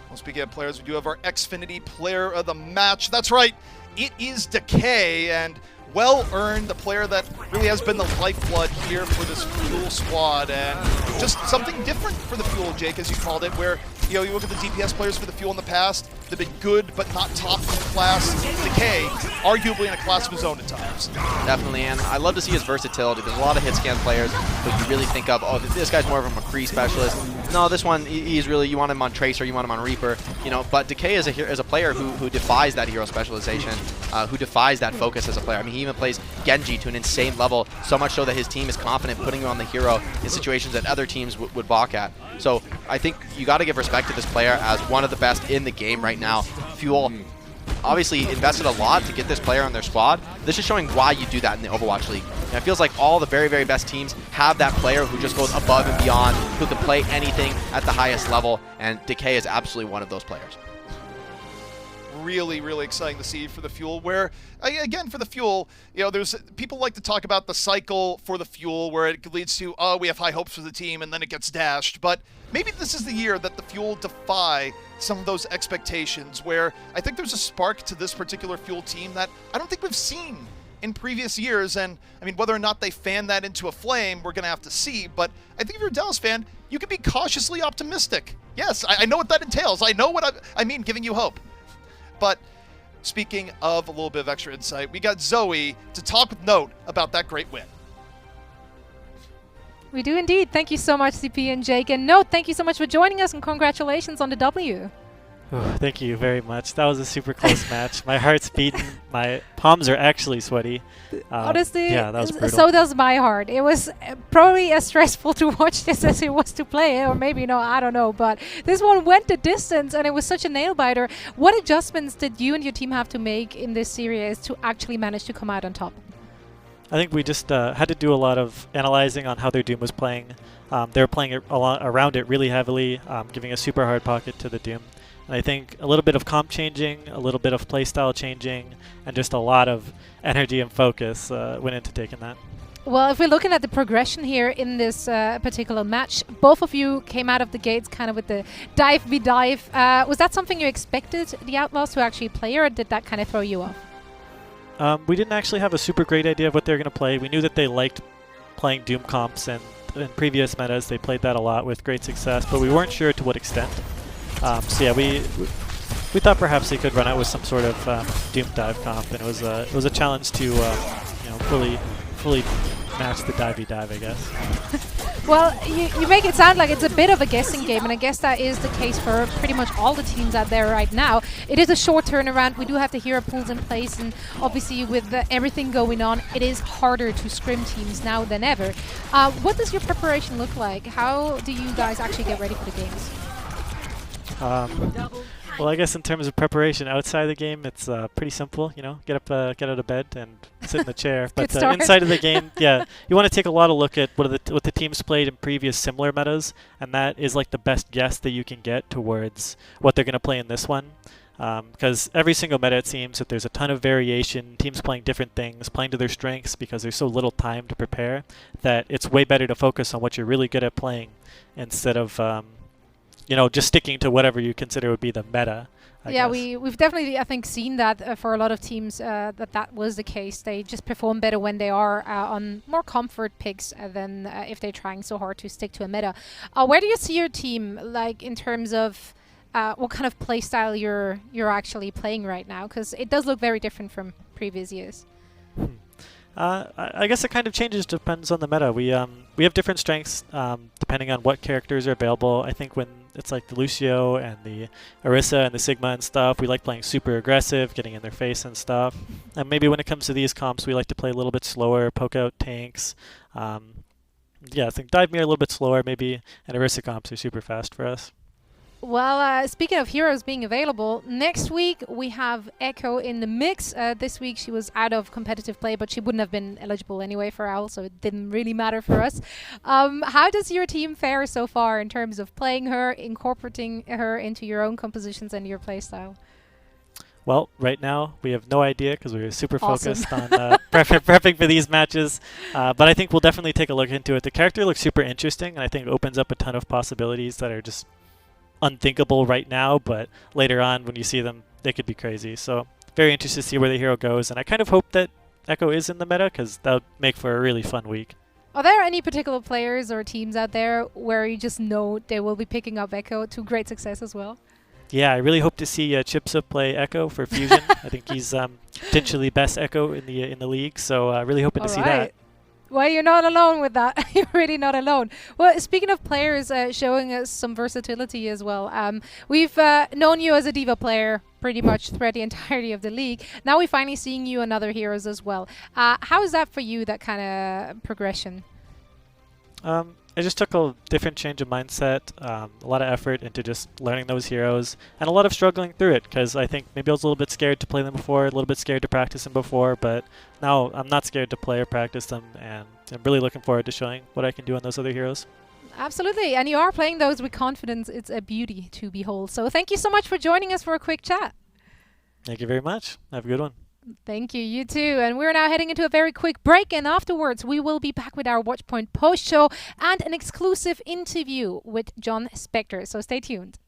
Well, speaking of players, we do have our Xfinity player of the match. That's right, it is Decay, and well-earned, the player that really has been the lifeblood here for this Fuel squad, and just something different for the Fuel, Jake, as you called it, where you look at the DPS players for the Fuel in the past, they've been good but not top class. Decay, arguably in a class of his own at times. Definitely, and I love to see his versatility. There's a lot of hit scan players who you really think of, oh, this guy's more of a McCree specialist. No, this one, he's really, you want him on Tracer, you want him on Reaper, but Decay is a player who defies that hero specialization, who defies that focus as a player. I mean, he even plays Genji to an insane level, so much so that his team is confident putting him on the hero in situations that other teams would balk at. So I think you got to give respect to this player as one of the best in the game right now. Fuel obviously invested a lot to get this player on their squad. This is showing why you do that in the Overwatch League. And it feels like all the very, very best teams have that player who just goes above and beyond, who can play anything at the highest level, and Decay is absolutely one of those players. Really, really exciting to see for the Fuel, where, again, for the Fuel, there's people like to talk about the cycle for the Fuel, where it leads to, oh, we have high hopes for the team, and then it gets dashed. But maybe this is the year that the Fuel defy some of those expectations, where I think there's a spark to this particular Fuel team that I don't think we've seen in previous years. And, I mean, whether or not they fan that into a flame, we're going to have to see. But I think if you're a Dallas fan, you can be cautiously optimistic. Yes, I know what that entails. I know what I mean, giving you hope. But speaking of a little bit of extra insight, we got Zoe to talk with Note about that great win. We do indeed. Thank you so much, CP and Jake. And Note, thank you so much for joining us, and congratulations on the W. Oh, thank you very much. That was a super close match. My heart's beating. My palms are actually sweaty. Honestly, yeah, that was brutal. So does my heart. It was probably as stressful to watch this as it was to play it, or maybe no, I don't know. But this one went the distance, and it was such a nail-biter. What adjustments did you and your team have to make in this series to actually manage to come out on top? I think we just had to do a lot of analyzing on how their Doom was playing. They were playing it around it really heavily, giving a super hard pocket to the Doom. And I think a little bit of comp changing, a little bit of playstyle changing, and just a lot of energy and focus went into taking that. Well, if we're looking at the progression here in this particular match, both of you came out of the gates kind of with the dive v dive. Was that something you expected the Outlaws to actually play, or did that kind of throw you off? We didn't actually have a super great idea of what they were going to play. We knew that they liked playing Doom comps, and in previous metas they played that a lot with great success, but we weren't sure to what extent. So yeah, we thought perhaps they could run out with some sort of Doom dive comp, and it was a challenge to fully match the dive dive, I guess. Well, you make it sound like it's a bit of a guessing game, and I guess that is the case for pretty much all the teams out there right now. It is a short turnaround. We do have the hero pools in place, and obviously with everything going on, it is harder to scrim teams now than ever. What does your preparation look like? How do you guys actually get ready for the games? Well, I guess in terms of preparation outside the game, it's pretty simple. Get out of bed and sit in the chair. But inside of the game, yeah, you want to take a lot of look at what the teams played in previous similar metas, and that is like the best guess that you can get towards what they're going to play in this one. Because every single meta, it seems that there's a ton of variation, teams playing different things, playing to their strengths, because there's so little time to prepare that it's way better to focus on what you're really good at playing instead of just sticking to whatever you consider would be the meta. I guess. We've definitely, I think, seen that for a lot of teams, that was the case. They just perform better when they are on more comfort picks than if they're trying so hard to stick to a meta. Where do you see your team, like, in terms of what kind of play style you're actually playing right now? Because it does look very different from previous years. I guess it kind of changes, depends on the meta. we have different strengths depending on what characters are available. I think when it's like the Lucio and the Orisa and the Sigma and stuff, we like playing super aggressive, getting in their face and stuff. And maybe when it comes to these comps, we like to play a little bit slower, poke out tanks. Yeah, I think Dive Mirror a little bit slower maybe, and Orisa comps are super fast for us. Well, speaking of heroes being available, next week we have Echo in the mix. This week she was out of competitive play, but she wouldn't have been eligible anyway for OWL, so it didn't really matter for us. How does your team fare so far in terms of playing her, incorporating her into your own compositions and your playstyle? Well, right now we have no idea because we're super focused on prepping for these matches. But I think we'll definitely take a look into it. The character looks super interesting, and I think it opens up a ton of possibilities that are just unthinkable right now, but later on when you see them, they could be crazy. So very interested to see where the hero goes, and I kind of hope that Echo is in the meta because that would make for a really fun week. Are there any particular players or teams out there where you just know they will be picking up Echo to great success as well? Yeah, I really hope to see Chipsa play Echo for Fusion. I think he's potentially best Echo in the league, so really hoping to see that. Well, you're not alone with that. You're really not alone. Well, speaking of players showing us some versatility as well, we've known you as a D.Va player pretty much throughout the entirety of the league. Now we're finally seeing you on other heroes as well. How is that for you, that kind of progression? I just took a different change of mindset, a lot of effort into just learning those heroes, and a lot of struggling through it, because I think maybe I was a little bit scared to play them before, a little bit scared to practice them before, but now I'm not scared to play or practice them, and I'm really looking forward to showing what I can do on those other heroes. Absolutely, and you are playing those with confidence. It's a beauty to behold. So thank you so much for joining us for a quick chat. Thank you very much. Have a good one. Thank you, you too. And we're now heading into a very quick break, and afterwards we will be back with our Watchpoint post show and an exclusive interview with John Spector. So stay tuned.